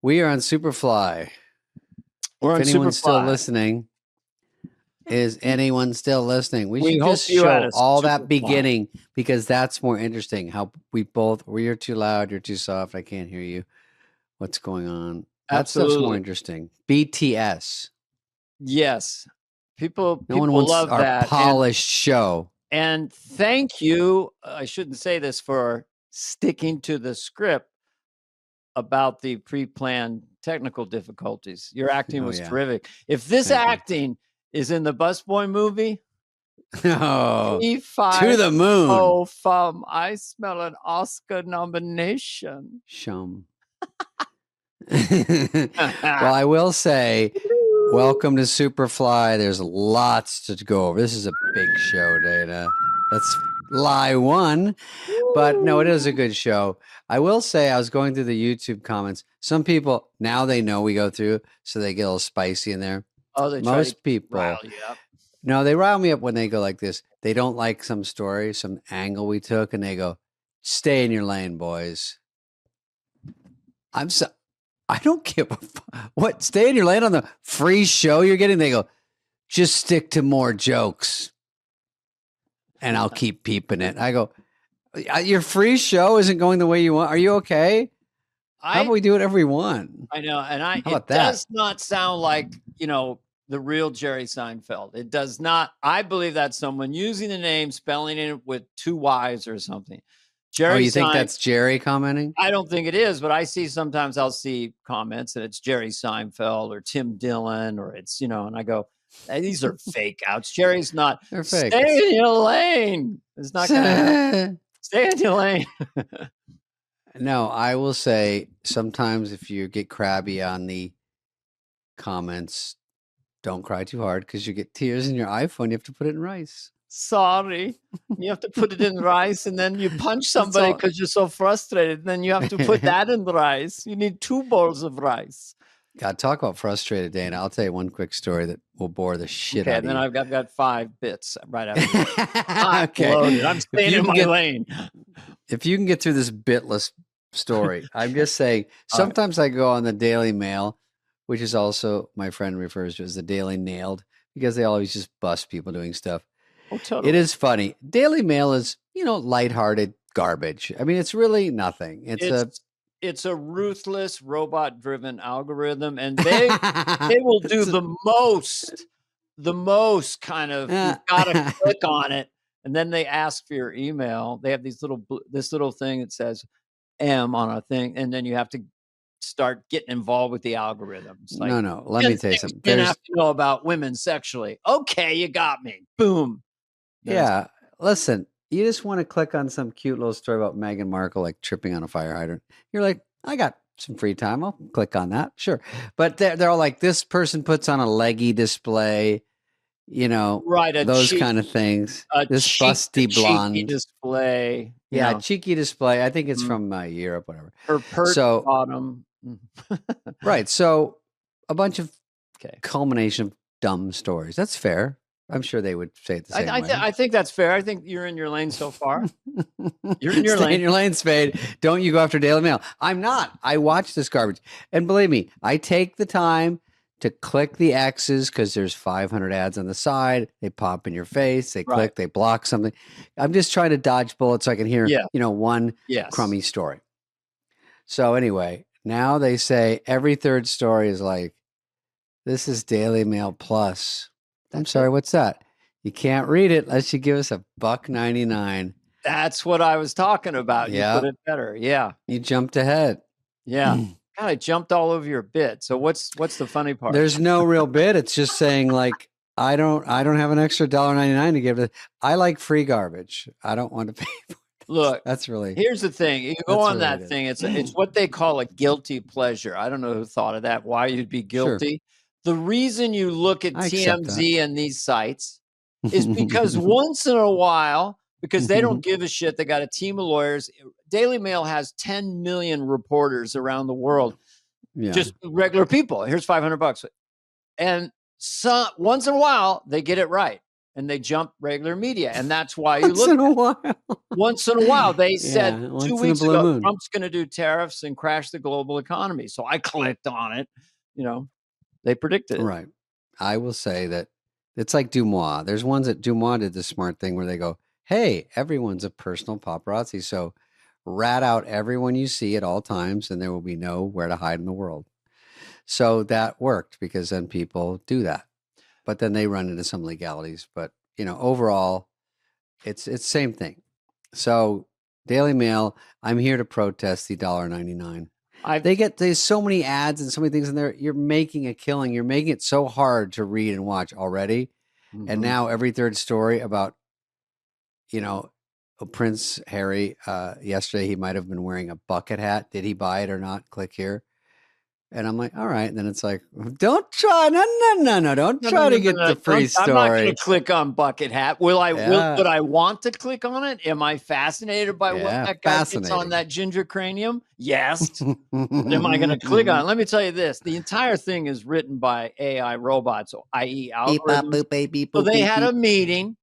We are on Superfly. We're on if anyone's Superfly. still listening, is anyone still listening? We should hope just you had show a all that Superfly. beginning because that's more interesting. How you're too loud, you're too soft, I can't hear you. What's going on? That stuff's more Absolutely. interesting. BTS. Yes. People No one wants love our that. polished show. And thank you. I shouldn't say this, for sticking to the script about the pre-planned technical difficulties. Your acting was terrific. If this Thank you. acting is in the Busboy movie, Oh, to the moon. Oh, I smell an Oscar nomination. Shum. Well, I will say, welcome to Superfly. There's lots to go over. This is a big show, Dana. That's lie one. But no, it is a good show. I will say, I was going through the YouTube comments. Some people, now they know we go through, so they get a little spicy in there. Oh, they Most people. rile you up. No, they rile me up when they go like this. They don't like some story, some angle we took, and they go, stay in your lane, boys. I don't give a fuck. What? Stay in your lane on the free show you're getting? They go, just stick to more jokes and I'll keep peeping it. I go, your free show isn't going the way you want. Are you okay? How about we do whatever we want? I know. And How about that? Does not sound like, the real Jerry Seinfeld. It does not. I believe that's someone using the name, spelling it with 2 Y's or something. Jerry. You think that's Jerry commenting? I don't think it is, but I see sometimes I'll see comments and it's Jerry Seinfeld or Tim Dillon or it's, and I go, hey, these are fake outs. Jerry's not. They're fake. Stay in your lane. It's not going to stay in your lane. No, I will say sometimes if you get crabby on the comments, don't cry too hard because you get tears in your iPhone. You have to put it in rice. Sorry. You have to put it in rice and then you punch somebody because you're so frustrated. Then you have to put that in the rice. You need 2 bowls of rice. God, talk about frustrated, Dana. I'll tell you one quick story that will bore the shit out of you. Okay, then I've got 5 bits right after. Okay. Loaded. I'm staying in my lane. If you can get through this bitless story, I'm just saying, sometimes I go on the Daily Mail, which is also my friend refers to as the Daily Nailed, because they always just bust people doing stuff. Oh, totally. It is funny. Daily Mail is, lighthearted garbage. I mean, it's really nothing. It's a ruthless robot-driven algorithm, and they will do the most kind of. You've got to click on it, and then they ask for your email. They have this little thing that says M on a thing, and then you have to start getting involved with the algorithms. Like, no. Let me tell you something. You have to know about women sexually. Okay, you got me. Boom. Yeah. Listen, you just want to click on some cute little story about Meghan Markle, like tripping on a fire hydrant. You're like, I got some free time. I'll click on that. Sure. But they're all like, this person puts on a leggy display, right, those kind of things. This busty blonde cheeky display. Cheeky display. I think it's from Europe, whatever. Her pert bottom. Right. So a bunch of culmination of dumb stories. That's fair. I'm sure they would say it the same way. I think that's fair. I think you're in your lane so far. You're in your Stay lane. in your lane, Spade. Don't you go after Daily Mail. I'm not. I watch this garbage. And believe me, I take the time to click the X's because there's 500 ads on the side. They pop in your face. They click. They block something. I'm just trying to dodge bullets so I can hear, one crummy story. So anyway, now they say every third story is like, this is Daily Mail Plus. I'm sorry, what's that? You can't read it unless you give us $1.99. That's what I was talking about. You put it better. Yeah. You jumped ahead. Yeah. God, I jumped all over your bit. So what's the funny part? There's no real bit. It's just saying like, I don't have an extra $1.99 to give it. I like free garbage. I don't want to pay for it. Look, here's the thing. You go on that thing. It's what they call a guilty pleasure. I don't know who thought of that. Why you'd be guilty. Sure. The reason you look at TMZ and these sites is because once in a while, because they don't give a shit, they got a team of lawyers. Daily Mail has 10 million reporters around the world, just regular people. Here's $500. And once in a while, they get it right. and they jump regular media. And that's why you once in a while. Once in a while, they said 2 weeks ago, moon. Trump's going to do tariffs and crash the global economy. So I clicked on it. They predicted it. Right. I will say that it's like Dumois. There's ones that Dumois did the smart thing where they go, hey, everyone's a personal paparazzi. So rat out everyone you see at all times, and there will be nowhere to hide in the world. So that worked because then people do that. But then they run into some legalities. But, overall, it's same thing. So Daily Mail, I'm here to protest the $1.99. There's so many ads and so many things in there. You're making a killing. You're making it so hard to read and watch already. Mm-hmm. And now every third story about, Prince Harry, yesterday he might have been wearing a bucket hat. Did he buy it or not? Click here. And I'm like, all right. And then it's like, don't try. No. Don't try to get the free story. I'm not going to click on bucket hat. Would I want to click on it? Am I fascinated by what that guy gets on that ginger cranium? Yes. Am I going to click on it? Let me tell you this. The entire thing is written by AI robots, i.e. algorithms. So they had a meeting.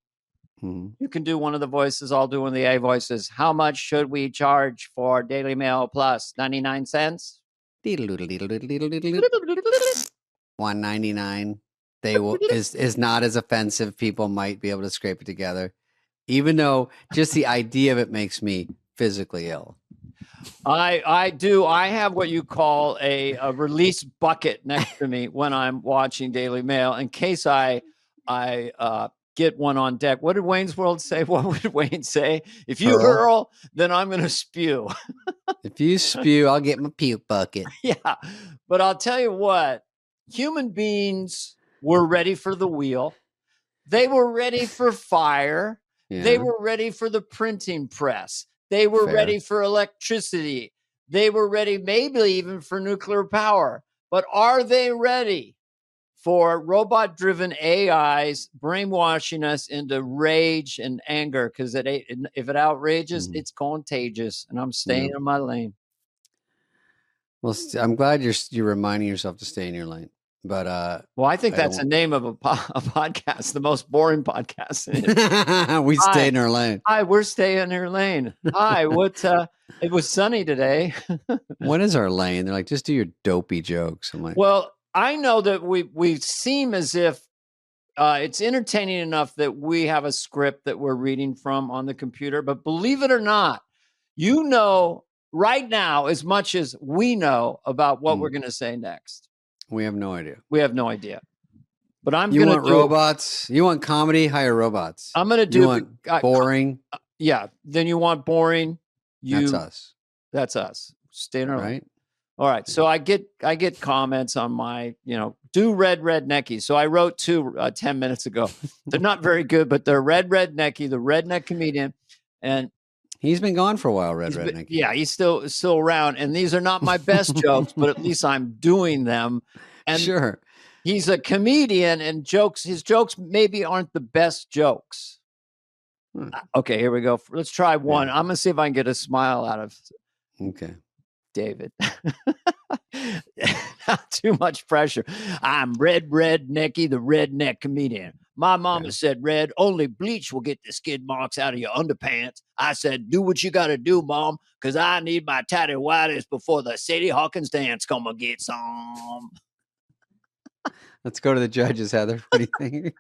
Mm-hmm. You can do one of the voices. I'll do one of the AI voices. How much should we charge for Daily Mail Plus? 99 cents? $1.99. They will is not as offensive. People might be able to scrape it together, even though just the idea of it makes me physically ill. I do. I have what you call a release bucket next to me when I'm watching Daily Mail in case I get one on deck. What did Wayne's World say? What would Wayne say? If you hurl, then I'm going to spew. If you spew, I'll get my puke bucket. Yeah. But I'll tell you what, human beings were ready for the wheel. They were ready for fire. Yeah. They were ready for the printing press. They were ready for electricity. They were ready maybe even for nuclear power. But are they ready for robot-driven AIs brainwashing us into rage and anger? Because if it outrages, it's contagious, and I'm staying in my lane. Well, I'm glad you're reminding yourself to stay in your lane. But I think that's the name of a podcast, the most boring podcast. We stay in our lane. Hi, we're staying in our lane. Hi, it was sunny today. What is our lane? They're like, just do your dopey jokes. I'm like, well, I know that we seem as if it's entertaining enough that we have a script that we're reading from on the computer. But believe it or not, right now as much as we know about what we're going to say next. We have no idea. But You want robots? You want comedy? Hire robots. I'm going to do. You want boring? Yeah. Then you want boring. That's us. That's us. Stay in our right. All right. So I get comments on my, do red necky. So I wrote 2 10 minutes ago. They're not very good, but they're red necky, the redneck comedian. And he's been gone for a while, redneck. Yeah, he's still around. And these are not my best jokes, but at least I'm doing them. And sure. He's a comedian, and his jokes maybe aren't the best jokes. Okay, here we go. Let's try one. Yeah. I'm going to see if I can get a smile out of David. Not too much pressure. I'm red necky, the redneck comedian. My mama said, Red, only bleach will get the skid marks out of your underpants. I said, do what you got to do, Mom, because I need my tidy whities before the Sadie Hawkins dance come and get some. Let's go to the judges, Heather. What do you think?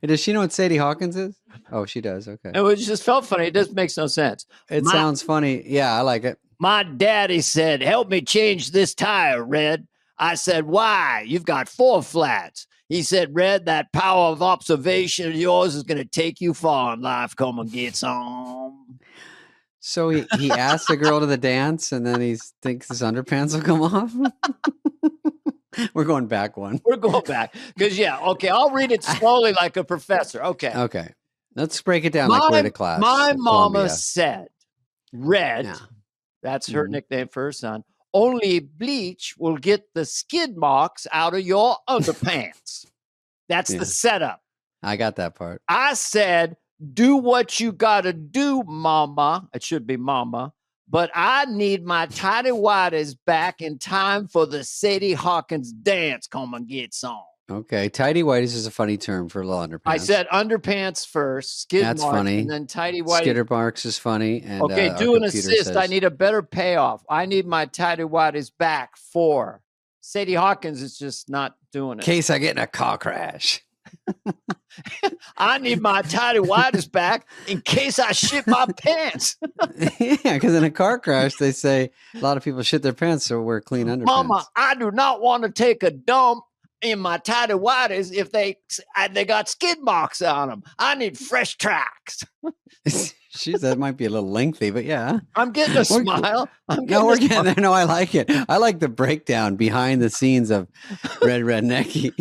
Does she know what Sadie Hawkins is? Oh, she does. Okay. It just felt funny. It just makes no sense. It sounds funny. Yeah, I like it. My daddy said, help me change this tire, Red. I said, why? You've got 4 flats. He said, Red, that power of observation of yours is going to take you far in life. Come and get some. So he asked the girl to the dance, and then he thinks his underpants will come off? We're going back one. We're going back. Because, okay, I'll read it slowly like a professor. Okay. Let's break it down like way to class. My mama said, Red, that's her nickname for her son, only bleach will get the skid marks out of your underpants. That's the setup. I got that part. I said, do what you got to do, mama. It should be mama. But I need my tidy whities back in time for the Sadie Hawkins dance. Come and get some. Okay, tidy whities is a funny term for little underpants. I said underpants first, skid That's marks, funny. and then tidy whities. Skitter marks is funny. And okay, do an assist. I need a better payoff. I need my tidy whities back for Sadie Hawkins is just not doing it. In case I get in a car crash. I need my tidy whities back in case I shit my pants. Yeah, because in a car crash, they say a lot of people shit their pants, so wear clean underpants. Mama, I do not want to take a dump in my tidy whities if they got skid marks on them. I need fresh tracks. That might be a little lengthy, but yeah. I'm getting a smile. We're getting there. No, I like it. I like the breakdown behind the scenes of Rednecky.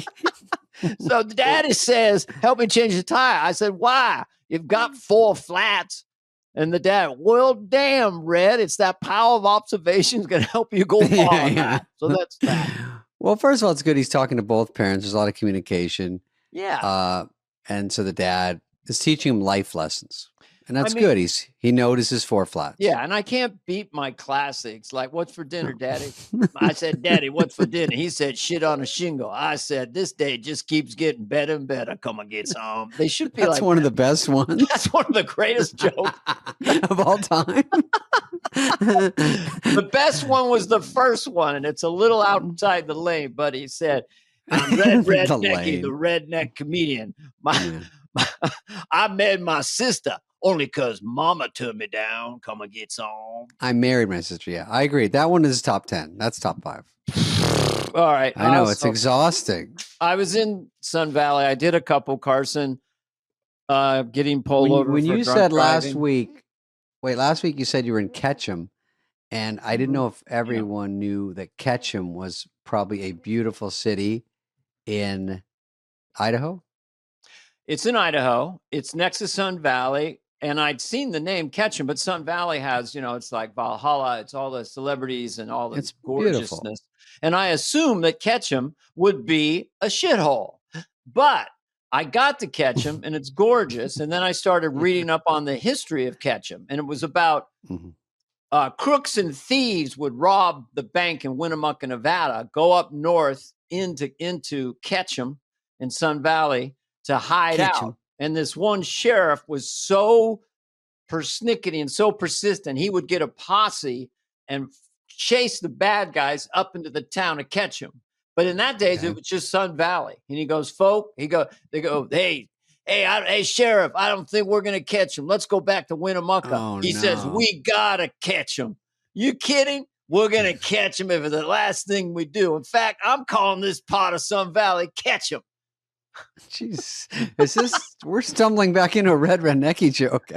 So the daddy says, help me change the tire. I said, why? You've got 4 flats. And the dad, well, damn, Red, it's that power of observation is going to help you go far. Yeah. So that's that. Well, first of all, it's good he's talking to both parents. There's a lot of communication. Yeah. And so the dad is teaching him life lessons. And that's good. He notices 4 flats. Yeah, and I can't beat my classics. Like, what's for dinner, Daddy? I said, Daddy, what's for dinner? He said, shit on a shingle. I said, this day just keeps getting better and better. Come and get some. They should be That's one of the best ones. That's one of the greatest jokes of all time. The best one was the first one, and it's a little outside the lane, but he said, I'm Rednecky, the redneck comedian. I met my sister. Only because mama turned me down. Come and get some. I married my sister. Yeah, I agree. That one is top 10. That's top 5. All right. I know. It's exhausting. I was in Sun Valley. I did a couple, Carson, getting pulled over. When you said last driving. week you said you were in Ketchum. And I didn't know if everyone knew that Ketchum was probably a beautiful city in Idaho. It's in Idaho. It's next to Sun Valley. And I'd seen the name Ketchum, but Sun Valley has, it's like Valhalla. It's all the celebrities and all the gorgeousness. Beautiful. And I assumed that Ketchum would be a shithole. But I got to Ketchum and it's gorgeous. And then I started reading up on the history of Ketchum. And it was about crooks and thieves would rob the bank in Winnemucca, Nevada, go up north into Ketchum in Sun Valley to hide out. And this one sheriff was so persnickety and so persistent, he would get a posse and chase the bad guys up into the town to catch him. But in that days, it was just Sun Valley. And he goes, they go, hey, sheriff, I don't think we're going to catch him. Let's go back to Winnemucca. He says, we got to catch him. You kidding? We're going to catch him if it's the last thing we do. In fact, I'm calling this part of Sun Valley Catch Him. Jeez, we're stumbling back into a Rednecky joke.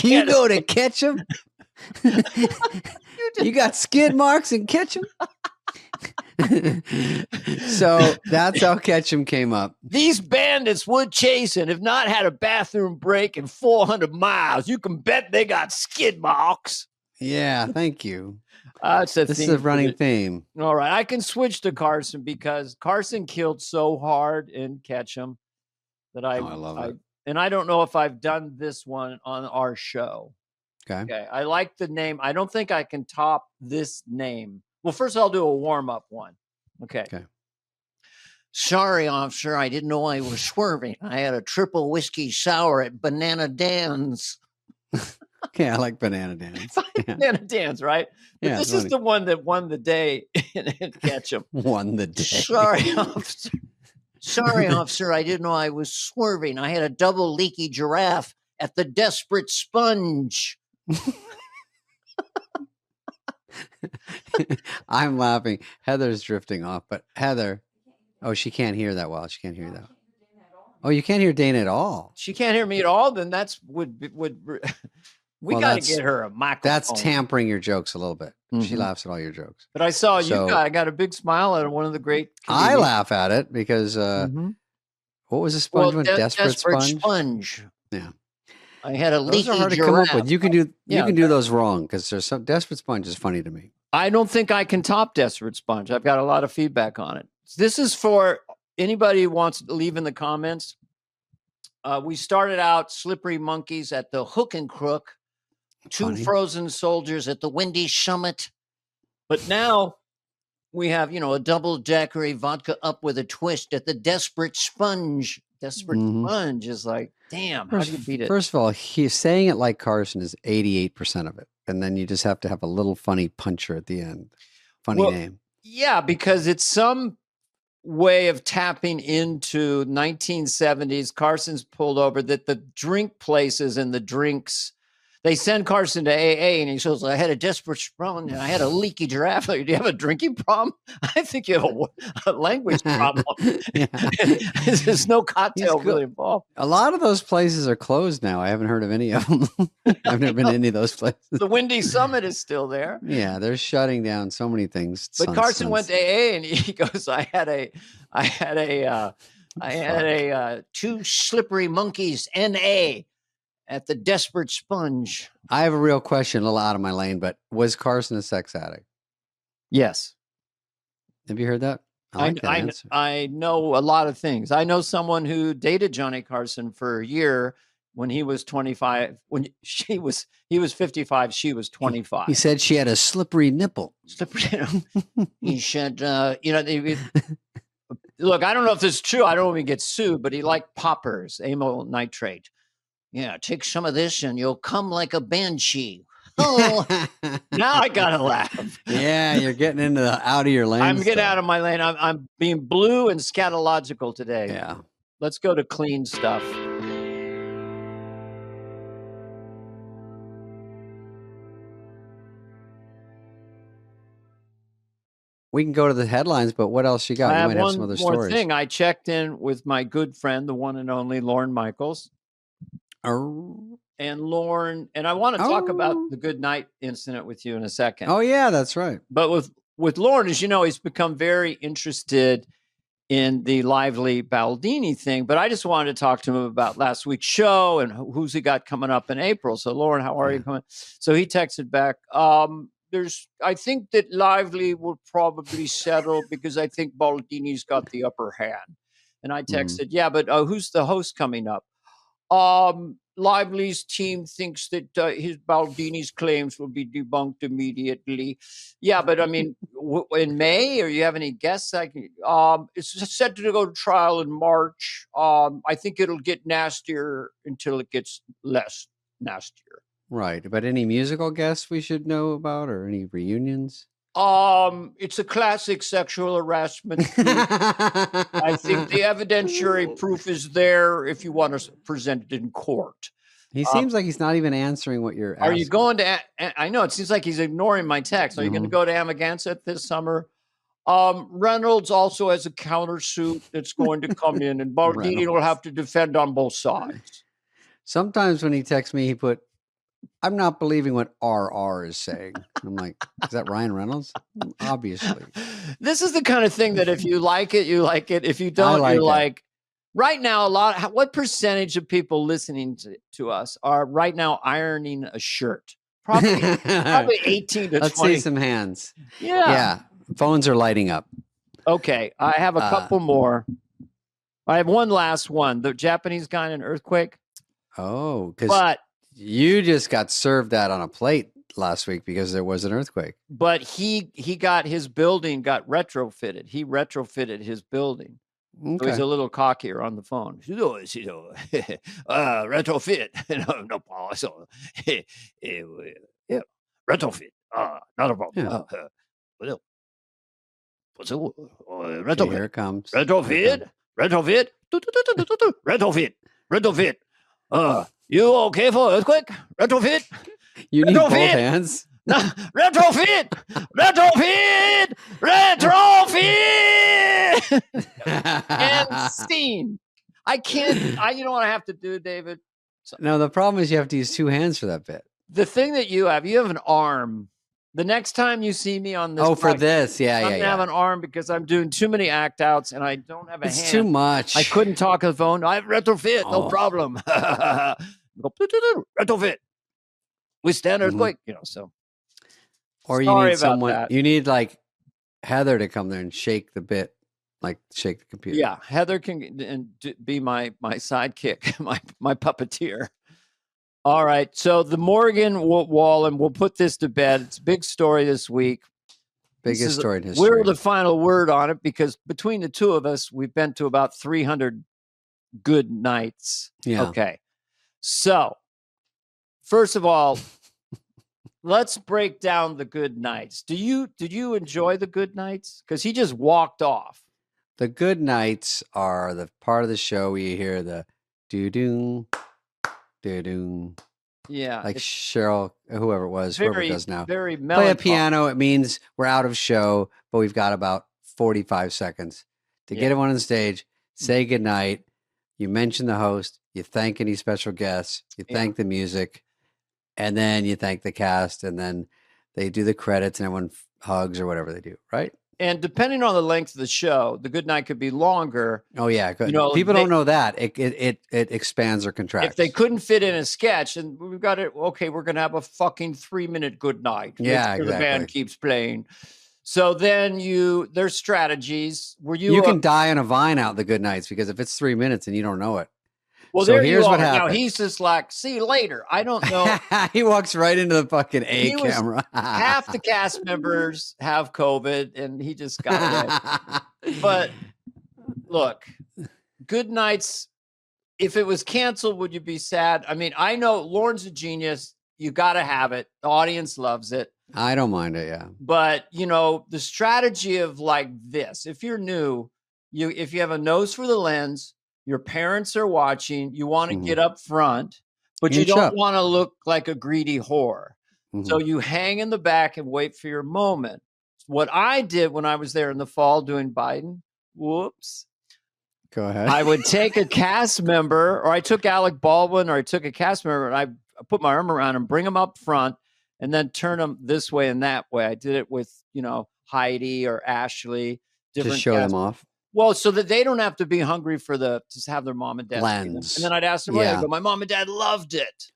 You go to Ketchum? You got skid marks in Ketchum? So that's how Ketchum came up. These bandits would chase and have not had a bathroom break in 400 miles. You can bet they got skid marks. Yeah, thank you. This is a running theme. All right. I can switch to Carson because Carson killed so hard in Ketchum that I love it. And I don't know if I've done this one on our show. Okay. I like the name. I don't think I can top this name. Well, first I'll do a warm-up one. Okay. Sorry, officer. I didn't know I was swerving. I had a triple whiskey sour at Banana Dan's. Yeah, I like Banana Dan's. Banana Dan's, right? But this is the one that won the day in Ketchum. Won the day. Sorry, officer. I didn't know I was swerving. I had a double leaky giraffe at the Desperate Sponge. I'm laughing. Heather's drifting off, but Heather, she can't hear that well. She can't hear that. Oh, you can't hear Dana at all. She can't hear me at all. Then we got to get her a microphone. That's tampering your jokes a little bit. She laughs at all your jokes. But I saw I got a big smile at one of the great comedians. I laugh at it because what was the sponge one? Desperate Sponge. Yeah. I had a leaky Those are hard to come up with. You can do those wrong because there's some Desperate Sponge is funny to me. I don't think I can top Desperate Sponge. I've got a lot of feedback on it. This is for anybody who wants to leave in the comments. We started out Slippery Monkeys at the Hook and Crook, Two Frozen Soldiers at the Windy Summit. But now We have, a double daiquiri vodka up with a twist at the Desperate Sponge. Desperate Sponge is like, damn, how do you beat it? First of all, he's saying it like Carson is 88% of it. And then you just have to have a little funny puncher at the end. Funny name. Yeah, because it's some way of tapping into 1970s. Carson's pulled over that the drink places and the drinks, they send Carson to AA and he says, I had a desperate sprung and I had a leaky giraffe. Do you have a drinking problem? I think you have a language problem. There's no cocktail really involved. A lot of those places are closed now. I haven't heard of any of them. I've never been to any of those places. The Windy Summit is still there. Yeah, they're shutting down so many things. But Carson went to AA and he goes, I had a two slippery monkeys NA at the Desperate Sponge. I have a real question, a little out of my lane, but was Carson a sex addict? Yes. Have you heard that? I know a lot of things. I know someone who dated Johnny Carson for a year when he was 25. When he was 55, she was 25. He said she had a slippery nipple. He said, look, I don't know if this is true. I don't want to get sued, but he liked poppers, amyl nitrate. Yeah, take some of this and you'll come like a banshee. Oh, now I gotta laugh. Yeah, you're getting out of your lane. I'm getting out of my lane. I'm being blue and scatological today. Yeah. Let's go to clean stuff. We can go to the headlines, but what else you got? I you have might have some other stories. One more thing. I checked in with my good friend, the one and only Lorne Michaels. And Lorne, and I want to talk about the Goodnight incident with you in a second. Oh, yeah, that's right. But with Lorne, as you know, he's become very interested in the Lively Baldini thing. But I just wanted to talk to him about last week's show and who's he got coming up in April. So, Lorne, how are you coming? So he texted back, I think that Lively will probably settle because I think Baldini's got the upper hand. And I texted, yeah, but who's the host coming up? Lively's team thinks that his Baldini's claims will be debunked immediately. Yeah, but I mean, in May, or you have any guesses? It's set to go to trial in March. I think it'll get nastier until it gets less nastier. Right, but any musical guests we should know about, or any reunions? It's a classic sexual harassment. I think the evidentiary proof is there if you want to present it in court. He seems like he's not even answering what you're asking. Are you going to, I know, it seems like he's ignoring my text. Are you going to go to Amagansett this summer? Reynolds also has a countersuit that's going to come in, and Baldini will have to defend on both sides. Sometimes when he texts me, he put, I'm not believing what RR is saying. I'm like, is that Ryan Reynolds? Obviously. This is the kind of thing that if you like it, you like it. If you don't, you're like, right now, what percentage of people listening to us are right now ironing a shirt? Probably 18 to 20. Let's see some hands. Yeah. Phones are lighting up. Okay. I have a couple more. I have one last one. The Japanese guy in an earthquake. Oh, because you just got served that on a plate last week because there was an earthquake. But he got his building got retrofitted. He retrofitted his building. Okay. So he's a little cockier on the phone. Retrofit. No problem. So, yeah, retrofit. Not a problem. Retrofit. Here it comes. Retrofit. Retrofit. Retrofit. You okay for earthquake? Retrofit. You need both hands. Retrofit. And scene. I can't. You know what I have to do, David? No, the problem is you have to use two hands for that bit. The thing that you have an arm. The next time you see me on this, for this, I'm gonna have an arm because I'm doing too many act outs and I don't have a hand. It's too much. I couldn't talk on the phone. I have retrofit, no problem. Retrofit. Withstand earthquake, so. Or you need someone. You need like Heather to come there and shake the bit, like shake the computer. Yeah, Heather can be my sidekick, my puppeteer. All right, so the Morgan Wallen, we'll put this to bed. It's a big story this week. Biggest story in history. We're the final word on it because between the two of us, we've been to about 300 good nights. Yeah. Okay. So, first of all, let's break down the good nights. Did you enjoy the good nights? Because he just walked off. The good nights are the part of the show where you hear the doo-doo, doo-doo. Yeah. Like Cheryl, whoever it was, whoever it does now. Very play a piano. It means we're out of show, but we've got about 45 seconds to get everyone on the stage, say goodnight. You mention the host, you thank any special guests, you thank the music, and then you thank the cast, and then they do the credits and everyone hugs or whatever they do, right? And depending on the length of the show, the good night could be longer. Oh yeah, good. You know, people don't know that it expands or contracts. If they couldn't fit in a sketch, and we've got it. Okay, we're gonna have a fucking 3-minute good night. Yeah, exactly. The band keeps playing. So then there's strategies where you can die on a vine out the good nights because if it's 3 minutes and you don't know it. Well, so here's what happened. Now he's just like, see you later. I don't know. He walks right into the fucking camera. Half the cast members have COVID and he just got it. But look, good nights. If it was canceled, would you be sad? I mean, I know Lauren's a genius. You got to have it. The audience loves it. I don't mind it. Yeah. But the strategy of like this, if you're new, if you have a nose for the lens, your parents are watching, you want to get up front, but you don't want to look like a greedy whore. So you hang in the back and wait for your moment. What I did when I was there in the fall doing Biden, whoops. Go ahead. I would take a cast member, or I took Alec Baldwin, or I took a cast member, and I put my arm around him, bring him up front, and then turn them this way and that way. I did it with, Heidi or Ashley. Just show them off. Well, so that they don't have to be hungry for to have their mom and dad. Lens. And then I'd ask them, but my mom and dad loved it.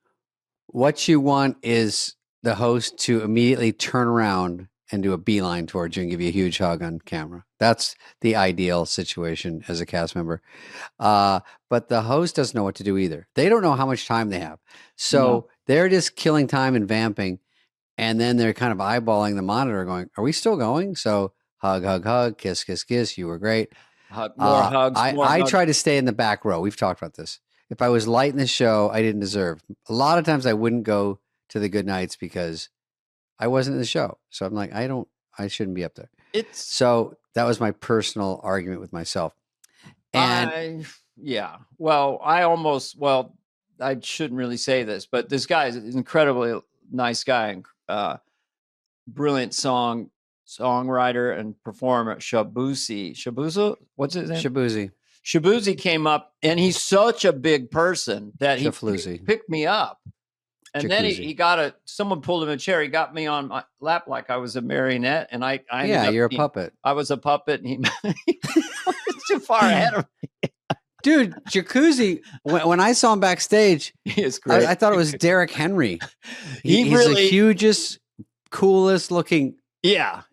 What you want is the host to immediately turn around and do a beeline towards you and give you a huge hug on camera. That's the ideal situation as a cast member. But the host doesn't know what to do either. They don't know how much time they have. So they're just killing time and vamping. And then they're kind of eyeballing the monitor going, are we still going? So hug, hug, hug, kiss, kiss, kiss. You were great. More hugs. I try to stay in the back row. We've talked about this. If I was light in the show, I didn't deserve. A lot of times I wouldn't go to the good nights because I wasn't in the show. So I'm like, I shouldn't be up there. So that was my personal argument with myself. And I shouldn't really say this, but this guy is an incredibly nice guy and brilliant songwriter and performer. Shabuzi, what's his name? Shabuzi came up, and he's such a big person that he picked me up. And then he got someone pulled him in a chair. He got me on my lap like I was a marionette. And you're a puppet. I was a puppet, and he was too far ahead of me. Dude, Jacuzzi, when I saw him backstage, he is great. I thought it was Derrick Henry. He's really the hugest, coolest looking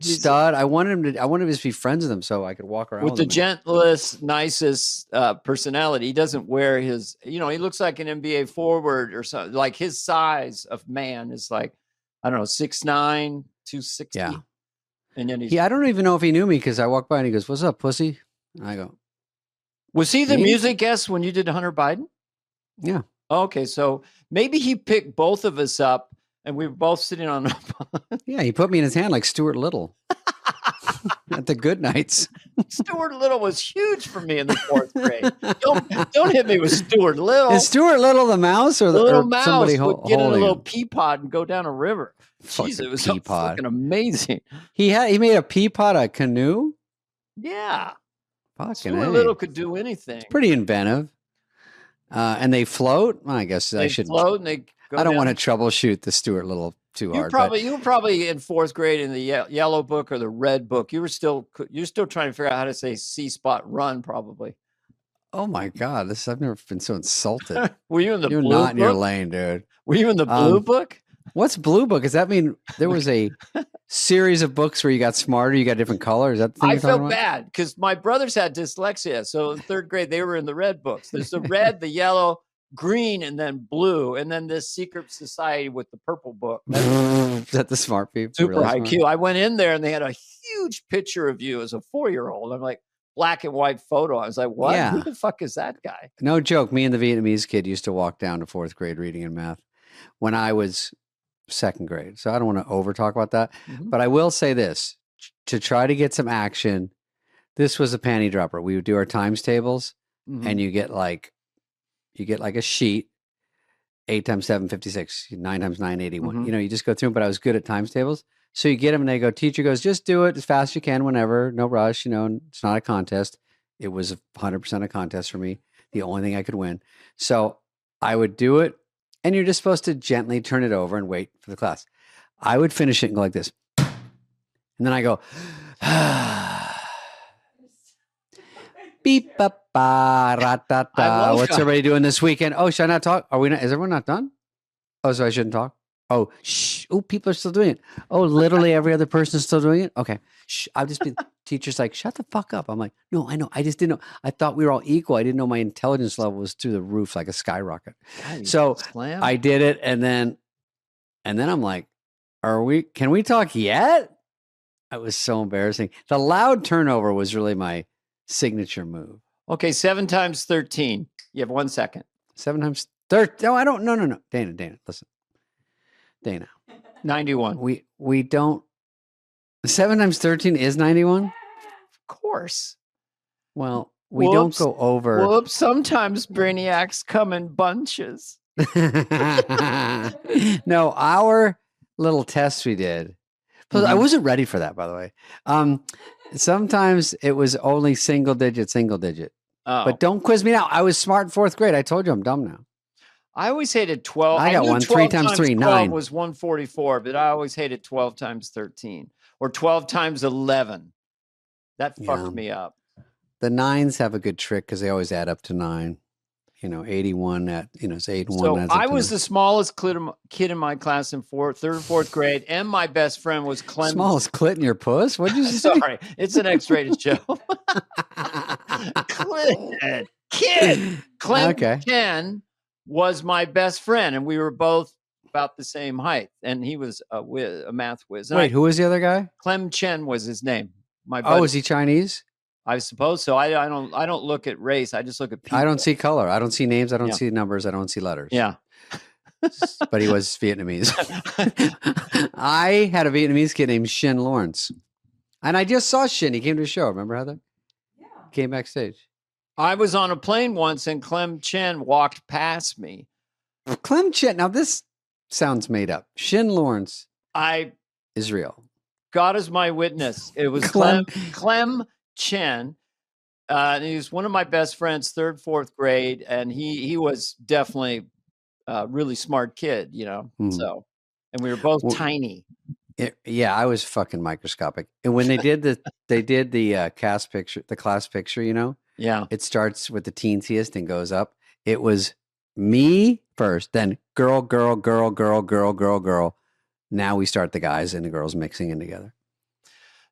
stud. I wanted him to be friends with him so I could walk around with the gentlest, nicest personality. He doesn't wear his, he looks like an NBA forward or something. Like his size of man is like, I don't know, 6'9", 260. Yeah. And then I don't even know if he knew me because I walked by and he goes, "What's up, pussy?" And I go, was he the music guest when you did Hunter Biden? Yeah. Okay, so maybe he picked both of us up. And we were both sitting on. Yeah, he put me in his hand like Stuart Little at the good nights. Stuart Little was huge for me in the 4th grade. Don't hit me with Stuart Little. Is Stuart Little the mouse or the little mouse somebody would get in a little pea pod and go down a river? Jeez, it was so fucking amazing. He made a pea pod a canoe. Yeah, fucking Stuart Little could do anything. It's pretty inventive. And they float. Well, I guess I should float and they. I don't want to troubleshoot the Stuart Little too hard. You were probably in 4th grade in the yellow book or the red book. You're still trying to figure out how to say C-spot run, probably. Oh my God, I've never been so insulted. Were you in the blue book? You're not in your lane, dude. Were you in the blue book? What's blue book? Does that mean there was a series of books where you got smarter, you got different colors? Is that the thing I felt bad because my brothers had dyslexia. So in 3rd grade, they were in the red books. There's the red, the yellow, green, and then blue, and then this secret society with the purple book. Is that the smart people? Super IQ. I went in there and they had a huge picture of you as a 4-year-old. I'm like, black and white photo. I was like, what? Yeah. Who the fuck is that guy? No joke. Me and the Vietnamese kid used to walk down to 4th grade reading and math when I was 2nd grade. So I don't want to over talk about that. But I will say this, to try to get some action. This was a panty dropper. We would do our times tables and you get like a sheet, 8 times 7, 56, 9 times 9, 81. You know, you just go through them, but I was good at times tables. So you get them and they go, teacher goes, just do it as fast as you can whenever, no rush, you know, it's not a contest. It was 100% a contest for me. The only thing I could win. So I would do it and you're just supposed to gently turn it over and wait for the class. I would finish it and go like this. And then I go, beep, ba, ba, ra, da, da. What's everybody doing this weekend? Oh, should I not talk? Are we not? Is everyone not done? Oh, so I shouldn't talk? Oh, shh. Oh, people are still doing it. Oh, literally every other person is still doing it? Okay. Shh. I'll just be, teacher's like, shut the fuck up. I'm like, no, I know. I just didn't know. I thought we were all equal. I didn't know my intelligence level was through the roof like a skyrocket. God, so I did it. And then I'm like, can we talk yet? It was so embarrassing. The loud turnover was really my signature move. Okay, 7 times 13. You have 1 second. 7 times 13. No, I don't. No. Dana, listen. Dana. 91. We don't. 7 times 13 is 91? Of course. Well, we don't go over. Whoops. Sometimes brainiacs come in bunches. No, our little test we did. I wasn't ready for that, by the way. Sometimes it was only single digit. Oh. But don't quiz me now. I was smart in 4th grade. I told you I'm dumb now. I always hated 12. I got one. 3 times 3, 9. Was 144, but I always hated 12 times 13 or 12 times 11. That fucked me up. The 9s have a good trick because they always add up to 9. You know, 81 it's 8 and 1. So I was the smallest kid in my class in 3rd and 4th grade, and my best friend was Clem. Smallest clit in your puss? What did you say? Sorry, it's an X-rated show. Clem Chen was my best friend, and we were both about the same height, and he was a math whiz. Wait, who was the other guy? Clem Chen was his name. My buddy. Oh, is he Chinese? I suppose so. I don't look at race. I just look at people. I don't see color. I don't see names. I don't see numbers. I don't see letters. Yeah. But he was Vietnamese. I had a Vietnamese kid named Shin Lawrence. And I just saw Shin. He came to a show. Remember, Heather? Yeah. Came backstage. I was on a plane once and Clem Chen walked past me. Clem Chen. Now, this sounds made up. Shin Lawrence is real. God is my witness. It was Clem Chen. He was one of my best friends, 3rd, 4th grade, and he was definitely a really smart kid, you know. So, and we were both tiny. I was fucking microscopic. And when they did the class picture, you know, it starts with the teensiest and goes up. It was me first, then girl. Now we start the guys and the girls mixing in together.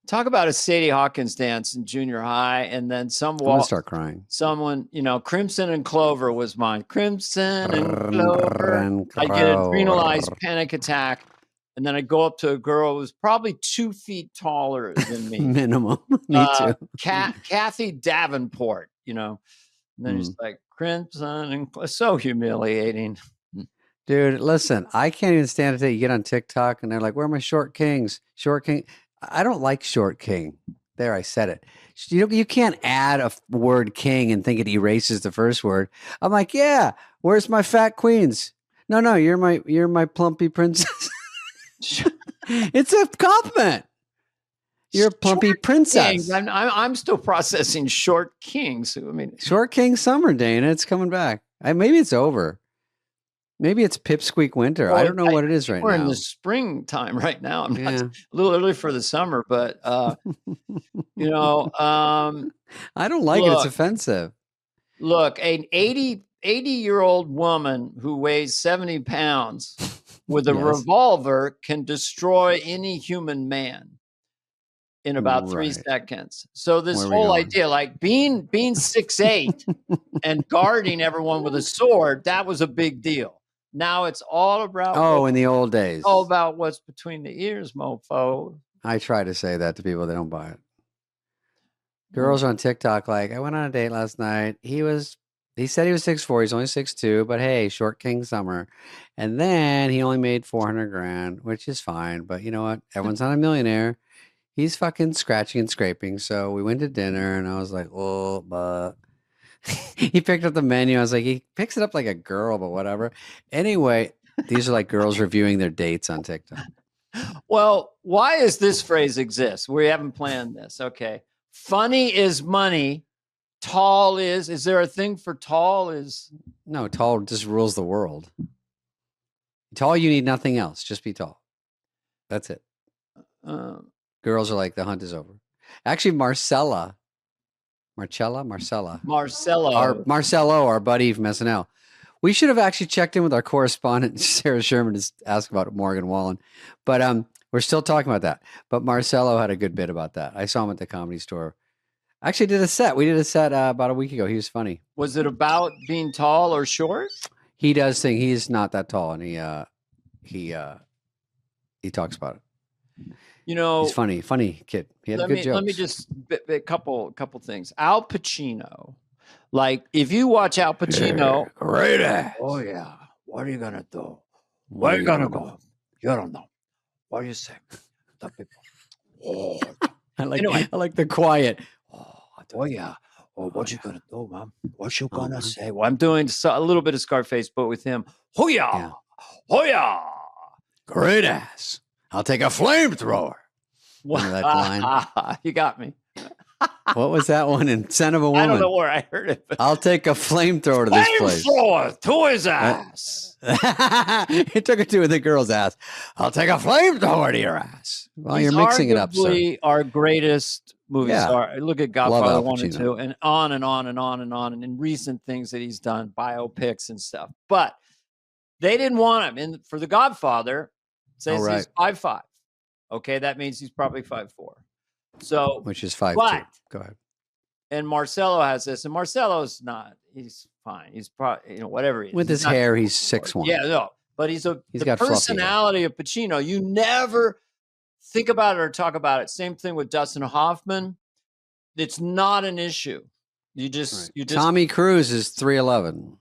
Talk about a Sadie Hawkins dance in junior high, and then I'm gonna start crying. Someone, you know, Crimson and Clover was mine. Crimson and Clover. I get an adrenalized panic attack, and then I go up to a girl who was probably 2 feet taller than me. Minimum. Me too. Kathy Davenport, you know. And then it's like Crimson and so humiliating. Dude, listen, I can't even stand it that you get on TikTok and they're like, where are my short kings? Short king. I don't like short king. There, I said it. You can't add a word king and think it erases the first word. I'm like, yeah, where's my fat queens? No, you're my plumpy princess. It's a compliment. You're a plumpy princess. I'm still processing short kings. I mean, short king summer, Dana. It's coming back. Maybe it's over. Maybe it's pipsqueak winter. Well, I don't know what it is right now. We're in the springtime right now. I'm not a little early for the summer, but you know, I don't like it. It's offensive. Look, an 80-year-old woman who weighs 70 pounds with a revolver can destroy any human man in about 3 seconds. So this whole idea, like being 6'8" and guarding everyone with a sword, that was a big deal. Now it's all about in the old days. All about what's between the ears, mofo. I try to say that to people, they don't buy it. Girls on TikTok like, I went on a date last night. He said he was 6'4", he's only 6'2", but hey, short king summer. And then he only made 400 grand, which is fine. But you know what? Everyone's not a millionaire. He's fucking scratching and scraping. So we went to dinner and I was like, oh, but he picked up the menu. I was like, he picks it up like a girl, but whatever. Anyway, these are like girls reviewing their dates on TikTok. Well, why does this phrase exist? We haven't planned this. Okay. Funny is money. Tall is there a thing for tall is? No, tall just rules the world. Tall, you need nothing else. Just be tall. That's it. Girls are like, the hunt is over. Actually, Marcello, our buddy from SNL. We should have actually checked in with our correspondent, Sarah Sherman, to ask about Morgan Wallen. But we're still talking about that. But Marcello had a good bit about that. I saw him at the Comedy Store. Actually did a set. We did a set about a week ago. He was funny. Was it about being tall or short? He does think he's not that tall, and he talks about it. You know, he's funny kid. He had good jokes. Let me just a couple things. Al Pacino, like if you watch Al Pacino, great ass. Oh yeah, what are you gonna do? Where are you gonna go? You don't know. What do you say? The people. Oh, I like the quiet. Oh yeah. Oh, what you gonna do, man? What you gonna say? Well, I'm doing a little bit of Scarface, but with him. Hoo-yah! Hoo-yah! Great ass. I'll take a flamethrower. That line? You got me. What was that one in Son of a Woman? I don't know where I heard it. But... I'll take a flamethrower to this place. Flamethrower to his ass. He took it to the girl's ass. I'll take a flamethrower to your ass. Well, you're mixing it up, sir. Our greatest movie star. Look at Godfather 1 and 2, and on and on and on and on, and in recent things that he's done, biopics and stuff. But they didn't want him. And for The Godfather, says he's 5'5". Okay, that means he's probably 5'4". So, which is 5'2". Go ahead. And Marcello has this, and Marcello's not. He's fine. He's probably whatever he is. With his hair, he's 6'1". Yeah, no, but he's got personality of Pacino. You never think about it or talk about it. Same thing with Dustin Hoffman. It's not an issue. You just Tommy Cruise is 3'11".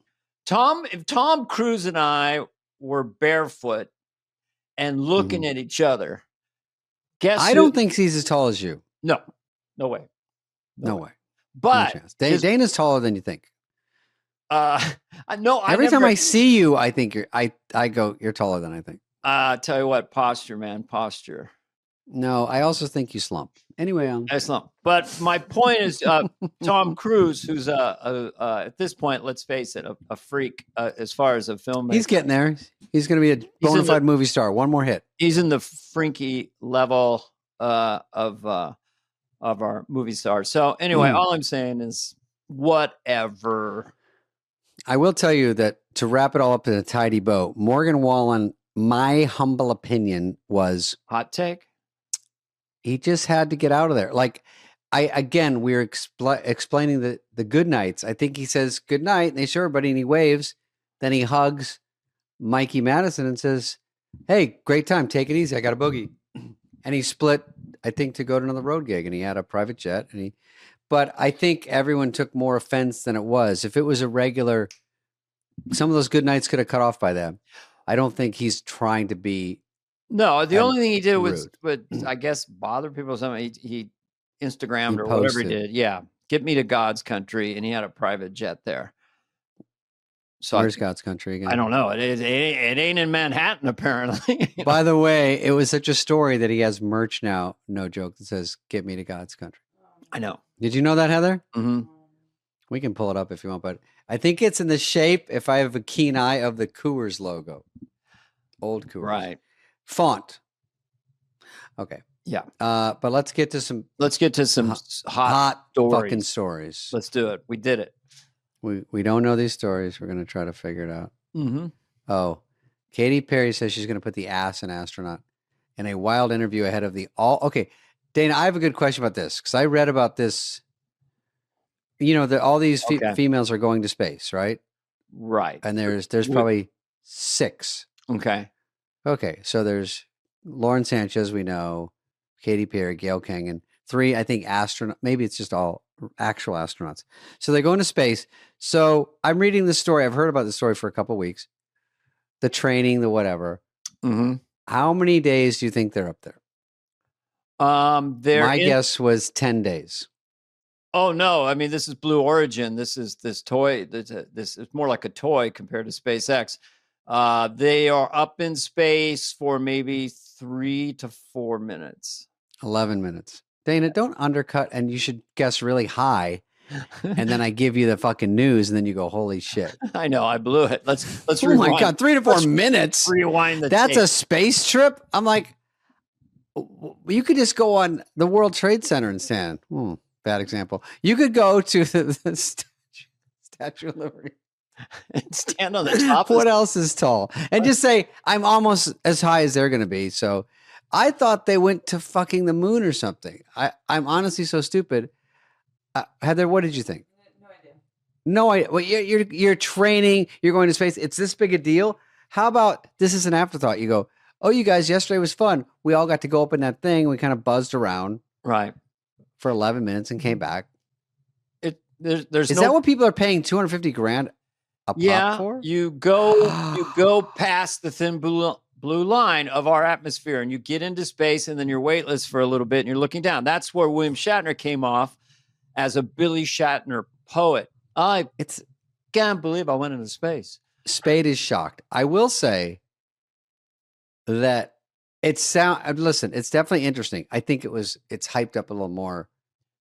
If Tom Cruise and I were barefoot and looking at each other, I don't think he's as tall as you. No way. No way. But no Dana's taller than you think. No. Every time I see you, I think I go, you're taller than I think. Tell you what, posture, man, posture. No, I also think you slump. Anyway, I slump. But my point is, Tom Cruise, who's at this point, let's face it, a freak as far as a filmmaker. He's getting there. He's going to be a bona fide movie star. One more hit. He's in the freaky level of our movie stars. So anyway, all I'm saying is whatever. I will tell you that to wrap it all up in a tidy bow, Morgan Wallen, my humble opinion was hot take. He just had to get out of there. Like we're explaining the good nights. I think he says good night and they show everybody and he waves. Then he hugs Mikey Madison and says, hey, great time. Take it easy. I got a boogie. And he split, I think, to go to another road gig and he had a private jet. But I think everyone took more offense than it was. If it was a regular, some of those good nights could have cut off by them. I don't think he's trying to be. No, the only thing he did was, but I guess, bother people or something. He Instagrammed or whatever he did. Yeah. Get me to God's country. And he had a private jet there. So where's God's country again? I don't know. It ain't in Manhattan, apparently. By the way, it was such a story that he has merch now, no joke, that says, get me to God's country. I know. Did you know that, Heather? Mm-hmm. We can pull it up if you want, but I think it's in the shape, if I have a keen eye, of the Coors logo. Old Coors. Right. Font. Okay. Yeah. But let's get to some hot stories. Fucking stories. Let's do it. We did it. We don't know these stories. We're going to try to figure it out. Mm-hmm. Oh, Katy Perry says she's going to put the ass in astronaut in a wild interview ahead of the all. Okay. Dana, I have a good question about this because I read about this. You know, all these females are going to space, right? Right. And there's probably 6. Okay. Okay. So there's Lauren Sanchez, we know. Katy Perry, Gail Kangan. 3, I think, astronaut. Maybe it's just all actual astronauts. So they go into space. So I'm reading this story. I've heard about this story for a couple of weeks. The training, the whatever. Mm-hmm. How many days do you think they're up there? My guess was 10 days. Oh no! I mean, this is Blue Origin. This is this toy. This is more like a toy compared to SpaceX. They are up in space for maybe 3 to 4 minutes. 11 minutes. Dana, don't undercut, and you should guess really high. And then I give you the fucking news, and then you go, "Holy shit!" I know, I blew it. Let's. Oh rewind. My god, 3 to 4 minutes. Rewind the. That's tape. A space trip. I'm like, you could just go on the World Trade Center and stand. Bad example. You could go to the Statue of Liberty and stand on the top. What else is tall? And just say, "I'm almost as high as they're going to be." So. I thought they went to fucking the moon or something. I'm honestly so stupid. Heather, what did you think? No idea. No idea. Well, you're training. You're going to space. It's this big a deal. How about this is an afterthought? You go, oh, you guys, yesterday was fun. We all got to go up in that thing. We kind of buzzed around, right, for 11 minutes and came back. There's is that what people are paying $250,000 a pop for? You go past the thin blue line of our atmosphere and you get into space and then you're weightless for a little bit and you're looking down. That's where William Shatner came off as a Billy Shatner poet. I can't believe I went into space. Spade is shocked. I will say that listen, it's definitely interesting. I think it's hyped up a little more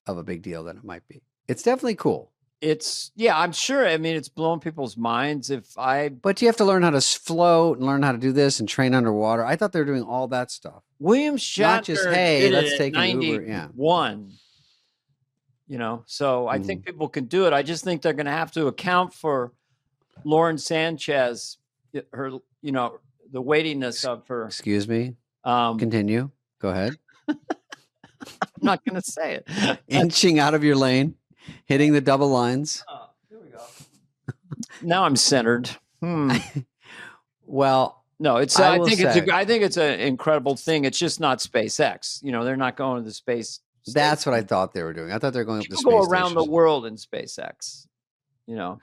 of a big deal than it might be. It's definitely cool. I'm sure. I mean, it's blowing people's minds. But you have to learn how to float and learn how to do this and train underwater. I thought they were doing all that stuff. William Shatner, not just let's take an Uber. Yeah, so I think people can do it. I just think they're going to have to account for Lauren Sanchez, her, the weightiness of her. Excuse me. Continue. Go ahead. I'm not going to say it. Inching out of your lane. Hitting the double lines. Oh, here we go. Now I'm centered. Well, no, I think it's an incredible thing. It's just not SpaceX. They're not going to the space. That's what I thought they were doing. I thought they were going up the space go around stations. The world in SpaceX.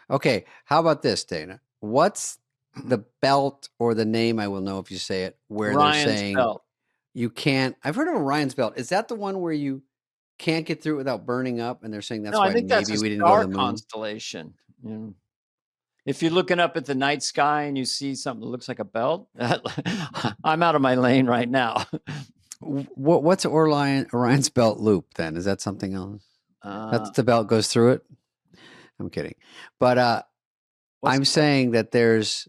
Okay, how about this, Dana? What's the belt or the name? I will know if you say it. Where Ryan's they're saying belt. You can't. I've heard of Orion's belt. Is that the one where you can't get through it without burning up? And they're saying that's why maybe we didn't go to the moon. Constellation. If you're looking up at the night sky and you see something that looks like a belt, I'm out of my lane right now. What's Orion's belt loop then? Is that something else? That's the belt goes through it. I'm kidding, but I'm saying that there's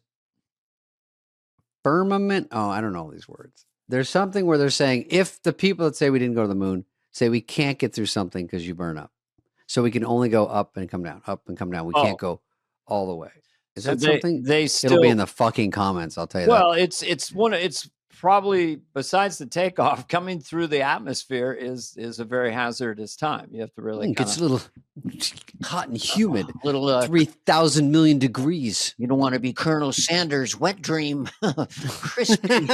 firmament. Oh, I don't know all these words. There's something where they're saying if the people that say we didn't go to the moon say we can't get through something because you burn up, so we can only go up and come down, up and come down. We can't go all the way. Is that something? It'll be in the fucking comments. I'll tell you. Well, it's probably, besides the takeoff, coming through the atmosphere is a very hazardous time. You have to really. It gets a little hot and humid. 3,000 million degrees. You don't want to be Colonel Sanders' wet dream. Crispy.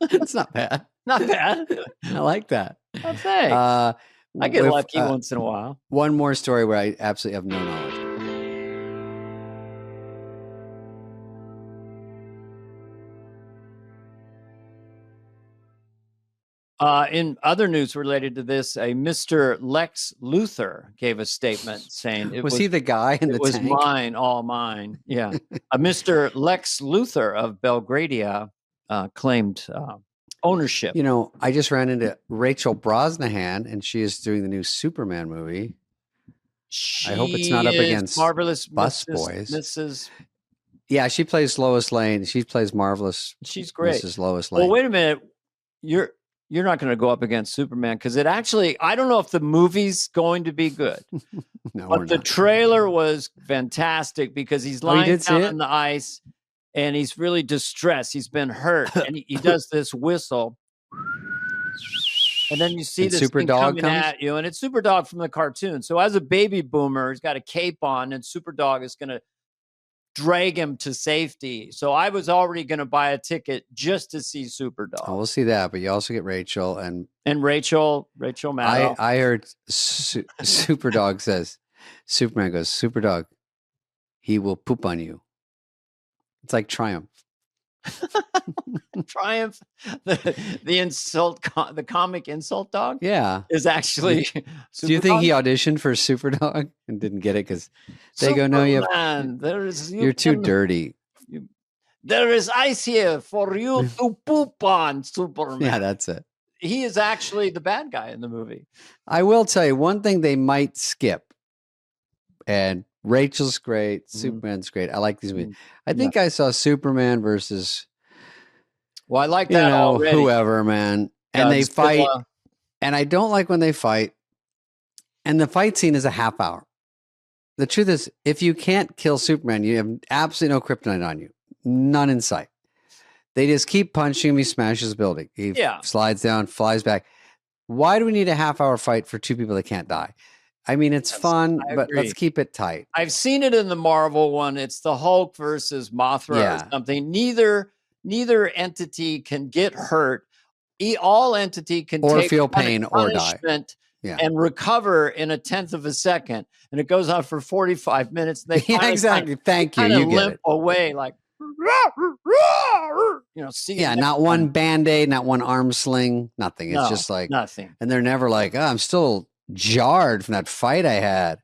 It's not bad. Not bad. I like that. Oh, thanks. I get lucky once in a while. One more story where I absolutely have no knowledge. In other news related to this, a Mr. Lex Luthor gave a statement saying was he the guy in the tank? It was mine, all mine. Yeah. A Mr. Lex Luthor of Belgradia claimed ownership. I just ran into Rachel Brosnahan, and she is doing the new Superman movie. I hope it's not up against Marvelous Busboys. Yeah, she plays Lois Lane. She plays Marvelous. She's great. Mrs. Lois Lane. Well, wait a minute. You're not going to go up against Superman because I don't know if the movie's going to be good. No, but the trailer was fantastic because he's lying down on the ice and he's really distressed. He's been hurt and he does this whistle. And then you see this Super thing Dog coming at you, and it's Super Dog from the cartoon. So as a baby boomer, he's got a cape on, and Super Dog is going to drag him to safety. So I was already going to buy a ticket just to see Superdog. Oh, we'll see that, but you also get Rachel and Rachel Maddow. I heard Superdog says, Superman goes, Superdog, he will poop on you. It's like Triumph. Triumph, the insult, the comic insult dog. Yeah, is actually. Do you think he auditioned for Superdog and didn't get it because they go, no, you're too dirty. There is ice here for you to poop on, Superman. Yeah, that's it. He is actually the bad guy in the movie. I will tell you one thing they might skip, and Rachel's great, Superman's great. I like these movies. I think I saw Superman versus. Well, I like that already. Whoever, man. And they fight. And I don't like when they fight. And the fight scene is a half hour. The truth is, if you can't kill Superman, you have absolutely no kryptonite on you. None in sight. They just keep punching him. He smashes the building. He slides down, flies back. Why do we need a half hour fight for two people that can't die? I mean, it's fun, but let's keep it tight. I've seen it in the Marvel one. It's the Hulk versus Mothra or something. Neither entity can get hurt. All entity can take feel pain or die and recover in a 1/10 of a second. And it goes on for 45 minutes. They exactly. Thank you. You get it. Away like, not one Band-Aid, not one arm sling, nothing. It's just like nothing. And they're never like, I'm still jarred from that fight I had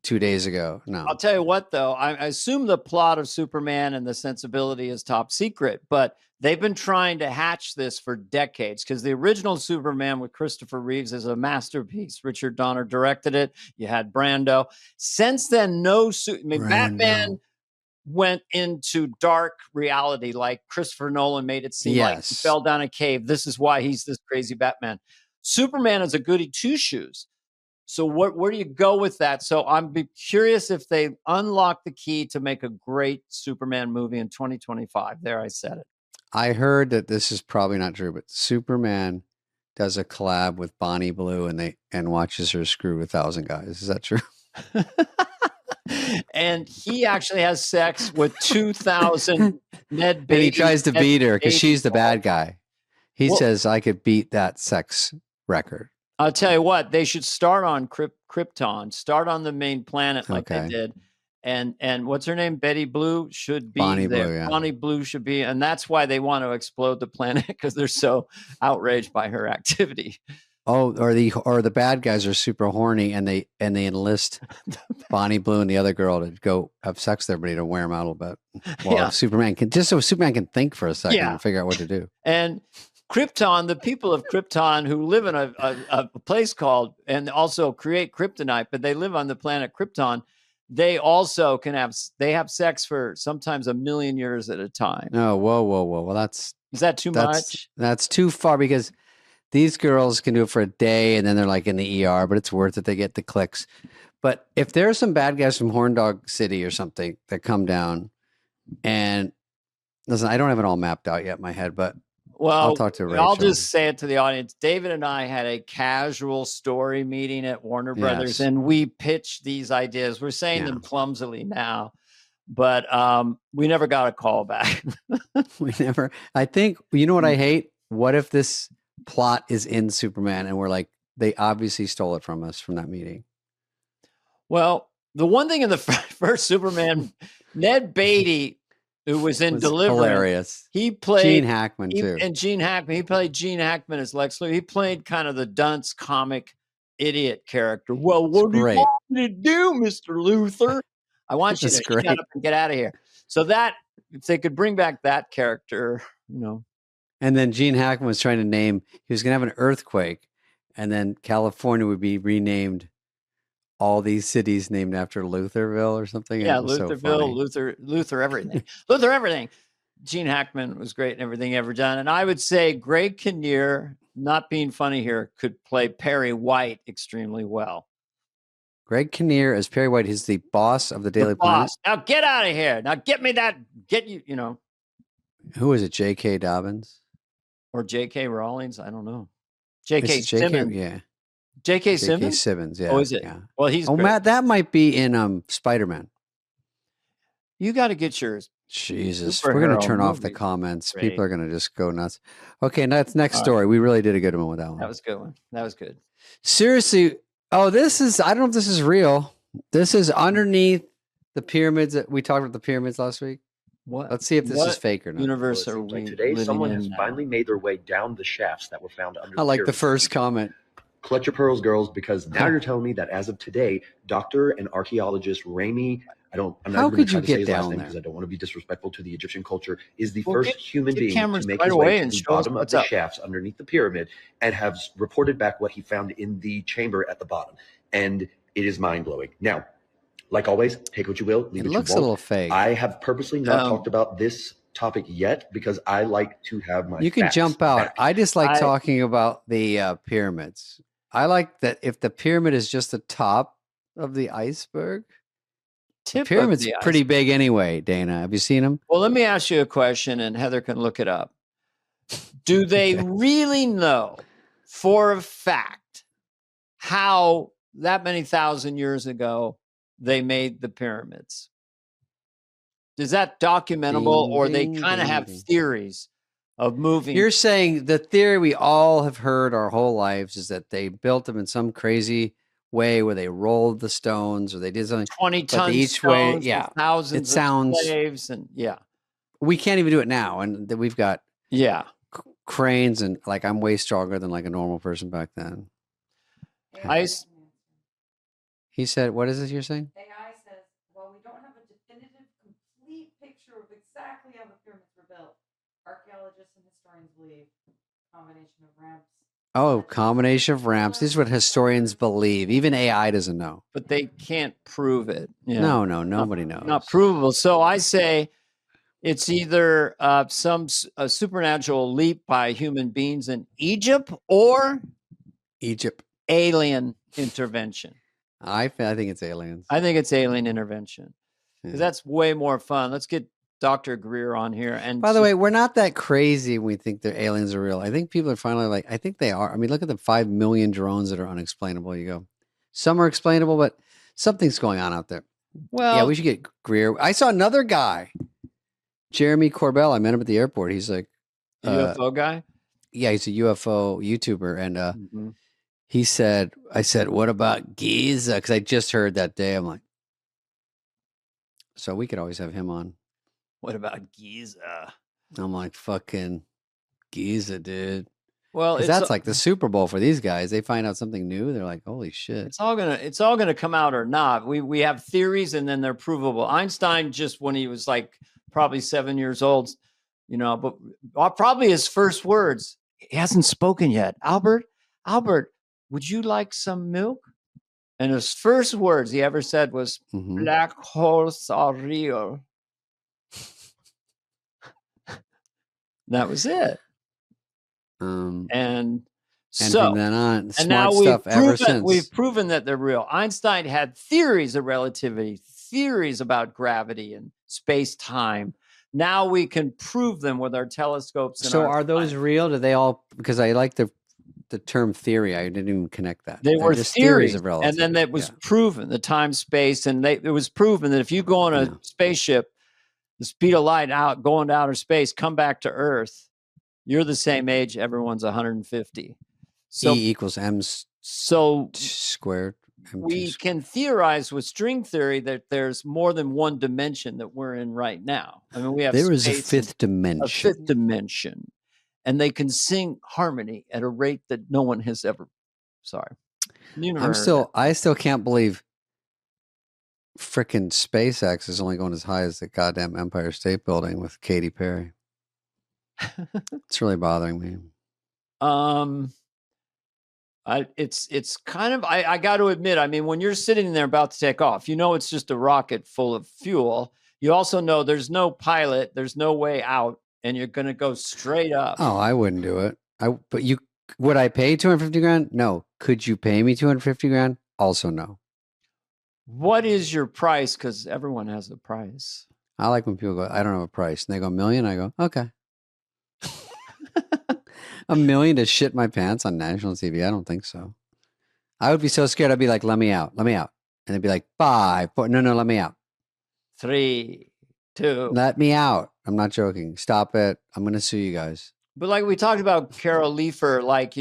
2 days ago. No, I'll tell you what, though, I assume the plot of Superman and the sensibility is top secret, but they've been trying to hatch this for decades because the original Superman with Christopher Reeves is a masterpiece. Richard Donner directed it. You had Brando. Since then, Batman went into dark reality, like Christopher Nolan made it seem like he fell down a cave. This is why he's this crazy Batman. Superman is a goody two-shoes. So where do you go with that? So I'm curious if they unlock the key to make a great Superman movie in 2025. There, I said it. I heard that this is probably not true, but Superman does a collab with Bonnie Blue and watches her screw 1,000 guys. Is that true? And he actually has sex with 2,000 Ned Beatty. And he tries to beat her because she's the bad guy. He says, I could beat that sex record. I'll tell you what, they should start on Krypton, start on the main planet like they did. And what's her name? Betty Blue should be Bonnie there. Blue, yeah. Bonnie Blue should be. And that's why they want to explode the planet because they're so outraged by her activity. Oh, or the bad guys are super horny and they enlist Bonnie Blue and the other girl to go have sex with everybody to wear them out a little bit. Well, Superman so Superman can think for a second and figure out what to do. And Krypton, the people of Krypton who live in a place called and also create kryptonite, but they live on the planet Krypton. They also have sex for sometimes 1 million years at a time. Oh, whoa. Well, is that too much? That's too far because these girls can do it for a day and then they're like in the ER, but it's worth it. They get the clicks. But if there are some bad guys from Horn Dog City or something that come down and listen, I don't have it all mapped out yet in my head, but I'll talk to Rachel. I'll just say it to the audience. David and I had a casual story meeting at Warner Brothers and we pitched these ideas. We're saying them clumsily now, but we never got a call back. I think, you know what I hate? What if this plot is in Superman and we're like, they obviously stole it from us from that meeting? Well, the one thing in the first Superman, Ned Beatty, who was in Deliverance, hilarious. He played Gene Hackman too. And Gene Hackman, he played Gene Hackman as Lex Luthor. He played kind of the dunce comic idiot character. Well, what do you want me to do, Mr. Luthor? I want you to shut up and get out of here. So that if they could bring back that character, And then Gene Hackman was trying to name, he was going to have an earthquake, and then California would be renamed all these cities named after Lutherville or something. Yeah, Lutherville, Luther everything. Luther everything. Gene Hackman was great in everything ever done. And I would say Greg Kinnear, not being funny here, could play Perry White extremely well. Greg Kinnear as Perry White. He's the boss of the Daily Planet. Now get out of here. Now get you. Who is it? J.K. Dobbins? Or J.K. Rawlings? I don't know. J.K. Simmons. Yeah. J.K. Simmons? Simmons, yeah. Oh, is it? Yeah. Well, he's Matt, that might be in Spider-Man. You got to get yours. Jesus, we're going to turn off the comments. Great. People are going to just go nuts. Okay, that's next story. We really did a good one with that one. That was a good one. That was good. Seriously. Oh, this is, I don't know if this is real. This is underneath the pyramids. We talked about the pyramids last week. What? Let's see if this is fake or not. Universe are we today, someone has finally made their way down the shafts that were found under I like the first comment. Clutch your pearls, girls, because now you're telling me that as of today, Dr. and archaeologist Remake, I'm not going to try to say his last name because I don't want to be disrespectful to the Egyptian culture, is the first human being to make his way to the bottom of the shafts underneath the pyramid and has reported back what he found in the chamber at the bottom. And it is mind-blowing. Now, like always, take what you will, leave what you won't. It looks a little fake. I have purposely not talked about this topic yet because I like to have my You can jump out. back. I just like talking about the pyramids. I like that if the pyramid is just the top of the iceberg. The pyramid's pretty big anyway, Dana. Have you seen them? Well, let me ask you a question, and Heather can look it up. Do they really know for a fact how that many thousand years ago they made the pyramids? Is that documentable, or they kind of have theories of moving? You're saying the theory we all have heard our whole lives is that they built them in some crazy way where they rolled the stones or they did something 20 tons each way. Yeah, thousands of slaves, and we can't even do it now, and we've got cranes, and like I'm way stronger than like a normal person back then. He said, "What is this you're saying?" AI says, "Well, we don't have a definitive, complete picture of exactly how the pyramids were built. Archaeologists and historians believe combination of ramps." Oh, combination of ramps. This is what historians believe. Even AI doesn't know. But they can't prove it. No, nobody knows. Not provable. So I say it's either some supernatural leap by human beings in Egypt or alien intervention. I think it's aliens. I think it's alien intervention because that's way more fun. Let's get Dr. Greer on here. And by the way, we're not that crazy when we think the aliens are real. I think people are finally like, I think they are. I mean, look at the 5 million drones that are unexplainable. You go, some are explainable, but something's going on out there. Well, yeah, we should get Greer. I saw another guy, Jeremy Corbell. I met him at the airport. He's like UFO guy. Yeah, he's a UFO YouTuber, and he said, "I said, what about Giza?" Because I just heard that day. I'm like, so we could always have him on. What about Giza? I'm like, fucking Giza, dude. Well, that's like the Super Bowl for these guys. They find out something new. They're like, holy shit. It's all gonna come out or not. We have theories and then they're provable. Einstein, just when he was like probably 7 years old, but probably his first words, he hasn't spoken yet. Albert, would you like some milk? And his first words he ever said was, black holes are real. That was it. And from then on, and now we've proven that they're real. Einstein had theories of relativity, theories about gravity and space-time. Now we can prove them with our telescopes. So are those real? Do they all? Because I like the term theory. I didn't even connect that. They were just theories of relativity, and then that was proven. The time, space, and it was proven that if you go on a spaceship, the speed of light going to outer space, come back to Earth, you're the same age. Everyone's 150. So E equals m squared. We can theorize with string theory that there's more than one dimension that we're in right now. I mean, we have there is a fifth dimension. A fifth dimension, and they can sing harmony at a rate that no one has ever. Sorry, I still can't believe frickin' SpaceX is only going as high as the goddamn Empire State Building with Katy Perry. It's really bothering me. It's kind of, I got to admit, I mean, when you're sitting there about to take off, it's just a rocket full of fuel. You also know there's no pilot, there's no way out, and you're going to go straight up. Oh, I wouldn't do it. Would I pay 250 grand? No. Could you pay me 250 grand? Also no. What is your price? Because everyone has a price. I like when people go, I don't have a price. And they go, $1 million. I go, okay. $1 million to shit my pants on national TV? I don't think so. I would be so scared. I'd be like, let me out. And they'd be like, 5, 4. No, let me out. 3, too. Let me out. I'm not joking. Stop it. I'm going to sue you guys. But like we talked about Carol Leifer, like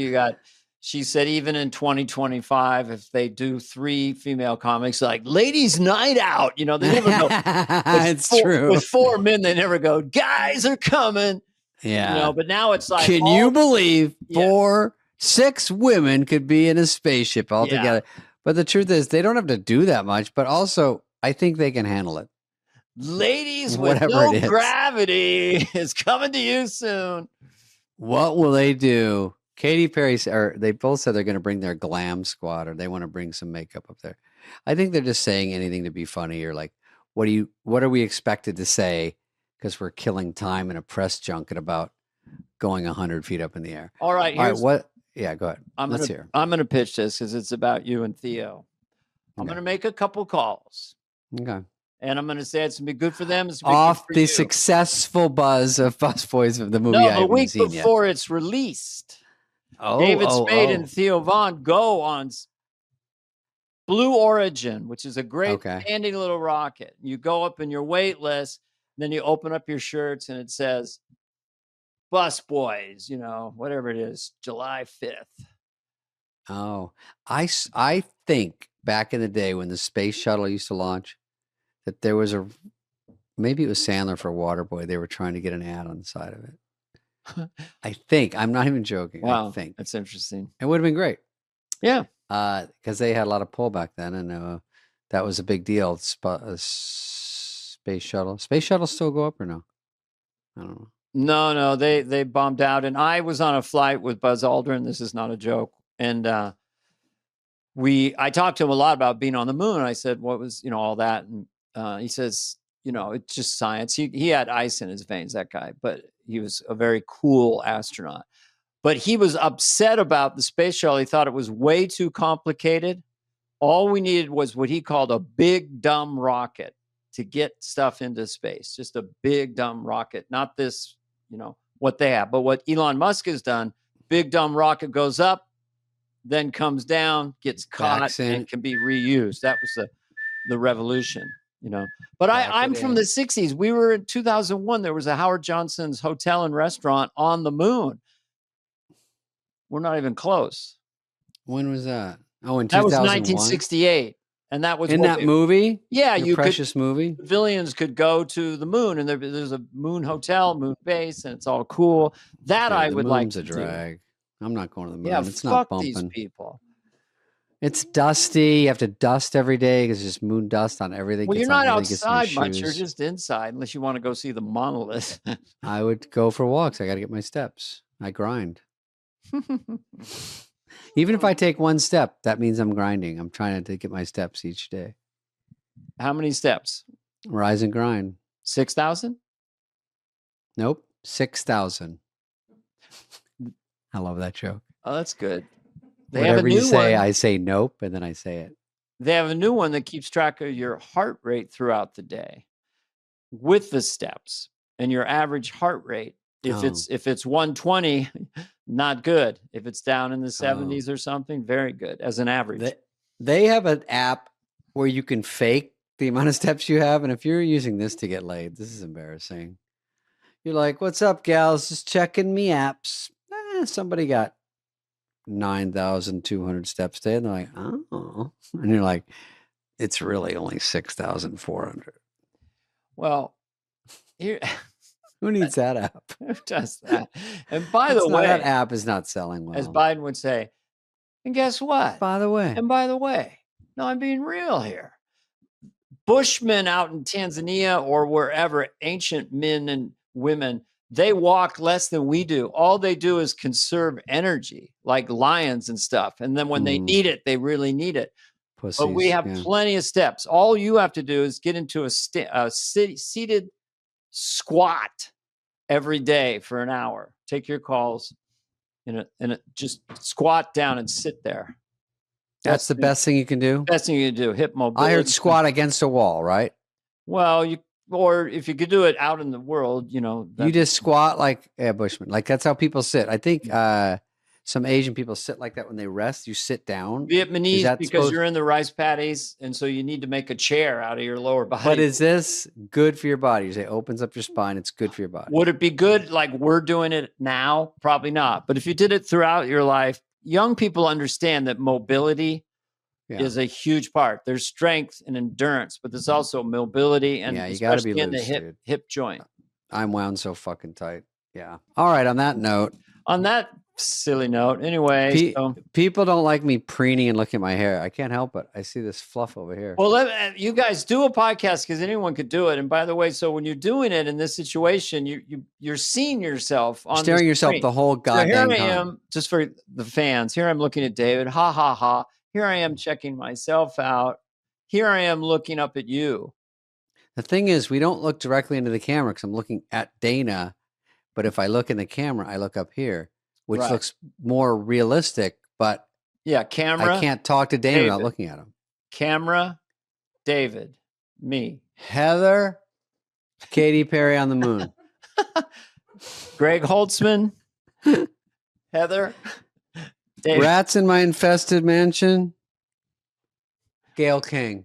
she said, even in 2025, if they do 3 female comics, like ladies' night out, they never go. It's true. With 4 men, they never go, guys are coming. Yeah. But now it's like, can you believe 6 women could be in a spaceship all together? But the truth is, they don't have to do that much. But also, I think they can handle it. Ladies with no gravity is coming to you soon. What will they do? Katy Perry, or they both said they're going to bring their glam squad, or they want to bring some makeup up there. I think they're just saying anything to be funny, or like, what are we expected to say? Because we're killing time in a press junket about going 100 feet up in the air. All right. What? Yeah, go ahead. Let's hear. I'm going to pitch this because it's about you and Theo. I'm going to make a couple calls. Okay. And I'm going to say it's going to be good for them. It's off the successful buzz of Busboys of the movie. No, the week before it's released. David Spade and Theo Von go on Blue Origin, which is a great handy little rocket. You go up in your wait list, then you open up your shirts and it says Busboys, whatever it is, July 5th. Oh, I think back in the day when the space shuttle used to launch, that there was maybe it was Sandler for Waterboy. They were trying to get an ad on the side of it. I think. I'm not even joking. Wow, I think. That's interesting. It would have been great. Yeah. Because they had a lot of pull back then, and that was a big deal. Space shuttle. Space shuttle still go up or no? I don't know. No, they bombed out. And I was on a flight with Buzz Aldrin. This is not a joke. And I talked to him a lot about being on the moon. I said, what was, all that? And he says, it's just science. He had ice in his veins, that guy, but he was a very cool astronaut. But he was upset about the space shuttle. He thought it was way too complicated. All we needed was what he called a big, dumb rocket to get stuff into space. Just a big, dumb rocket. Not this, what they have. But what Elon Musk has done, big, dumb rocket goes up, then comes down, gets caught, and can be reused. That was the revolution. But I'm from the 60s. We were in 2001. There was a Howard Johnson's hotel and restaurant on the moon. We're not even close. When was that? Oh, in 2001? That was 1968. And that was in that movie? Yeah. Movie? Civilians could go to the moon, and there's a moon hotel, moon base, and it's all cool. That I would like to do. Drag. I'm not going to the moon. Yeah, it's not bumping. These people. It's dusty. You have to dust every day because there's moon dust on everything. Well, you're not outside much. You're just inside, unless you want to go see the monolith. I would go for walks. I got to get my steps. I grind. Even if I take one step, that means I'm grinding. I'm trying to get my steps each day. How many steps? Rise and grind. 6,000? Nope. 6,000. I love that joke. Oh, that's good. Whatever you say, I say nope, and then I say it. They have a new one that keeps track of your heart rate throughout the day with the steps and your average heart rate. If it's 120, not good. If it's down in the 70s or something, very good as an average. They have an app where you can fake the amount of steps you have, and if you're using this to get laid, this is embarrassing. You're like, "What's up, gals? Just checking me apps." Somebody got 9,200 steps today, and they're like, "Oh," and you're like, "It's really only 6,400." Well, here. Who needs that app? Who does that? And by the way, that app is not selling well. As Biden would say, and guess what? By the way, no, I'm being real here. Bushmen out in Tanzania or wherever, ancient men and women, they walk less than we do. All they do is conserve energy, like lions and stuff. And then when they need it, they really need it. Pussies, but we have plenty of steps. All you have to do is get into a seated squat every day for an hour. Take your calls and just squat down and sit there. That's the best thing you can do? Best thing you can do. Hip mobility. I heard squat against a wall, right? Well, or if you could do it out in the world, you just squat like a Bushman. Like that's how people sit. I think some Asian people sit like that when they rest. You sit down. Vietnamese because you're in the rice paddies, and so you need to make a chair out of your lower body. But is this good for your body? You say it opens up your spine. It's good for your body. Would it be good like we're doing it now? Probably not. But if you did it throughout your life, young people understand that mobility is a huge part. There's strength and endurance, but there's also mobility and you got to be loose, in the hip joint. I'm wound so fucking tight. Yeah. All right. On that note. On that silly note, anyway. People don't like me preening and looking at my hair. I can't help it. I see this fluff over here. Well, you guys do a podcast because anyone could do it. And by the way, so when you're doing it in this situation, you're seeing yourself on staring yourself the whole goddamn time. Here I am, just for the fans. Here I'm looking at David. Ha ha ha. Here I am checking myself out. Here I am looking up at you. The thing is, we don't look directly into the camera because I'm looking at Dana. But if I look in the camera, I look up here, which looks more realistic. But camera. I can't talk to Dana without looking at him. Camera, David, me. Heather, Katy Perry on the moon. Greg Holtzman, Heather. David. Rats in my infested mansion. Gail King.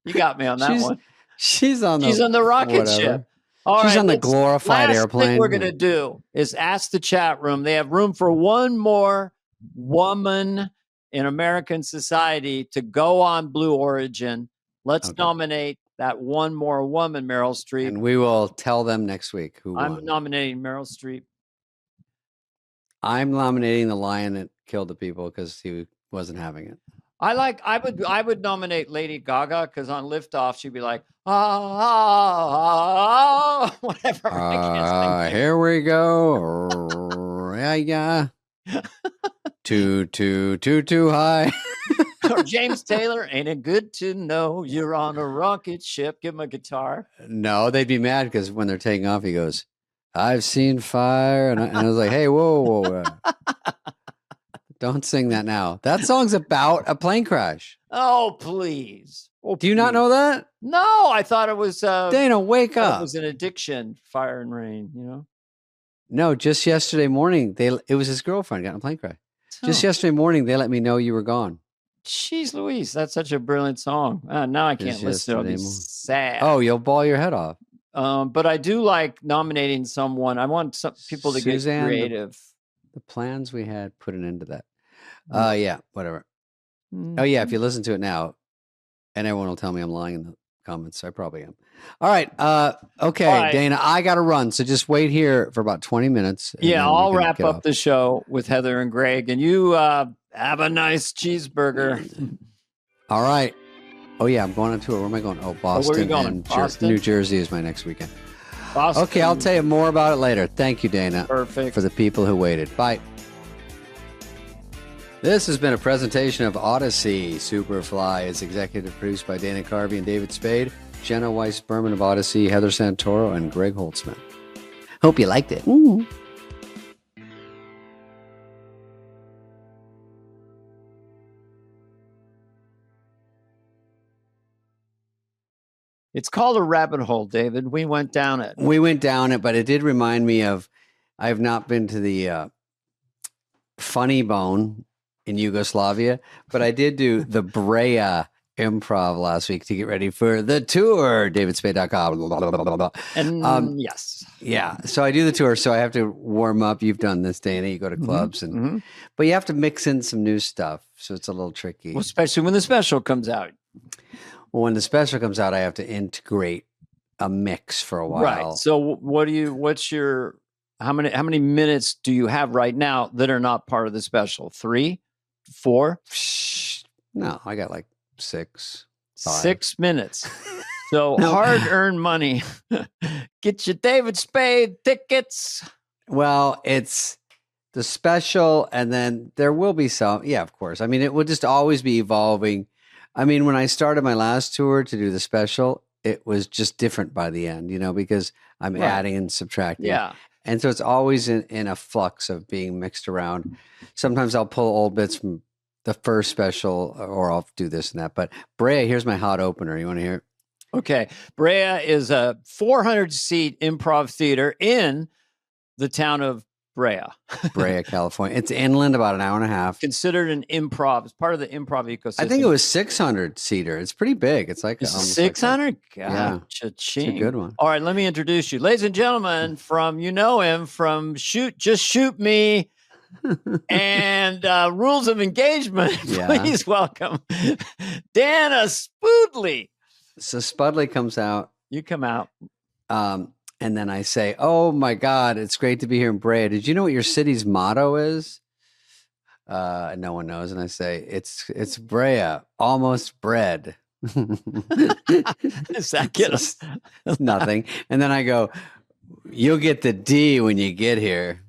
You got me on that one. She's on the rocket ship. All she's on the glorified airplane. Thing we're going to do is ask the chat room. They have room for one more woman in American society to go on Blue Origin. Let's nominate that one more woman, Meryl Streep. And we will tell them next week who won. I'm nominating Meryl Streep. I'm nominating the lion that killed the people because he wasn't having it. I would nominate Lady Gaga because on Liftoff she'd be like, whatever. Here we go. Yeah. Too high. Or James Taylor, ain't it good to know you're on a rocket ship? Give him a guitar. No, they'd be mad because when they're taking off, he goes, I've seen fire. And I was like, hey, whoa. Don't sing that now. That song's about a plane crash. Oh, please. Do you not know that? No, I thought it was... Dana, wake up. It was an addiction, Fire and Rain, No, just yesterday morning, it was his girlfriend got in a plane crash. Just yesterday morning, they let me know you were gone. Jeez Louise, that's such a brilliant song. Now I can't listen to it. It's sad. Oh, you'll bawl your head off. But I do like nominating someone. I want some people to get creative. The plans we had put an end to that. Yeah, whatever. Oh, yeah, if you listen to it now, and everyone will tell me I'm lying in the comments, so I probably am. All right. Okay, all right. Dana, I got to run, so just wait here for about 20 minutes. Yeah, I'll wrap up the show with Heather and Greg, and you have a nice cheeseburger. All right. Oh, yeah, I'm going on tour. Where am I going? Oh, Boston. Where are you going? And Boston? New Jersey is my next weekend. Boston. Okay, I'll tell you more about it later. Thank you, Dana. Perfect. For the people who waited. Bye. This has been a presentation of Odyssey. Superfly is executive produced by Dana Carvey and David Spade, Jenna Weiss-Berman of Odyssey, Heather Santoro, and Greg Holtzman. Hope you liked it. Ooh. It's called a rabbit hole, David. We went down it. But it did remind me of, I have not been to the Funny Bone in Yugoslavia, but I did do the Brea Improv last week to get ready for the tour, davidspade.com. And yes. Yeah. So I do the tour, so I have to warm up. You've done this, Dana. You go to clubs, but you have to mix in some new stuff, so it's a little tricky. Well, especially when the special comes out. Well, when the special comes out, I have to integrate a mix for a while. Right. So how many minutes do you have right now that are not part of the special? 3, 4? No, I got like 6, 5. 6 minutes. So hard-earned money. Get your David Spade tickets. Well, it's the special, and then there will be some. Yeah, of course. I mean, it will just always be evolving. I mean, when I started my last tour to do the special, it was just different by the end, because I'm adding and subtracting. Yeah. And so it's always in a flux of being mixed around. Sometimes I'll pull old bits from the first special, or I'll do this and that. But Brea, here's my hot opener. You want to hear it? Okay. Brea is a 400-seat improv theater in the town of Brea. Brea, California. It's inland, about an hour and a half. Considered an improv. It's part of the improv ecosystem. I think it was 600-seater. It's pretty big. It's like 600. Yeah, it's a good one. All right, let me introduce you, ladies and gentlemen. From him from Just Shoot Me, and Rules of Engagement. Please welcome Dana Spudley. So Spudley comes out. You come out. And then I say, "Oh my God, it's great to be here in Brea. Did you know what your city's motto is?" No one knows, and I say, "It's Brea, almost bread." Does that get us? Nothing. And then I go, "You'll get the D when you get here."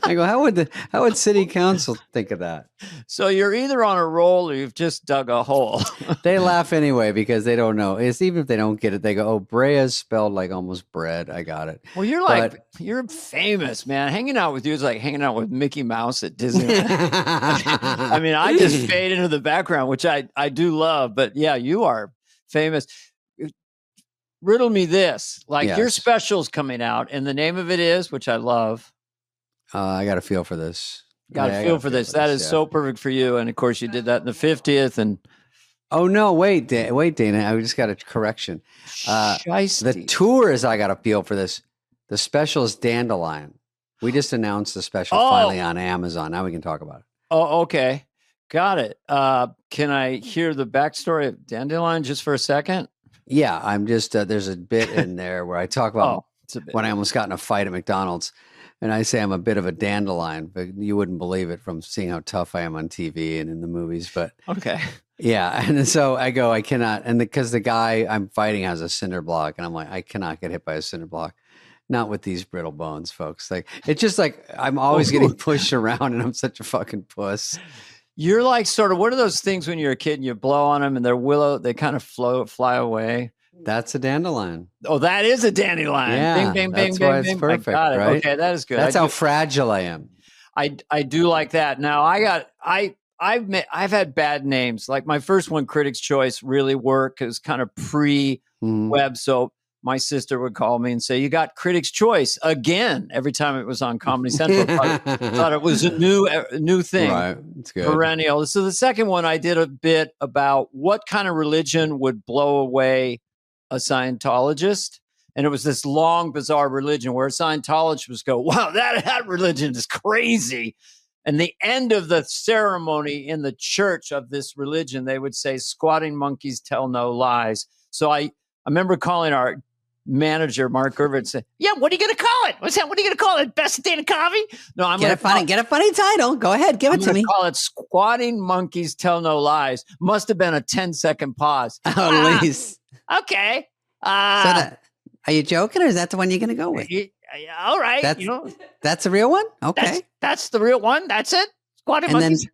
I go, how would city council think of that? So you're either on a roll or you've just dug a hole. They laugh anyway because they don't know. It's even if they don't get it, they go, "Oh, Brea is spelled like almost bread." I got it. Well, you're famous, man. Hanging out with you is like hanging out with Mickey Mouse at Disneyland. I mean, I just fade into the background, which I do love. But yeah, you are famous. Riddle me this. Your special's coming out, and the name of it is, which I love. I got a feel for this. Got a feel for this. That is so perfect for you. And of course, you did that in the 50th. And oh no, wait, Dana. I just got a correction. The tour is I got a feel for this. The special is Dandelion. We just announced the special finally on Amazon. Now we can talk about it. Oh, okay. Got it. Can I hear the backstory of Dandelion just for a second? Yeah, I'm just there's a bit in there where I talk about when I almost got in a fight at McDonald's, and I say I'm a bit of a dandelion, but you wouldn't believe it from seeing how tough I am on TV and in the movies. But okay, yeah, and so I go, I cannot, and because the guy I'm fighting has a cinder block, and I'm like, I cannot get hit by a cinder block, not with these brittle bones, folks. Like it's just like I'm always getting pushed around, and I'm such a fucking puss. You're like sort of what are those things when you're a kid and you blow on them and they kind of fly away? That's a dandelion. Oh, that is a dandelion. Yeah, bing, bing, that's bing, why bing, it's bing. perfect, I got it. right? Okay, that is good. That's how fragile I am. I do like that. Now I've had bad names. Like my first one, Critics' Choice, really worked. It was kind of pre-web, so my sister would call me and say, "You got Critics' Choice again." Every time it was on Comedy Central, thought it was a new thing, right? It's good, perennial. So the second one, I did a bit about what kind of religion would blow away a Scientologist, and it was this long, bizarre religion where a Scientologist would go, "Wow, that religion is crazy." And the end of the ceremony in the church of this religion, they would say, "Squatting monkeys tell no lies." So I remember calling our manager, Mark Gervin, and said, "Yeah, what are you going to call it? What's that? What are you going to call it? Best Dana Carvey?" No, I'm going to get a funny title. Go ahead, give it to me. Call it "Squatting Monkeys Tell No Lies." Must have been a 10-second pause. At least. Okay. Are you joking, or is that the one you're going to go with? All right. That's the real one. Okay, that's the real one. That's it. Squatting monkeys.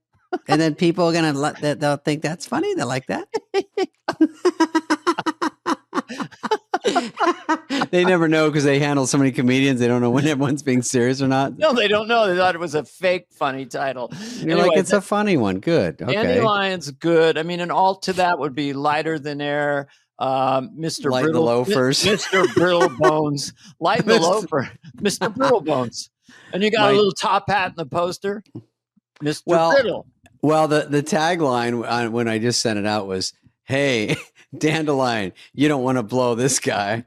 And then people are going to they'll think that's funny. They like that. They never know because they handle so many comedians. They don't know when everyone's being serious or not. No, they don't know. They thought it was a fake funny title. You're like, it's a funny one. Good. Okay. Dandelion's good. I mean, an alt to that would be Lighter Than Air, Mr. Light the Loafers, Mr. Brittle Bones, Light the Loafer, Mr. Brittle Bones, and you got a little top hat in the poster, Mr. Brittle. Well, the tagline when I just sent it out was, "Hey, Dandelion, you don't want to blow this guy."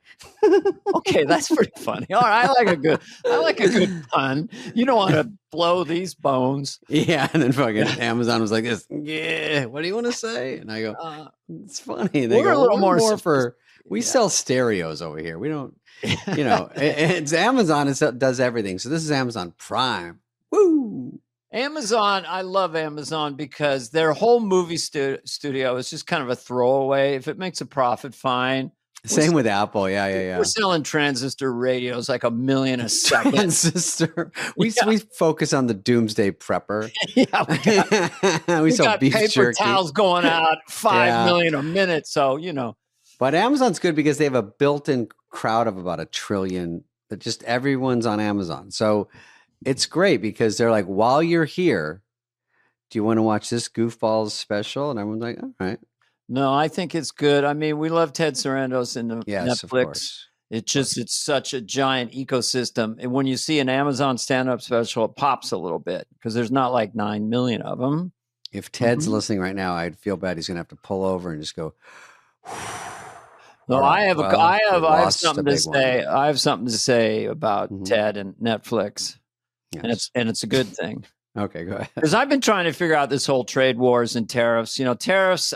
Okay, that's pretty funny. All right, I like a good pun. You don't want to blow these bones. Yeah, and then fucking Amazon was like this. Yeah, what do you want to say? And I go, it's funny. They we're go, a little more for. We sell stereos over here. We don't. It's Amazon. Does everything. So this is Amazon Prime. Woo. Amazon, I love Amazon because their whole movie studio is just kind of a throwaway. If it makes a profit, fine. Same with Apple. Yeah. We're selling transistor radios like $1 million a second. Transistor. We focus on the doomsday prepper. we sell got beef paper jerky. Towels going out $5 million a minute. So, But Amazon's good because they have a built-in crowd of about 1 trillion. That just everyone's on Amazon. So it's great because they're like, while you're here, do you want to watch this goofballs special? And everyone's like, all right. No, I think it's good. I mean, we love Ted Sarandos in Netflix. It's such a giant ecosystem. And when you see an Amazon stand-up special, it pops a little bit because there's not like 9 million of them. If Ted's listening right now, I'd feel bad. He's going to have to pull over and just go. No, I have something to say. I have something to say about Ted and Netflix, and it's a good thing. Okay, go ahead. Because I've been trying to figure out this whole trade wars and tariffs. Tariffs.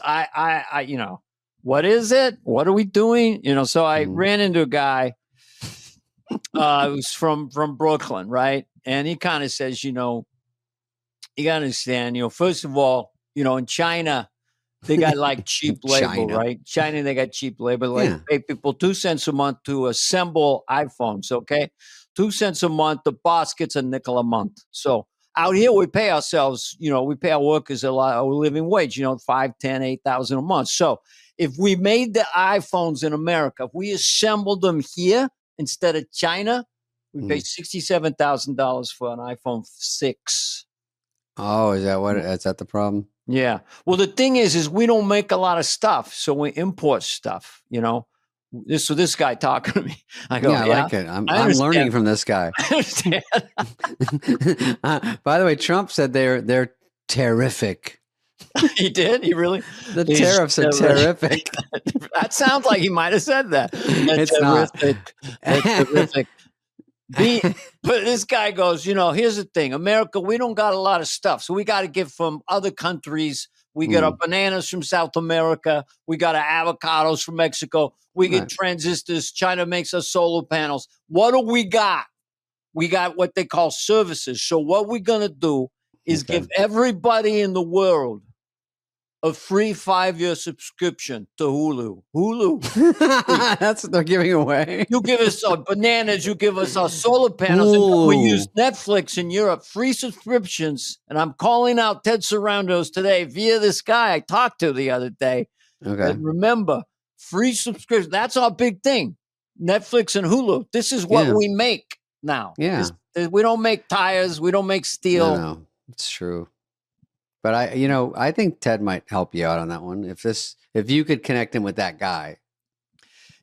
What is it? What are we doing? So I ran into a guy who's from Brooklyn, right? And he kind of says, you got to understand, first of all, in China, they got like cheap labor, right? China, they got cheap labor. Pay people 2 cents a month to assemble iPhones, okay? 2 cents a month. The boss gets a nickel a month. So out here, we pay ourselves, we pay our workers a living wage, 5, 10, 8,000 a month. So if we made the iPhones in America, if we assembled them here instead of China, we pay $67,000 for an iPhone 6. Oh, is that the problem? Yeah. Well, the thing is we don't make a lot of stuff, so we import stuff. So this guy talking to me, I go, I like it. I'm learning from this guy. I understand. By the way, Trump said they're terrific. He did? He really? The tariffs are terrific. That sounds like he might have said that. It's terrific. That's terrific. But this guy goes, here's the thing. America, we don't got a lot of stuff. So we got to get from other countries. We get our bananas from South America. We got our avocados from Mexico. We get transistors. China makes us solar panels. What do we got? We got what they call services. So what we're going to do is give everybody in the world a free 5-year subscription to Hulu. Hulu. That's what they're giving away. You give us our bananas. You give us our solar panels. And we use Netflix in Europe. Free subscriptions. And I'm calling out Ted Sarandos today via this guy I talked to the other day. Okay. And remember, free subscription. That's our big thing. Netflix and Hulu. This is what we make now. Yeah. We don't make tires. We don't make steel. No, it's true. But I think Ted might help you out on that one. If you could connect him with that guy.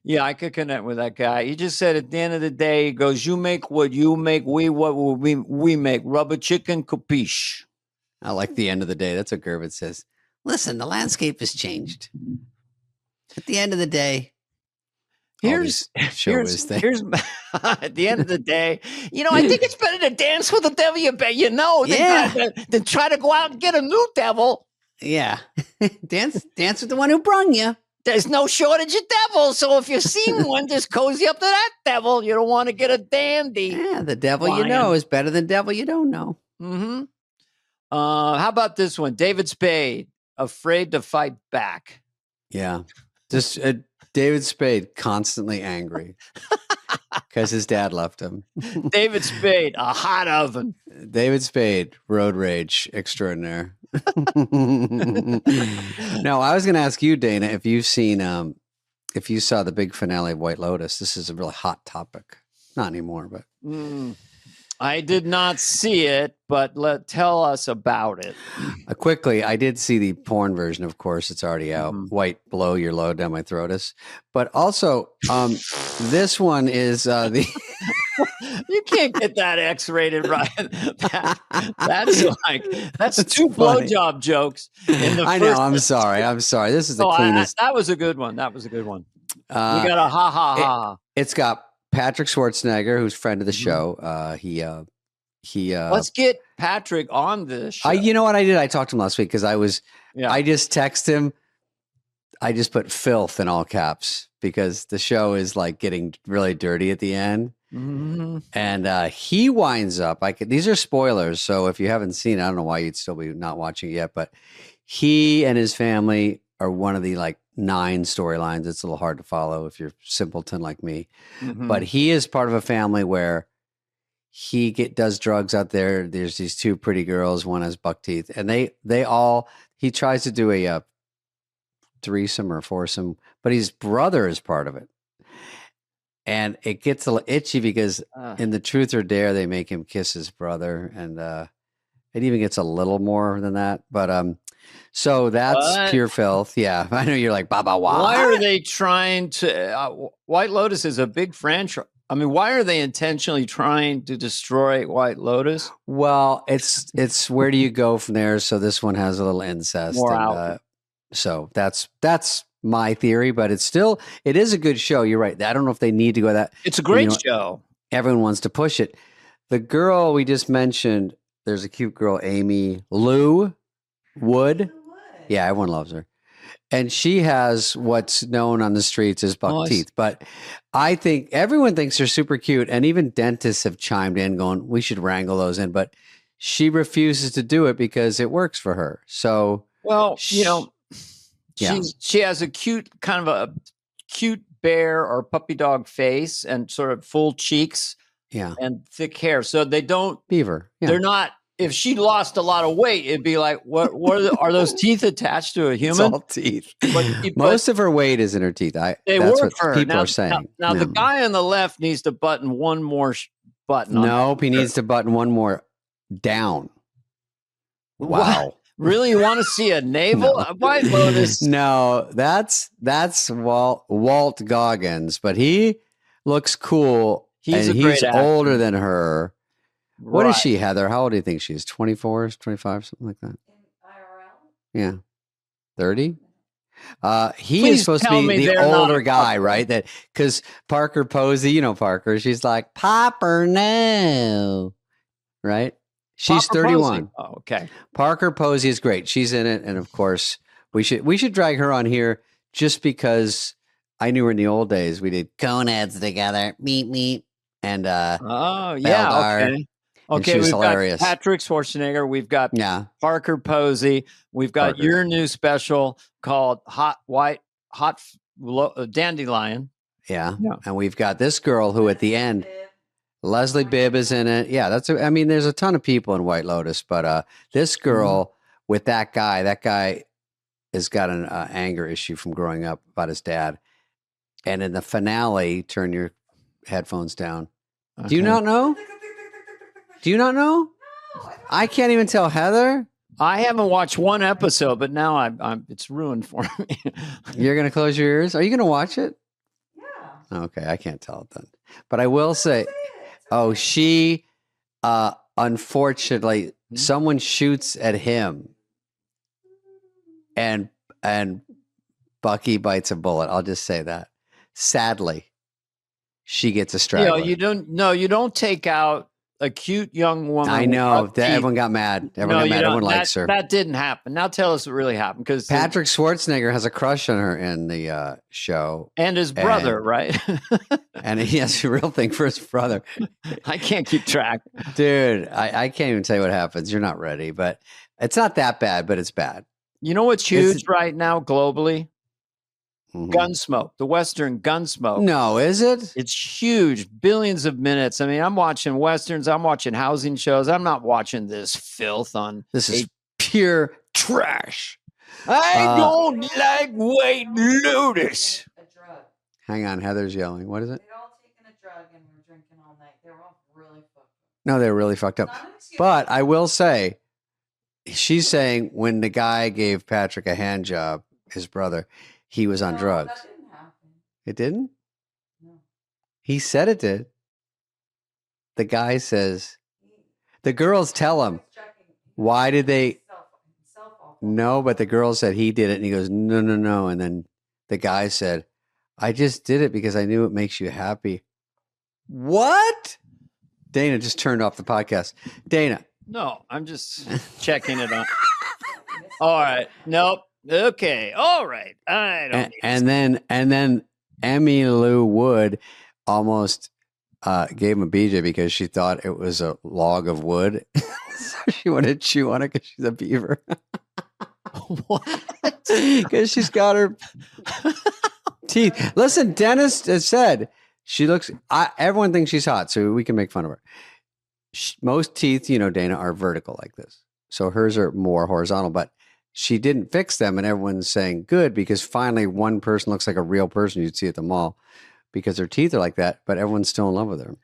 Yeah, I could connect with that guy. He just said at the end of the day, he goes, you make what you make, we make. Rubber chicken, capiche. I like the end of the day. That's what Gervin says. Listen, the landscape has changed. At the end of the day, here's at the end of the day, I think it's better to dance with the devil than try to go out and get a new devil. Yeah. Dance with the one who brung you. There's no shortage of devils. So if you're seeing one, just cozy up to that devil. You don't want to get a dandy. Yeah, the devil you know is better than devil you don't know. Mm-hmm. How about this one? David Spade, afraid to fight back. Yeah. Just David Spade, constantly angry because his dad left him. David Spade, a hot oven. David Spade, road rage extraordinaire. No, I was going to ask you, Dana, if you've seen, if you saw the big finale of White Lotus. This is a really hot topic. Not anymore, but. I did not see it, but tell us about it. Quickly, I did see the porn version, of course. It's already out. White Blow Your Load Down My Throatus. But also, this one is the... You can't get that X-rated, Ryan. That's two blowjob jokes. I know. I'm sorry. This is the cleanest. That was a good one. You got a ha. It's got Patrick Schwarzenegger, who's friend of the show. Let's get Patrick on this show. You know what I did? I talked to him last week because I just text him. I just put filth in all caps because the show is like getting really dirty at the end. Mm-hmm. And he winds up, these are spoilers. So if you haven't seen it, I don't know why you'd still be not watching it yet, but he and his family are one of the 9 storylines. It's a little hard to follow if you're simpleton like me, but he is part of a family where he does drugs out there. There's these 2 pretty girls, one has buck teeth, and he tries to do a threesome or foursome, but his brother is part of it. And it gets a little itchy because in the Truth or Dare, they make him kiss his brother. And it even gets a little more than that. But So that's pure filth. Yeah, I know you're like, Baba, why are they trying to? White Lotus is a big franchise. I mean, why are they intentionally trying to destroy White Lotus? Well, it's where do you go from there? So this one has a little incest. So that's my theory, but it is a good show. You're right. I don't know if they need to go that. It's a great show. Everyone wants to push it. The girl we just mentioned, there's a cute girl, Amy Lou Wood. Yeah, everyone loves her. And she has what's known on the streets as buck teeth. But I think everyone thinks they're super cute. And even dentists have chimed in going, we should wrangle those in. But she refuses to do it because it works for her. So, well, she has a cute kind of a cute bear or puppy dog face and sort of full cheeks. Yeah. And thick hair. So they don't. Beaver. Yeah. They're not. If she lost a lot of weight, it'd be like, what are those teeth attached to a human? It's all teeth. Most of her weight is in her teeth. That's what people are saying. Now the guy on the left needs to button one more button. Nope, he needs to button one more down. Wow. What? Really? You want to see a navel? No. White Lotus? No, that's Walt Goggins, but he looks cool. He's older than her. What is she, Heather? How old do you think she is? 24, 25, something like that? IRL? Yeah. 30? He is supposed to be the older guy, right? That because Parker Posey, you know Parker, she's like, Popper, no. Right? She's Popper 31. Posey. Oh, okay. Parker Posey is great. She's in it. And of course, we should drag her on here just because I knew her in the old days. We did Coneheads together. Meet. And Beldar. Okay, we've got Patrick Schwarzenegger. We've got Parker Posey. We've got your new special called Hot Dandelion. Yeah. And we've got this girl who at the end, Leslie Bibb is in it. Yeah, there's a ton of people in White Lotus, but this girl with that guy has got an anger issue from growing up about his dad. And in the finale, turn your headphones down. Okay. Do you not know? Do you not know? No, I can't even tell Heather. I haven't watched one episode, but now I'm it's ruined for me. You're going to close your ears? Are you going to watch it? Yeah. Okay, I can't tell it then. But I will say, she, unfortunately, someone shoots at him and Bucky bites a bullet. I'll just say that. Sadly, she gets a straggler. You don't take out a cute young woman. I know that everyone got mad. Everyone likes her. That didn't happen. Now tell us what really happened. Because Patrick Schwarzenegger has a crush on her in the show, and his brother, right? And he has a real thing for his brother. I can't keep track, dude. I can't even tell you what happens. You're not ready, but it's not that bad, but it's bad. You know what's huge right now globally? Gunsmoke, the Western Gunsmoke. No, is it? It's huge, billions of minutes. I mean, I'm watching Westerns, I'm watching housing shows. I'm not watching this filth on. This is pure trash. I don't like White Lotus. A drug. Hang on, Heather's yelling. What is it? They'd all taken a drug and were drinking all night. They were all really fucked up. No, they were really fucked up. But I will say, she's saying when the guy gave Patrick a hand job, his brother, he was on drugs. That didn't happen. It didn't? No. He said it did. The guy says, the girls tell him, why did they? No, but the girl said he did it. And he goes, no. And then the guy said, I just did it because I knew it makes you happy. What? Dana just turned off the podcast. Dana. No, I'm just checking it out. All right. Nope. Okay. All right. I don't. And then Emmy Lou Wood almost gave him a BJ because she thought it was a log of wood, so she wanted to chew on it because she's a beaver. What? Because she's got her teeth. Listen, Dennis has said she looks. Everyone thinks she's hot, so we can make fun of her. Most teeth, Dana, are vertical like this, so hers are more horizontal, but. She didn't fix them, and everyone's saying good because finally one person looks like a real person you'd see at the mall because their teeth are like that, but everyone's still in love with her.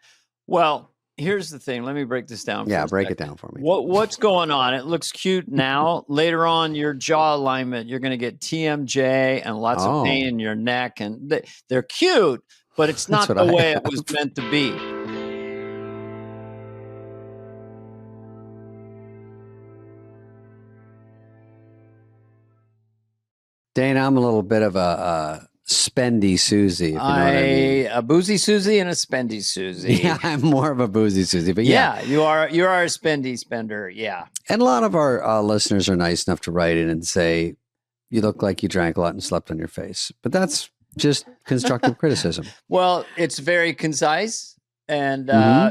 Well, Here's the thing. Let me break this down. Yeah, break it down for me. What's going on? It looks cute now. Later on, your jaw alignment, you're going to get TMJ and lots of pain in your neck. And they're cute, but it's not the way it was meant to be. Dana, I'm a little bit of a spendy Susie. If you know what I mean. A boozy Susie and a spendy Susie. Yeah, I'm more of a boozy Susie, but yeah, you are a spendy spender. Yeah, and a lot of our listeners are nice enough to write in and say you look like you drank a lot and slept on your face, but that's just constructive criticism. Well, it's very concise. And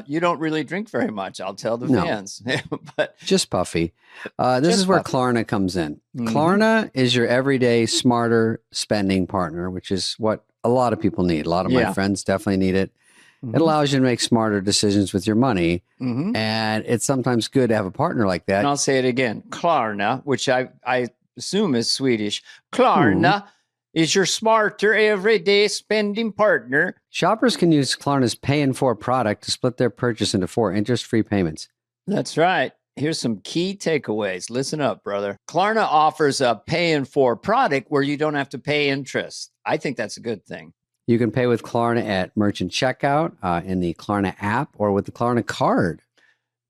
you don't really drink very much, I'll tell the fans. But just puffy. This is where Klarna comes in. Klarna is your everyday smarter spending partner, which is what a lot of people need. A lot of my friends definitely need it. It allows you to make smarter decisions with your money. And it's sometimes good to have a partner like that. And I'll say it again. Klarna, which I assume is Swedish. Klarna is your smarter everyday spending partner. Shoppers can use Klarna's Pay in 4 product to split their purchase into 4 interest-free payments. That's right. Here's some key takeaways. Listen up, brother. Klarna offers a Pay in 4 product where you don't have to pay interest. I think that's a good thing. You can pay with Klarna at merchant checkout, in the Klarna app, or with the Klarna card.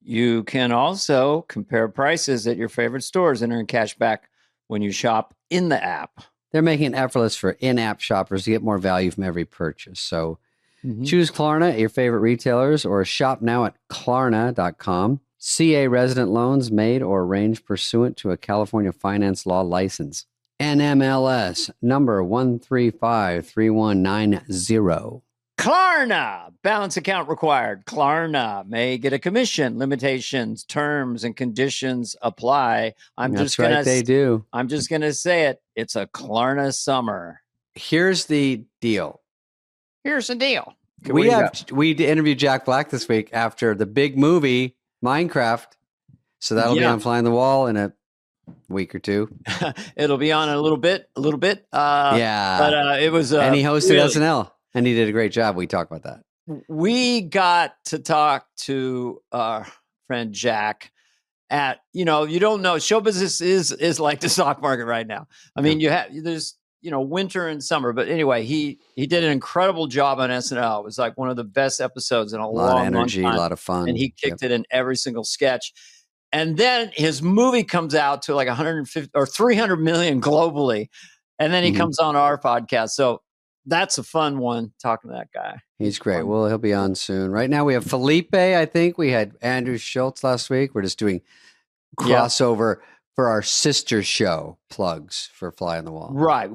You can also compare prices at your favorite stores and earn cash back when you shop in the app. They're making it effortless for in-app shoppers to get more value from every purchase. So choose Klarna at your favorite retailers or shop now at Klarna.com. CA resident loans made or arranged pursuant to a California finance law license. NMLS number 1353190. Klarna, balance account required. Klarna may get a commission. Limitations, terms, and conditions apply. They do. I'm just going to say it. It's a Klarna summer. Here's the deal. Okay, we interviewed Jack Black this week after the big movie Minecraft. So that'll be on Fly on the Wall in a week or two. It'll be on a little bit. Yeah. But it was and he hosted SNL. And he did a great job. We talked about that. We got to talk to our friend Jack at, you don't know, show business is like the stock market right now. I mean, there's winter and summer, but anyway, he did an incredible job on SNL. It was like one of the best episodes in a long energy, time. A lot of fun. And he kicked it in every single sketch. And then his movie comes out to like 150 or 300 million globally. And then he comes on our podcast. So that's a fun one, talking to that guy. He's great. Well, he'll be on soon. Right now we have Felipe, I think. We had Andrew Schultz last week. We're just doing crossover for our sister show plugs for Fly on the Wall. Right.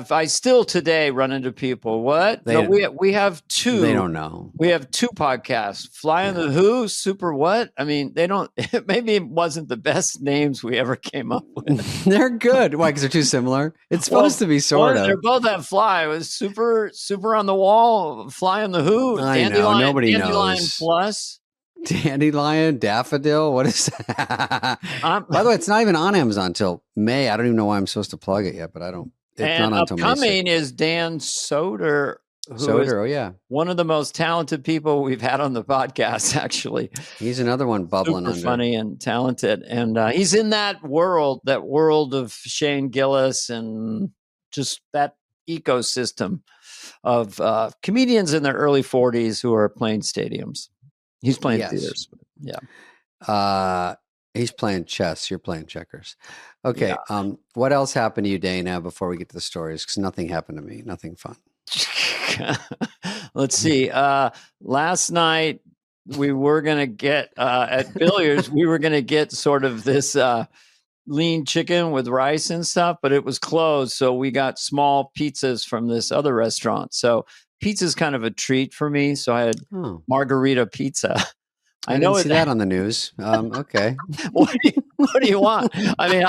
I still today run into people. What? We have two. They don't know. We have two podcasts. Fly on the Who, Super What? I mean, they don't, maybe it wasn't the best names we ever came up with. They're good. Why? Because they're too similar? It's supposed to be sort of. They're both at Fly. It was Super on the Wall, Fly on the Who. I know. Nobody knows. Dandelion Plus. Dandelion, Daffodil. What is that? By the way, it's not even on Amazon until May. I don't even know why I'm supposed to plug it yet, but I don't. It's not until May. Upcoming is Dan Soder. One of the most talented people we've had on the podcast, actually. He's another one bubbling under. Funny and talented. And he's in that world of Shane Gillis and just that ecosystem of comedians in their early 40s who are playing stadiums. He's playing theaters. Yeah. He's playing chess. You're playing checkers. Okay. Yeah. What else happened to you, Dana, before we get to the stories? Because nothing happened to me. Nothing fun. Let's see. Last night we were going to get at Billiards, we were going to get sort of this lean chicken with rice and stuff, but it was closed. So we got small pizzas from this other restaurant. So pizza's kind of a treat for me. So I had margarita pizza. I know see that on the news. Okay. What do you want? I mean,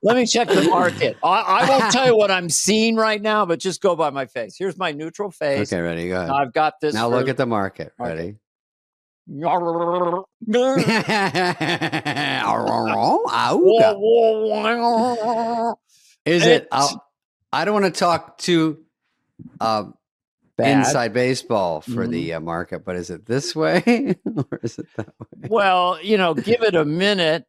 let me check the market. I won't tell you what I'm seeing right now, but just go by my face. Here's my neutral face. Okay, ready. Go ahead. I've got this. Now look at the market. Ready? Is it? I don't want to talk too inside baseball for the market, but is it this way or is it that way? Well, give it a minute.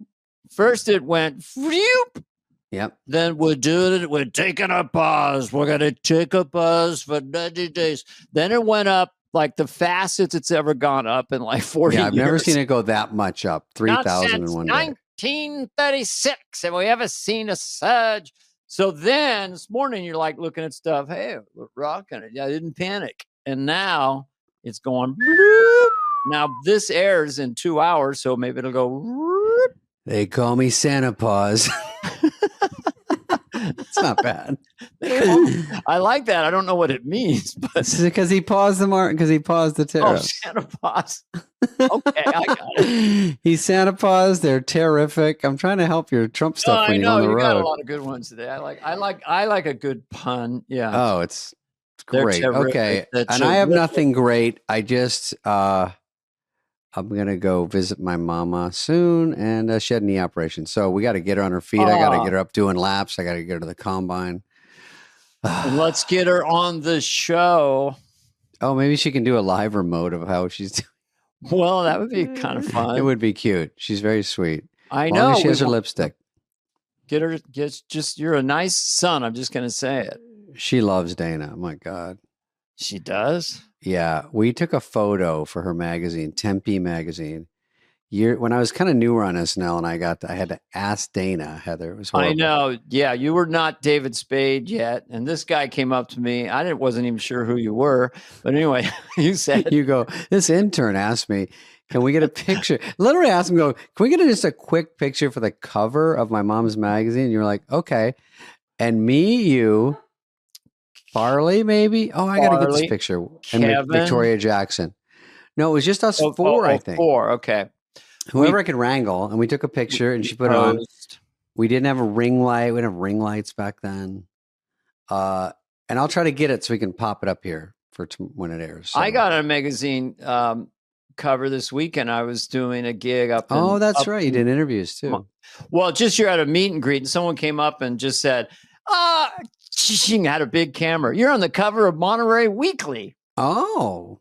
First it went whoop. Yep. Then we're doing it. We're taking a pause. We're going to take a pause for 90 days. Then it went up like the fastest it's ever gone up in like 40 years. Yeah, I've never seen it go that much up. 3,000 in one day. 1936, and we haven't seen a surge. So then this morning you're like looking at stuff. Hey, we're rocking it. I didn't panic. And now it's going. Bloop. Now this airs in 2 hours, so maybe it'll go. Bloop. They call me Santa Paws. It's not bad. I like that. I don't know what it means, but it's because he paused because he paused the tariffs. Oh, Santa Paws. Okay, I got it. He's Santa Paws. They're terrific. I'm trying to help your Trump stuff when you're on the road. You got a lot of good ones today. I like a good pun. Yeah. Oh, it's great. Okay, and I have nothing great. I just I'm going to go visit my mama soon, and she had a knee operation. So we got to get her on her feet. I got to get her up doing laps. I got to get her to the combine. And let's get her on the show. Oh, maybe she can do a live remote of how she's doing. Well, that would be kind of fun. It would be cute. She's very sweet. I know. She has her lipstick. Get her. You're a nice son. I'm just going to say it. She loves Dana. Oh, my God. She does? Yeah, we took a photo for her magazine, Tempe magazine. When I was kind of newer on SNL, and I had to ask Dana, Heather. It was horrible. I know. Yeah, you were not David Spade yet, and this guy came up to me. I wasn't even sure who you were, but anyway, you said this intern asked me, can we get a picture? Literally asked him, can we get just a quick picture for the cover of my mom's magazine? And you were like, okay. And me, you. Farley, maybe? Oh, I got to get this picture. Kevin. And Victoria Jackson. No, it was just us four, I think. Four, okay. Whoever I could wrangle. And we took a picture and she put it on. We didn't have a ring light. We didn't have ring lights back then. And I'll try to get it so we can pop it up here for when it airs. So. I got a magazine cover this weekend. I was doing a gig up. That's right. You did interviews too. Well, you're at a meet and greet and someone came up and just said, she had a big camera. You're on the cover of Monterey Weekly. Oh.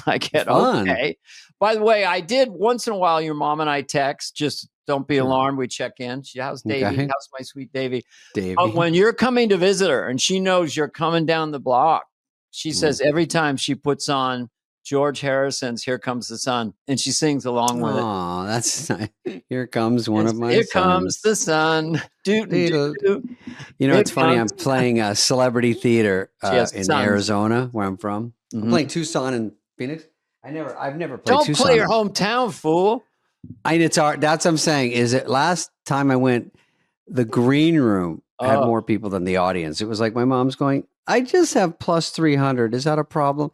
I get fun. Okay. By the way, I did once in a while, your mom and I text. Just don't be alarmed. We check in. How's Davey? Okay. How's my sweet Davey? But when you're coming to visit her and she knows you're coming down the block, she says every time she puts on George Harrison's "Here Comes the Sun," and she sings along with it. Oh, that's nice. Here comes one of my Here sons. Comes the sun. You know, it's funny. I'm playing celebrity theater in Arizona, where I'm from. Mm-hmm. I'm playing Tucson and Phoenix. I've never played Don't Tucson. Play your hometown, fool. That's what I'm saying. Is it last time I went, the green room had more people than the audience. It was like my mom's going, I just have plus 300. Is that a problem?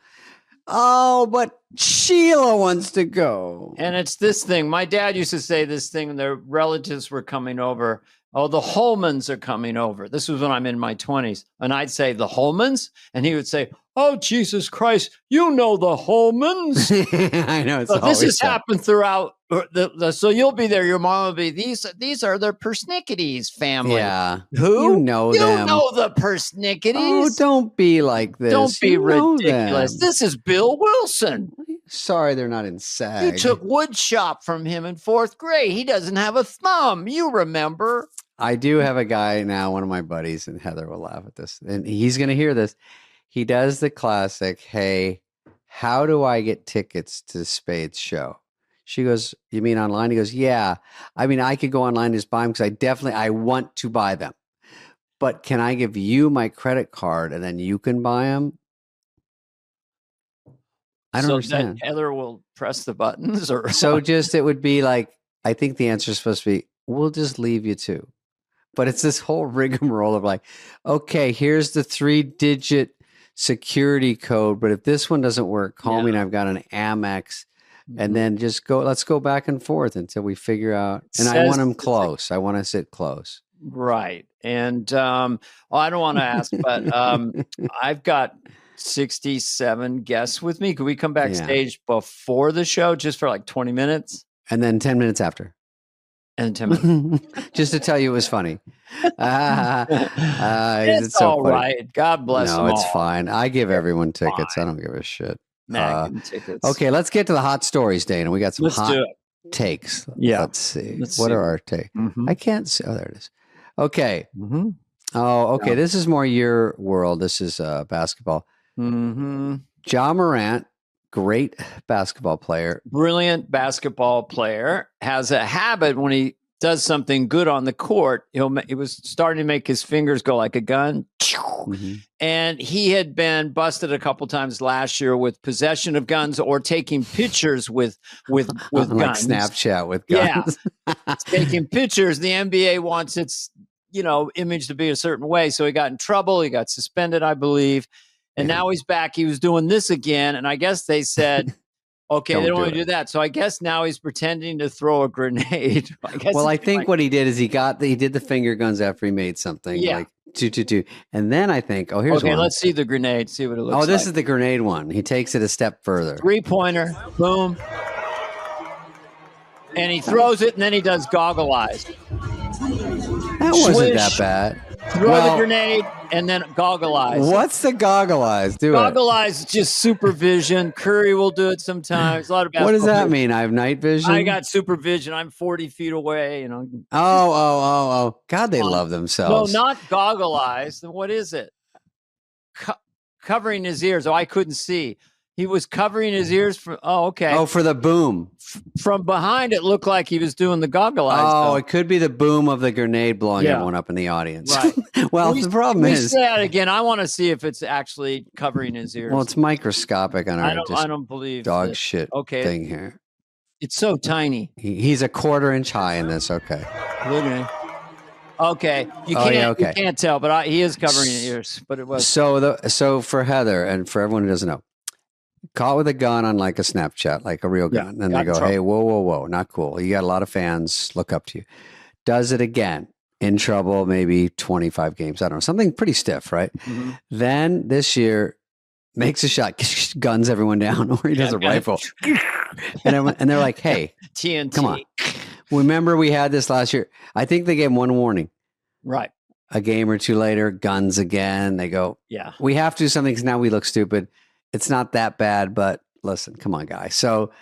Oh, but Sheila wants to go. And it's this thing. My dad used to say this thing when their relatives were coming over. Oh, the Holmans are coming over. This was when I'm in my 20s. And I'd say, the Holmans? And he would say, oh, Jesus Christ, you know the Holmans. I know. So this has happened throughout. So you'll be there. Your mom will be, these are the Persnicketies family. Yeah. Who? You know them. You know the Persnicketies. Oh, don't be like this. Don't be ridiculous. This is Bill Wilson. Sorry, they're not in SAG. You took wood shop from him in 4th grade. He doesn't have a thumb. You remember. I do have a guy now, one of my buddies, and Heather will laugh at this. And he's going to hear this. He does the classic, hey, how do I get tickets to Spade's show? She goes, you mean online? He goes, yeah. I mean, I could go online and just buy them because I want to buy them. But can I give you my credit card and then you can buy them? I don't understand. That Heather will press the buttons or so it would be like, I think the answer is supposed to be, we'll just leave you two. But it's this whole rigmarole of like, okay, here's the 3-digit security code. But if this one doesn't work, call me and I've got an Amex. And then let's go back and forth until we figure out. And I want them close. I want to sit close. Right. And I don't want to ask, but I've got 67 guests with me. Could we come backstage before the show just for like 20 minutes? And then 10 minutes after. and Timothy. Just to tell you it was funny. It's so all funny. Right. God bless them. No, it's fine. I give everyone tickets. Fine. I don't give a shit. Tickets. Okay, let's get to the hot stories, Dana. We got some hot takes. Yeah. Let's see. What are our takes? I can't see. Oh, there it is. Okay. Oh, okay. This is more your world. This is basketball. Ja Morant, great basketball player. Brilliant basketball player. Has a habit when he does something good on the court. He was starting to make his fingers go like a gun. And he had been busted a couple times last year with possession of guns or taking pictures with guns. Like Snapchat with guns. Yeah. Taking pictures. The NBA wants its, image to be a certain way. So he got in trouble. He got suspended, I believe. And now he's back. He was doing this again. And I guess they said, okay, they don't want to do that. So I guess now he's pretending to throw a grenade. I think what he did is he did the finger guns after he made something. Yeah. Like 2-2-2. And then I think, here's one. Okay, let's see the grenade. See what it looks like. This is the grenade one. He takes it a step further. 3-pointer. Boom. And he throws it, and then he does goggle eyes. That wasn't that bad. Throw the grenade and then goggle eyes. What's the goggle eyes? Goggle eyes is just supervision. Curry will do it sometimes. A lot of what does that mean? I have night vision? I got supervision. I'm 40 feet away. Oh. God, they love themselves. No, not goggle eyes. Then what is it? Covering his ears. I couldn't see. He was covering his ears for. Oh, okay. Oh, for the boom. From behind, it looked like he was doing the goggle eyes. Oh, it could be the boom of the grenade blowing everyone up in the audience. Right. Well, the problem is. Say that again. I want to see if it's actually covering his ears. Well, it's microscopic on our I don't believe dog shit thing here. It's so tiny. He's a 1/4 inch high in this. Okay. Okay. You can't tell, but he is covering his ears. But it was so for Heather and for everyone who doesn't know. Caught with a gun on like a Snapchat, like a real gun. And they go, hey, whoa, not cool. You got a lot of fans look up to you. Does it again. In trouble, maybe 25 games. I don't know. Something pretty stiff, right? Then this year, makes a shot, guns everyone down, or he does a rifle. and they're like, hey, TNT. Come on. Remember we had this last year. I think they gave him one warning. Right. A game or two later, guns again. They go, we have to do something because now we look stupid. It's not that bad, but listen, come on, guys. So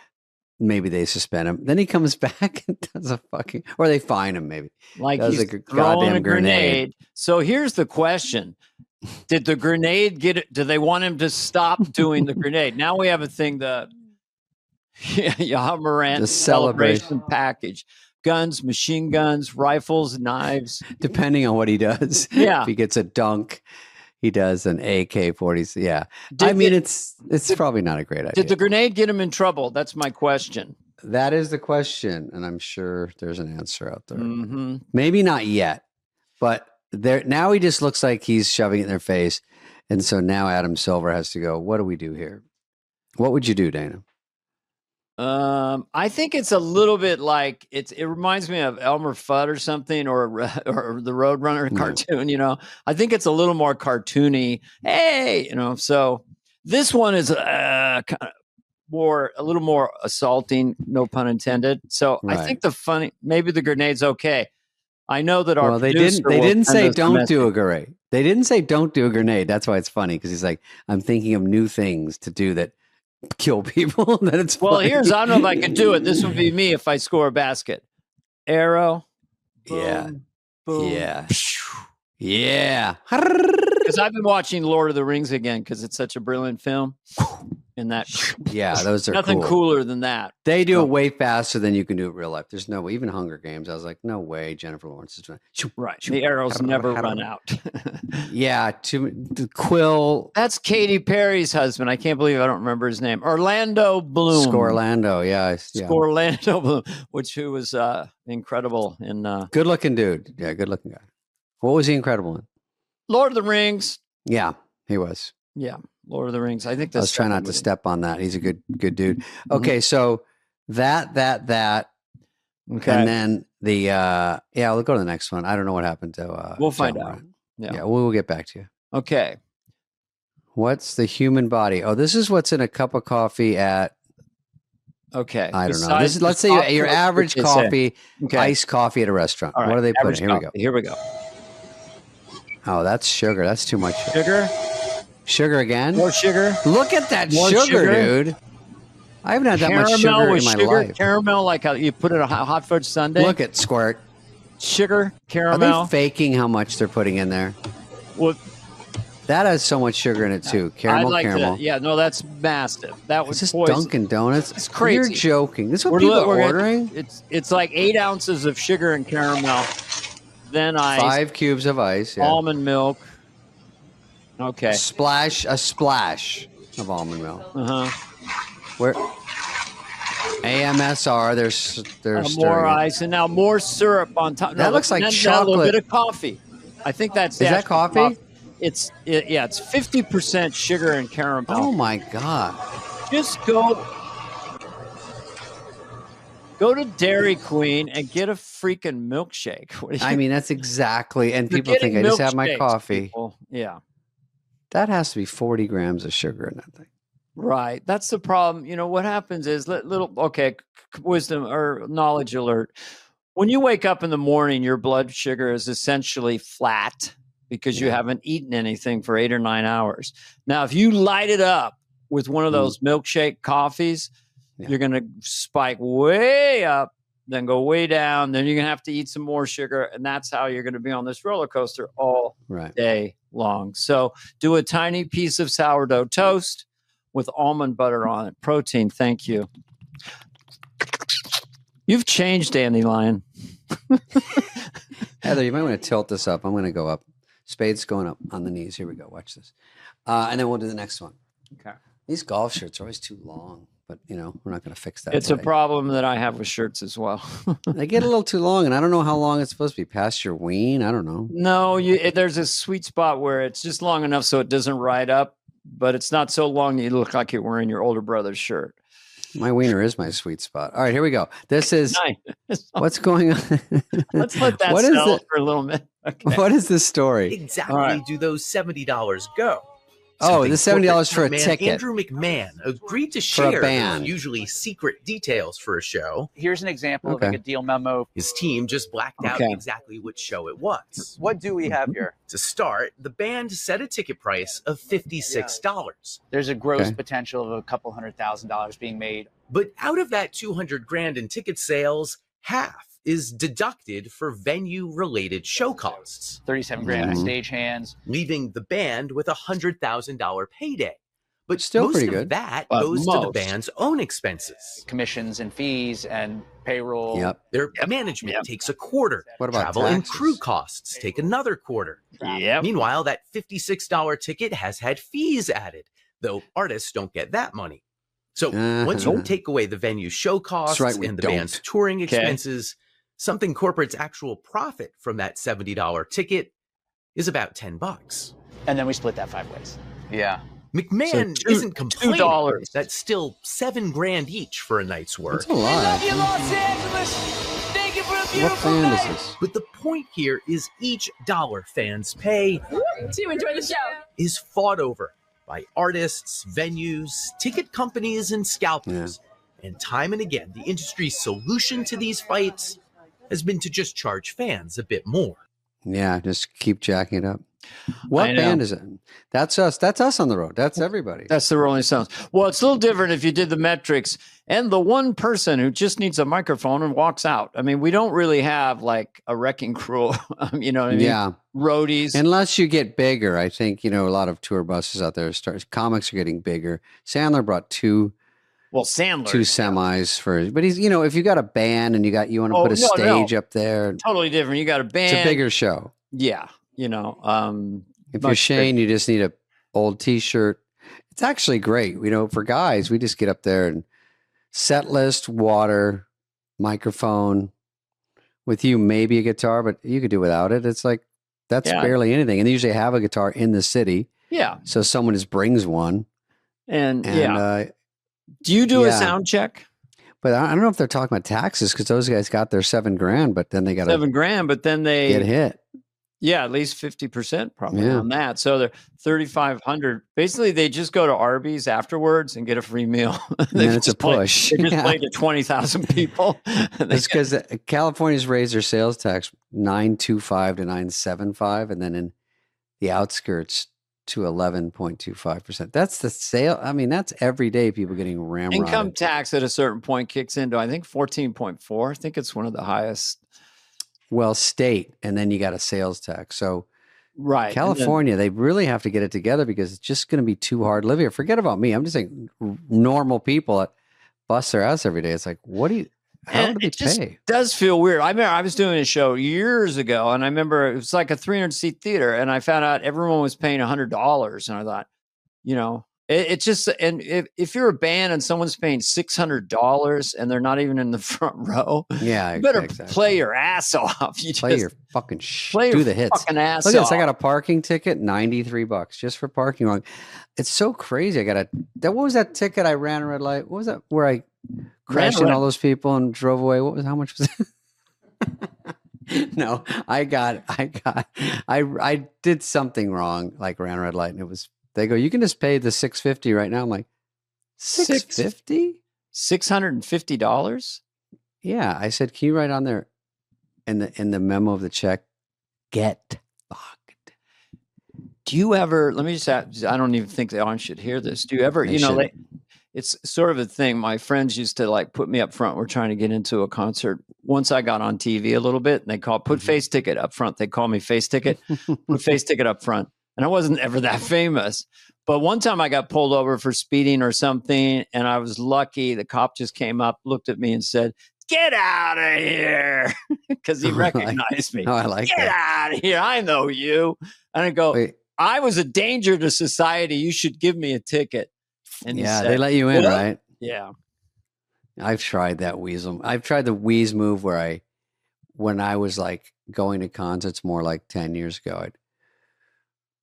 maybe they suspend him. Then he comes back and does or they fine him maybe. Like does he's goddamn grenade. So here's the question. Did the grenade get it? Do they want him to stop doing the grenade? Now we have a thing, the Ja Morant celebration package. Guns, machine guns, rifles, knives. Depending on what he does. Yeah. If he gets a dunk. He does an AK-40. Yeah. It's probably not a great idea. Did the grenade get him in trouble? That's my question. That is the question. And I'm sure there's an answer out there. Maybe not yet. But now he just looks like he's shoving it in their face. And so now Adam Silver has to go, what do we do here? What would you do, Dana? I think it's a little bit like it reminds me of Elmer Fudd or something, or the Roadrunner cartoon. I think it's a little more cartoony. Hey, so this one is kind of a little more assaulting, no pun intended. So I think maybe the grenade's okay. I know that they didn't say don't do a grenade. They didn't say don't do a grenade. That's why it's funny because he's like, I'm thinking of new things to do that kill people. That it's funny. I don't know if I could do it. This would be me if I score a basket. Arrow. Boom, boom, yeah. Because I've been watching Lord of the Rings again because it's such a brilliant film. And that, those are nothing cooler than that. They do it way faster than you can do it in real life. There's no way. Even Hunger Games, I was like, no way. Jennifer Lawrence is doing it. Right. The arrows never run out. To Quill. That's Katy Perry's husband. I can't believe I don't remember his name. Orlando Bloom. Scorlando, Scorlando Bloom, who was incredible in. Good looking dude. Yeah, good looking guy. What was he incredible in? Lord of the Rings. Yeah, he was. Yeah. Lord of the Rings. I think I was trying not to step on that. He's a good dude. Okay, so that. Okay. And then we'll go to the next one. I don't know what happened to we'll find out. Yeah, we'll get back to you. Okay. What's the human body? Oh, this is what's in a cup of coffee at Okay. I don't know. This is, let's say your average coffee, iced coffee at a restaurant. Right. What do they put in? Here we go. Oh, that's sugar. That's too much sugar. Sugar again? More sugar. Look at that sugar, dude. I haven't had that much sugar in my life. Caramel, like how you put in a hot fudge sundae. Look at Squirt. Sugar, caramel. Are they faking how much they're putting in there? Well, that has so much sugar in it too. Caramel, caramel. Yeah, no, that's massive. That was just Dunkin' Donuts. It's crazy. You're joking. This is what people are ordering. It's like 8 ounces of sugar and caramel, then ice. 5 cubes of ice. Yeah. Almond milk. Okay. A splash of almond milk. Where AMSR, there's more ice and now more syrup on top. That looks like chocolate. A little bit of coffee. I think that's is that coffee? It's 50% sugar and caramel. Oh my god! Just go to Dairy Queen and get a freaking milkshake. I mean, that's exactly. And people think I just have my coffee. People. Yeah, that has to be 40 grams of sugar in that thing. Right. That's the problem. You know, what happens is wisdom or knowledge alert. When you wake up in the morning, your blood sugar is essentially flat because you haven't eaten anything for 8 or 9 hours. Now, if you light it up with one of those milkshake coffees, you're going to spike way up, then go way down. Then you're going to have to eat some more sugar. And that's how you're going to be on this roller coaster all day long. So do a tiny piece of sourdough toast with almond butter on it. Protein, thank you. You've changed, Dandelion. Heather, you might want to tilt this up. I'm going to go up. Spade's going up on the knees. Here we go. Watch this. And then we'll do the next one. Okay. These golf shirts are always too long, but, you know, we're not going to fix that. It's a problem that I have with shirts as well. They get a little too long, and I don't know how long it's supposed to be. Past your ween? I don't know. No, there's a sweet spot where it's just long enough so it doesn't ride up, but it's not so long that you look like you're wearing your older brother's shirt. My wiener is my sweet spot. All right, here we go. This is what's going on. Let's let that sell for a little bit. Okay. What is this story? Exactly do those $70 go? Oh, the $70 for a ticket. Andrew McMahon agreed to share those usually secret details for a show. Here's an example of like a deal memo. His team just blacked out exactly which show it was. What do we have here? To start, the band set a ticket price of $56. There's a gross potential of a couple $100,000 being made. But out of that $200,000 in ticket sales, half is deducted for venue-related show costs. $37,000 in stagehands, leaving the band with a $100,000 payday. But still most pretty of good. that goes to the band's own expenses. Commissions and fees and payroll. Their management takes a quarter. What about travel taxes? And crew costs take another quarter. Meanwhile, that $56 ticket has had fees added, though artists don't get that money. So once you take away the venue show costs and the band's touring expenses, something corporate's actual profit from that $70 ticket is about $10. And then we split that 5 ways. Yeah. McMahon isn't complaining. $2. That's still $7,000 each for a night's work. That's a lot. What band is this? But the point here is each dollar fans pay to enjoy the show is fought over by artists, venues, ticket companies, and scalpers. And time and again, the industry's solution to these fights has been to just charge fans a bit more. Yeah, just keep jacking it up. What band is it? That's us. That's us on the road. That's everybody. That's the Rolling Stones. Well, it's a little different if you did the metrics and the one person who just needs a microphone and walks out. I mean, we don't really have like a wrecking crew, you know what I mean? Yeah. Roadies. Unless you get bigger. I think, you know, a lot of tour buses out there comics are getting bigger. Sandler brought two semis for, but he's, you know, if you got a band and you want to put a stage up there, totally different. You got a band. It's a bigger show. Yeah. You know, if you're Shane, you just need a old t-shirt. It's actually great. You know, for guys, we just get up there and set list, water, microphone. With you, maybe a guitar, but you could do without it. It's like, that's barely anything. And they usually have a guitar in the city. Yeah. So someone just brings one. And do you do a sound check? But I don't know if they're talking about taxes because those guys got their $7,000, but then they got $7,000, but then they get hit. Yeah, at least 50% probably on that. So they're 3,500. Basically, they just go to Arby's afterwards and get a free meal. And it's a push. They just play to 20,000 people. It's because California's raised their sales tax 9.25 to 9.75, and then in the outskirts to 11.25%. That's the sale. I mean, that's every day people getting ramrodded. Income tax at a certain point kicks into, I think, 14.4. I think it's one of the highest. Well, state, and then you got a sales tax. So right, California, they really have to get it together because it's just going to be too hard to live here. Forget about me. I'm just saying normal people that bust their ass every day. It's like, how do they pay? It does feel weird. I remember I was doing a show years ago, and I remember it was like a 300-seat theater, and I found out everyone was paying $100, and I thought, it's just, and if you're a band and someone's paying $600 and they're not even in the front row, you better play your ass off. You play your fucking do the hits. Fucking ass Look at off. this. I got a parking ticket, $93 just for parking wrong. It's so crazy. What was that ticket I ran a red light? What was that where I crashed in all those people and drove away? How much was it? No, I did something wrong, like ran a red light, and they go, you can just pay the $650 right now. I'm like, $650? $650? Yeah. I said, can you write on there in the memo of the check, get fucked? Do you ever, let me just ask, I don't even think the audience should hear this. Do you ever, it's sort of a thing. My friends used to put me up front. We're trying to get into a concert. Once I got on TV a little bit, and they put face ticket up front. They call me face ticket, put face ticket up front. And I wasn't ever that famous. But one time I got pulled over for speeding or something, and I was lucky. The cop just came up, looked at me, and said, "Get out of here," because he recognized me. Oh, I like Get out of here. I know you. And I go, I was a danger to society. You should give me a ticket. And he said, they let you in, right? Yeah. I've tried that weasel. I've tried the wheeze move when I was going to concerts more like 10 years ago.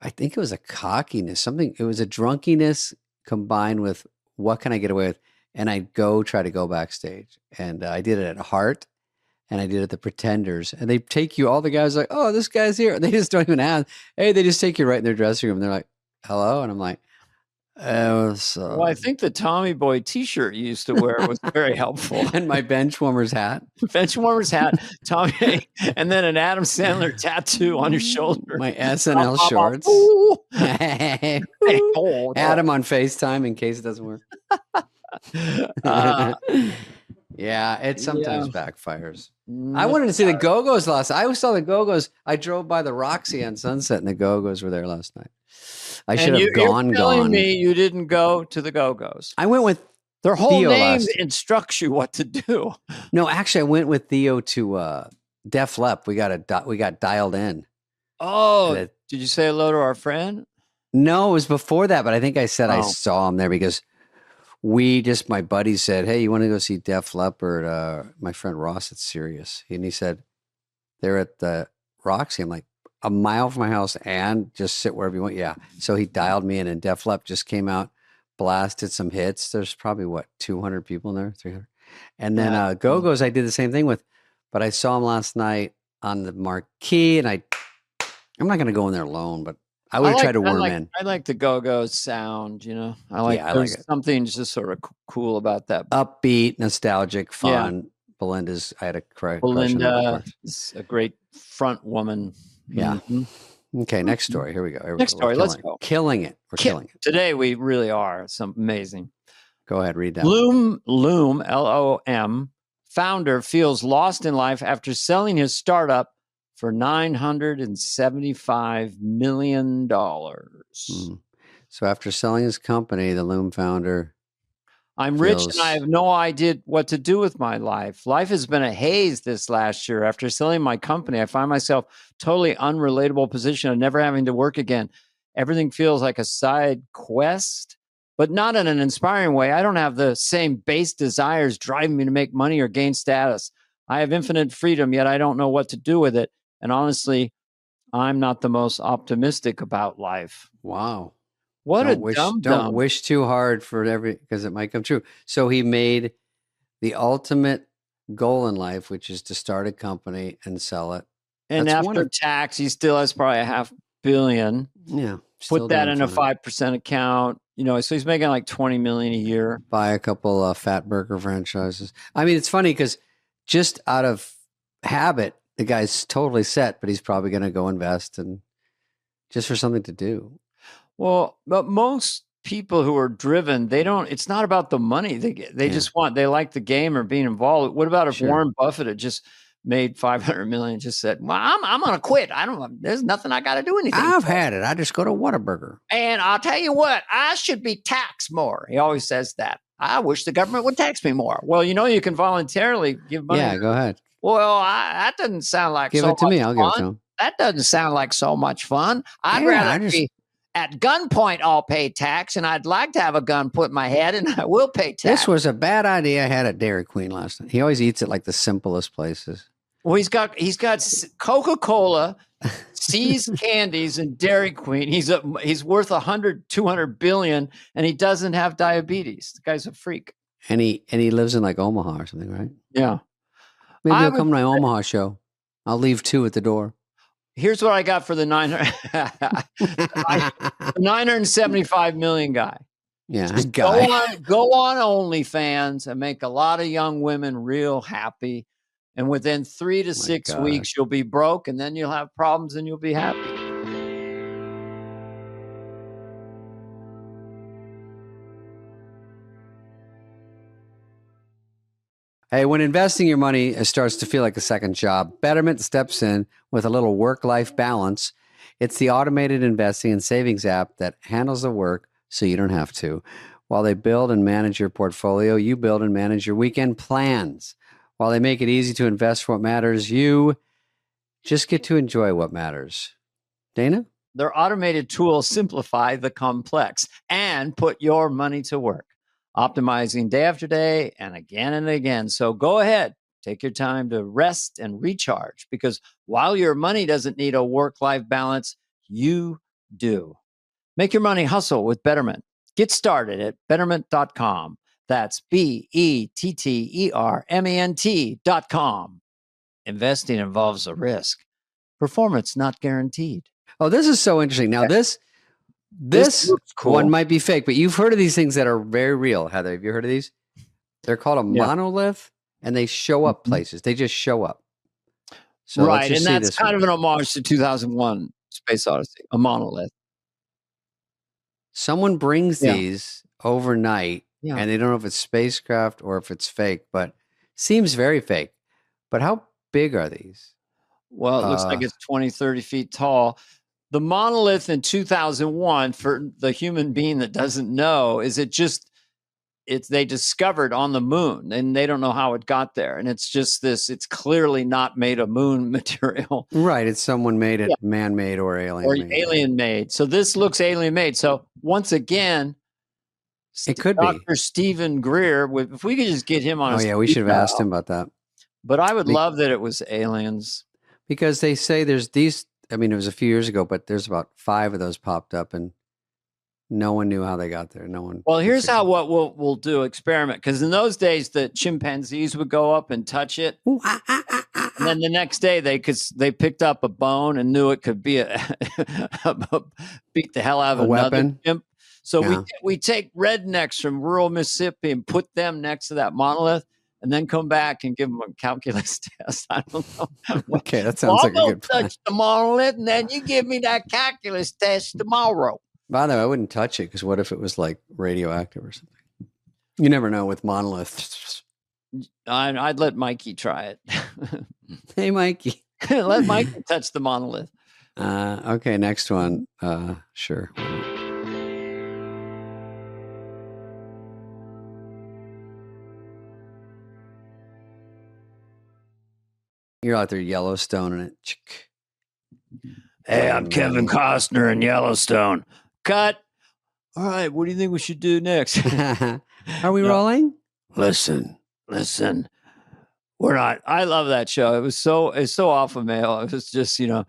I think it was a cockiness, it was a drunkiness combined with what can I get away with? And I'd try to go backstage. And I did it at Heart, and I did it at the Pretenders. And they take you, all the guys are like, oh, this guy's here. And they just don't even ask. Hey, they just take you right in their dressing room. And they're like, hello? And I'm like, well, I think the Tommy Boy t-shirt you used to wear was very helpful. And my bench warmer's hat. Tommy, and then an Adam Sandler tattoo on your shoulder. My SNL shorts. Adam on FaceTime in case it doesn't work. Yeah, it sometimes backfires. I wanted to see the Go-Go's last night. I saw the Go-Go's. I drove by the Roxy on Sunset, and the Go-Go's were there last night. I should have gone. You're telling me you didn't go to the Go-Go's. I went with their whole name instructs you what to do. No, actually, I went with Theo to Def Lepp. We got dialed in. Oh, did you say hello to our friend? No, it was before that, but I think I said I saw him there because my buddy said, hey, you want to go see Def Leppard? My friend Ross at Sirius. And he said, they're at the Roxy. I'm like, a mile from my house, and just sit wherever you want. Yeah. So he dialed me in, and Def Leppard just came out, blasted some hits. There's probably 200 people in there, 300. And then Go-Go's I did the same thing with, but I saw him last night on the marquee, and I'm not going to go in there alone, but I would try to worm in. I like the Go-Go's sound, I like it. Something just sort of cool about that. Upbeat, nostalgic, fun. Yeah. I had a crush. Belinda is a great front woman. Yeah. Mm-hmm. Okay. Next story. Here we go. Let's go. Killing it. We're killing it. Today we really are. It's amazing. Go ahead. Read that. Loom, LOM, founder feels lost in life after selling his startup for $975 million. So after selling his company, the Loom founder... I'm rich and I have no idea what to do with my life. Life has been a haze this last year. After selling my company, I find myself totally unrelatable position of never having to work again. Everything feels like a side quest, but not in an inspiring way. I don't have the same base desires driving me to make money or gain status. I have infinite freedom, yet I don't know what to do with it. And honestly, I'm not the most optimistic about life. Wow. Don't wish too hard for because it might come true. So he made the ultimate goal in life, which is to start a company and sell it And after tax, he still has probably $500 million. Yeah. Put that in a 5% account. So he's making like $20 million a year. Buy a couple Fat Burger franchises. I mean, it's funny because just out of habit, the guy's totally set, but he's probably going to go invest and just for something to do. Well, but most people who are driven, it's not about the money. They just they like the game or being involved. What about if Warren Buffett had just made $500 million, just said, well, I'm going to quit. There's nothing I got to do anything. I've had it. I just go to Whataburger. And I'll tell you what, I should be taxed more. He always says that. I wish the government would tax me more. Well, you can voluntarily give money. Yeah, go ahead. Well, that doesn't sound like give so it to much me. I'll fun. give it to him. That doesn't sound like so much fun. I'd rather be at gunpoint. I'll pay tax, and I'd like to have a gun put in my head, and I will pay tax. This was a bad idea I had at Dairy Queen last night. He always eats at like the simplest places. Well, he's got Coca-Cola, See's Candies, and Dairy Queen. He's worth 200 billion, and he doesn't have diabetes. The guy's a freak. And he lives in like Omaha or something, right? Yeah. Maybe he'll come to my Omaha show. I'll leave 2 at the door. Here's what I got for the 975 million guy. Yeah, go on OnlyFans and make a lot of young women real happy. And within 3 to 6 weeks, you'll be broke, and then you'll have problems, and you'll be happy. Hey, when investing your money starts to feel like a second job, Betterment steps in with a little work-life balance. It's the automated investing and savings app that handles the work so you don't have to. While they build and manage your portfolio, you build and manage your weekend plans. While they make it easy to invest for what matters, you just get to enjoy what matters. Dana? Their automated tools simplify the complex and put your money to work, optimizing day after day and again. So go ahead, take your time to rest and recharge, because while your money doesn't need a work-life balance, you do. Make your money hustle with Betterment. Get started at Betterment.com. That's BETTERMENT.com. Investing involves a risk. Performance not guaranteed. Oh, this is so interesting. Now, this cool. One might be fake, but you've heard of these things that are very real. Heather, have you heard of these? They're called a monolith, and they show up places. They just show up. So right, and that's kind of an homage to 2001 Space Odyssey, a monolith. Someone brings these overnight, and they don't know if it's spacecraft or if it's fake, but seems very fake. But how big are these? Well, it looks like it's 20, 30 feet tall. The monolith in 2001, for the human being that doesn't know, is they discovered on the moon, and they don't know how it got there. And it's just it's clearly not made of moon material. Right. It's someone made it, man-made or alien-made. Or alien-made. So this looks alien-made. So once again, it could Dr. be. Stephen Greer, if we could just get him on we should have asked him about that. But I would love that it was aliens. Because they say there's these, I mean, it was a few years ago, but there's about 5 of those popped up, and no one knew how they got there. No one. Well, here's what we'll do, experiment. Because in those days, the chimpanzees would go up and touch it. And then the next day, they picked up a bone and knew it could be beat the hell out of another weapon. Chimp. So we take rednecks from rural Mississippi and put them next to that monolith, and then come back and give them a calculus test. I don't know. Okay, that sounds like a good plan. Touch the monolith, and then you give me that calculus test tomorrow. By the way, I wouldn't touch it, because what if it was like radioactive or something? You never know with monoliths. I'd let Mikey try it. Hey, Mikey. Let Mikey touch the monolith. Okay, next one. Sure. You're out there Yellowstone and it. Hey, I'm Kevin Costner in Yellowstone. Cut. All right, what do you think we should do next? Are we rolling? Listen. We're not. I love that show. It's so alpha male. It was just, you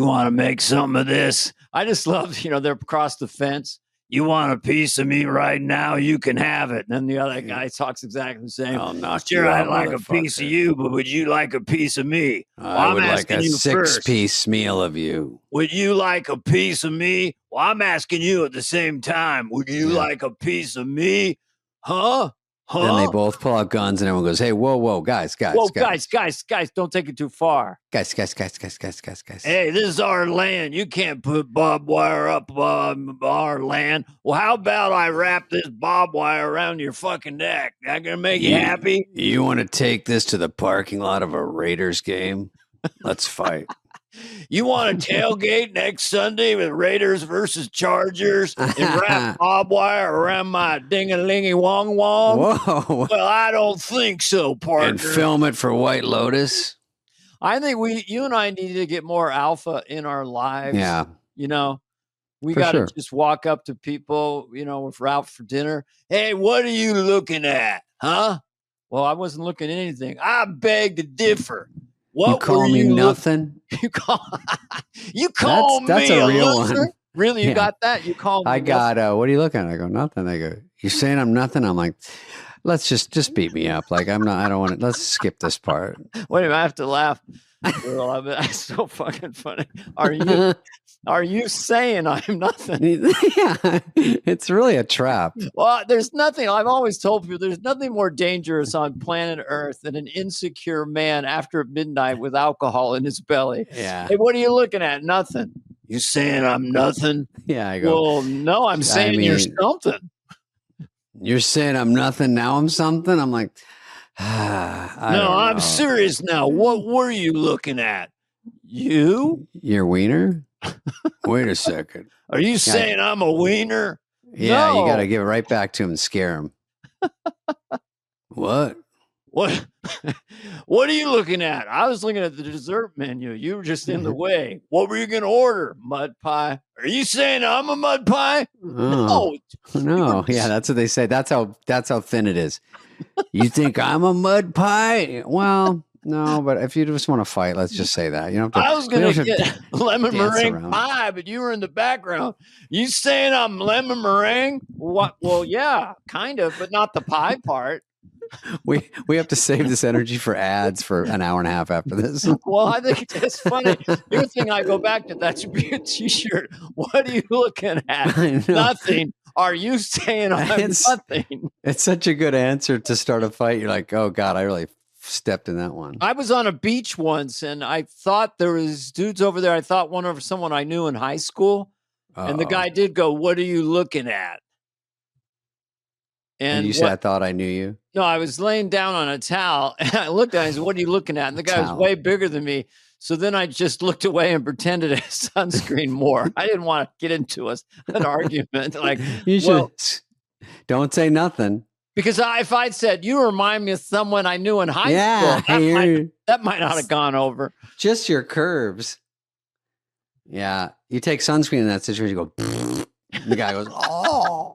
want to make some of this. I just love, they're across the fence. You want a piece of me right now? You can have it. And then the other guy talks exactly the same. I'll knock sure, you I'd out, like a piece of you, but would you like a piece of me? I would like a 6-piece meal of you. Would you like a piece of me? Well, I'm asking you at the same time. Would you like a piece of me? Huh? Then they both pull out guns and everyone goes, hey, whoa, guys. Whoa, guys, don't take it too far. Guys. Hey, this is our land. You can't put barbed wire up our land. Well, how about I wrap this barbed wire around your fucking neck? That gonna make you happy? You want to take this to the parking lot of a Raiders game? Let's fight. You want to tailgate next Sunday with Raiders versus Chargers and wrap barbed wire around my ding-a-lingy wong? Whoa. Well, I don't think so, partner. And film it for White Lotus? I think you and I need to get more alpha in our lives. Yeah. You know, we got to just walk up to people, you know, if we're out for dinner. Hey, what are you looking at? Huh? Well, I wasn't looking at anything. I beg to differ. What you call me nothing? You call that's me a a real loser? one. Really? You got that? You call me I got, what are you looking at? I go, nothing. They go, you saying I'm nothing? I'm like, let's just beat me up. Like, I don't want to, let's skip this part. Wait a minute, I have to laugh. That's so fucking funny. Are you saying I'm nothing? Yeah, it's really a trap. Well, there's nothing. I've always told people there's nothing more dangerous on planet Earth than an insecure man after midnight with alcohol in his belly. Yeah. Hey, what are you looking at? Nothing. You saying I'm nothing? Yeah, I go. Well, no, I'm saying you're something. You're saying I'm nothing. Now I'm something. I'm like, I'm serious now. What were you looking at? You? Your wiener? Wait a second. Are you saying I'm a wiener? Yeah, No. You got to give it right back to him and scare him. What? What are you looking at? I was looking at the dessert menu. You were just in the way. What were you going to order? Mud pie. Are you saying I'm a mud pie? No. Yeah, that's what they say. That's how thin it is. You think I'm a mud pie? Well, no, but if you just want to fight, let's just say that. You don't have to. I was going to get lemon meringue pie, but you were in the background. You saying I'm lemon meringue? What? Well, yeah, kind of, but not the pie part. We have to save this energy for ads for an hour and a half after this. Well, I think it's funny. Your thing, I go back to that should be a T-shirt. What are you looking at? Nothing. Are you saying I'm nothing? It's such a good answer to start a fight. You're like, oh God, I really stepped in that one. I was on a beach once, and I thought there was dudes over there. I thought one of someone I knew in high school, and the guy did go, "What are you looking at?" And you said, I thought I knew you? No, I was laying down on a towel, and I looked at him and said, what are you looking at? And the guy was way bigger than me. So then I just looked away and pretended to sunscreen more. I didn't want to get into an argument. Like, you should don't say nothing. Because if I'd said, you remind me of someone I knew in high school, that might not have gone over. Just your curves. Yeah. You take sunscreen in that situation, you go, and the guy goes, oh.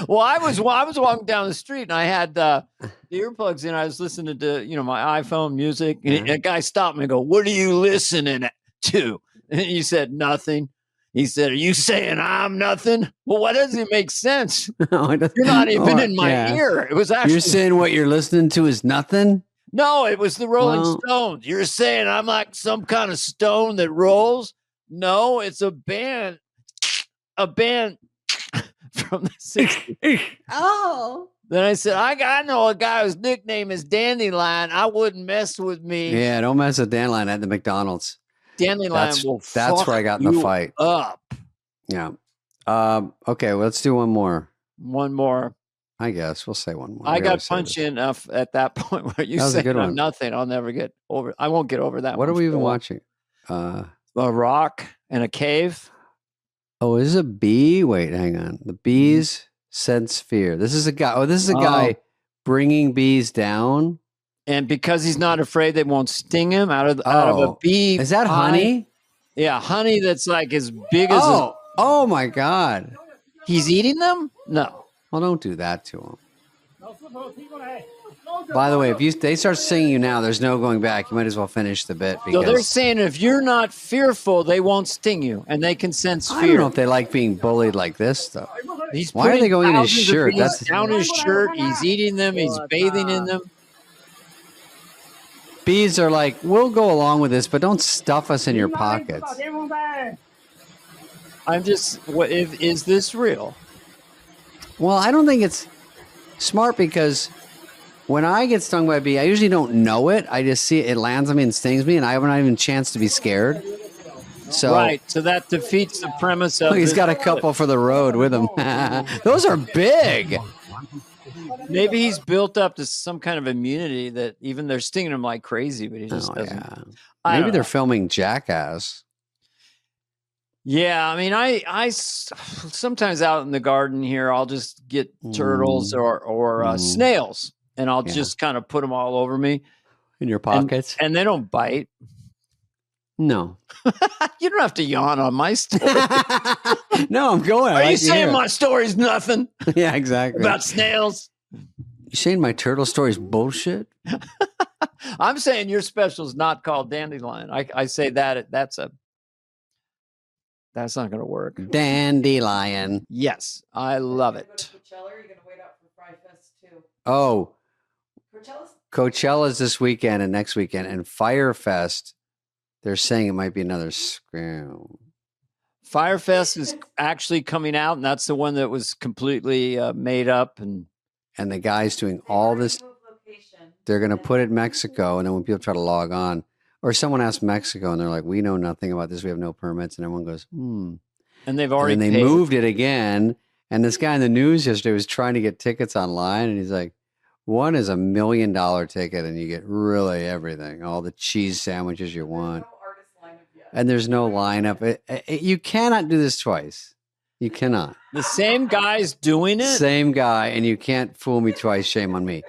Well, I was walking down the street and I had the earplugs in. I was listening to my iPhone music, and a guy stopped me and go, "What are you listening to?" And he said, "Nothing." He said, "Are you saying I'm nothing?" Well, why doesn't it make sense? No, you're not even in my ear. It was actually you're saying what you're listening to is nothing. No, it was the Rolling Stones. You're saying I'm like some kind of stone that rolls. No, it's a band. From the 60s. Oh. Then I said, I know a guy whose nickname is Dandelion. I wouldn't mess with me. Yeah, don't mess with Dandelion at the McDonald's. Dandelion that's where I got in the fight. Up. Yeah. Okay, well, let's do one more. One more. I guess we'll say one more. I got punchy enough at that point where you said I'm nothing. I'll never get over. I won't get over that. What are we even watching? A rock and a cave. Oh, is it a bee? Wait, hang on. The bees sense fear. This is a guy. Oh, this is a guy bringing bees down. And because he's not afraid, they won't sting him out of a bee. Is that honey? Yeah, honey that's like as big as. Oh my God! He's eating them? No. Well, don't do that to him. By the way, if they start singing you now, there's no going back. You might as well finish the bit. So they're saying if you're not fearful, they won't sting you, and they can sense fear. I don't know if they like being bullied like this, though. Why are they going in his shirt? That's down his shirt. He's eating them. He's bathing in them. Bees are like, we'll go along with this, but don't stuff us in your pockets. I'm just, is this real? Well, I don't think it's smart because when I get stung by a bee, I usually don't know it. I just see it lands on me and stings me, and I haven't even a chance to be scared. So, right, so that defeats the premise of. He's got a couple for the road with him. Those are big. Maybe he's built up to some kind of immunity that even they're stinging him like crazy, but he just doesn't. Yeah. Maybe they're filming Jackass. Yeah, I mean, I sometimes out in the garden here, I'll just get turtles or snails, and I'll just kind of put them all over me in your pockets, and they don't bite. No, you don't have to yawn on my story. No, I'm going. Are you saying my story's nothing? Yeah, exactly. About snails. You saying my turtle story's bullshit? I'm saying your special is not called Dandelion. I say that's not going to work. Dandelion. Yes, I love it. Coachella, are you going to wait out for Fry Fest too? Oh, Coachella's this weekend and next weekend, and Fyre Fest. They're saying it might be another screw. Fyre Fest is actually coming out, and that's the one that was completely made up. And the guy's doing all this. They're going to put it in Mexico, and then when people try to log on, or someone asks Mexico, and they're like, "We know nothing about this. We have no permits," and everyone goes, "Hmm." And they've already and they moved it again. And this guy in the news yesterday was trying to get tickets online, and he's like, "One is $1 million ticket, and you get really everything, all the cheese sandwiches you want." And there's no lineup. You cannot do this twice. You cannot. The same guy's doing it? Same guy, and you can't fool me twice. Shame on me.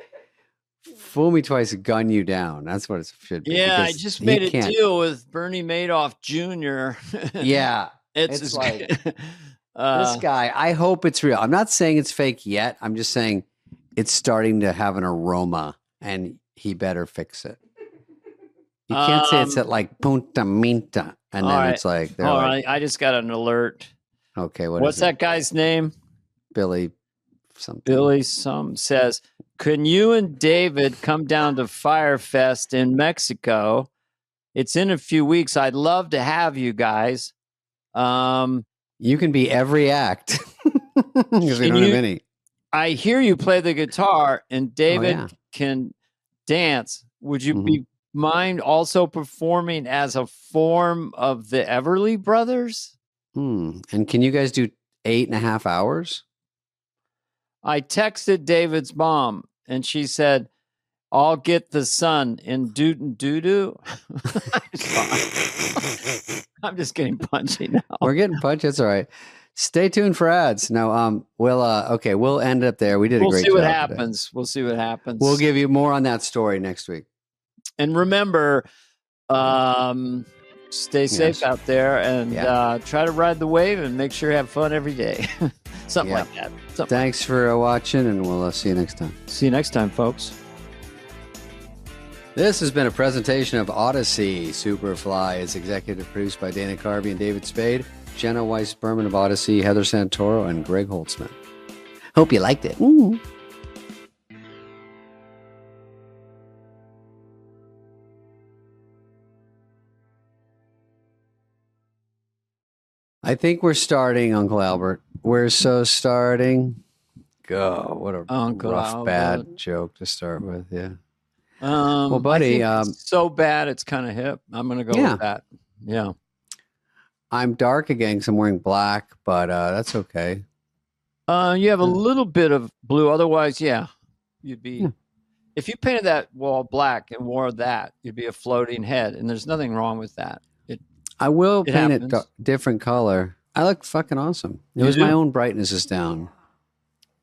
Fool me twice, gun you down. That's what it should be. Yeah, I just made a deal with Bernie Madoff Jr. Yeah. It's like, this guy, I hope it's real. I'm not saying it's fake yet. I'm just saying it's starting to have an aroma, and he better fix it. You can't say it's at like Punta Minta, and then it's like, all right. I just got an alert. Okay, what's that guy's name? Billy something. Billy says, "Can you and David come down to Fyre Fest in Mexico? It's in a few weeks. I'd love to have you guys." You can be every act because we don't have any. I hear you play the guitar, and David can dance. Would you be mind also performing as a form of the Everly Brothers? And can you guys do 8.5 hours? I texted David's mom, and she said, "I'll get the sun in doo-doo." I'm just getting punchy now. We're getting punchy. It's all right. Stay tuned for ads. No, we'll end up there. We did a great job. We'll see what happens. We'll see what happens. We'll give you more on that story next week. And remember, stay safe out there, and try to ride the wave and make sure you have fun every day. Something like that. Thanks for watching, and we'll see you next time. See you next time, folks. This has been a presentation of Odyssey. Superfly is executive produced by Dana Carvey and David Spade, Jenna Weiss-Berman of Odyssey, Heather Santoro, and Greg Holtzman. Hope you liked it. Ooh. I think we're starting, Uncle Albert. We're so starting. Go. What a rough, bad joke to start with. Yeah. Well, buddy, it's so bad it's kind of hip. I'm going to go with that. Yeah. I'm dark again because I'm wearing black, but that's okay. You have a little bit of blue. Otherwise, you'd be. Yeah. If you painted that wall black and wore that, you'd be a floating head, and there's nothing wrong with that. I will paint it different color. I look fucking awesome. It was my own brightness is down.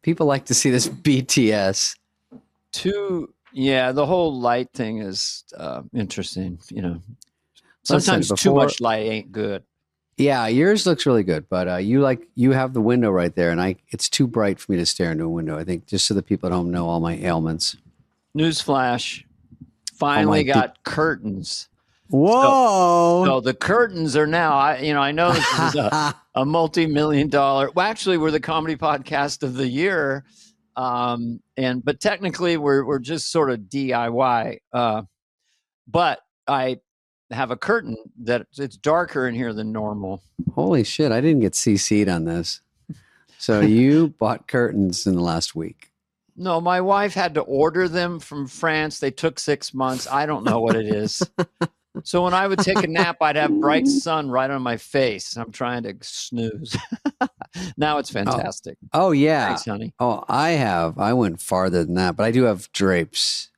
People like to see this BTS. The whole light thing is interesting. You know, sometimes too much light ain't good. Yeah, yours looks really good, but you have the window right there, and it's too bright for me to stare into a window. I think just so the people at home know all my ailments. Newsflash. Finally got curtains. Whoa! So the curtains are now. I know this is a multi-million-dollar. Well, actually, we're the comedy podcast of the year, but technically we're just sort of DIY. But I have a curtain that it's darker in here than normal. Holy shit! I didn't get CC'd on this. So you bought curtains in the last week. No, my wife had to order them from France. They took 6 months. I don't know what it is. So when I would take a nap, I'd have bright sun right on my face. I'm trying to snooze. Now it's fantastic. Oh yeah. Thanks, honey. Oh, I went farther than that, but I do have drapes.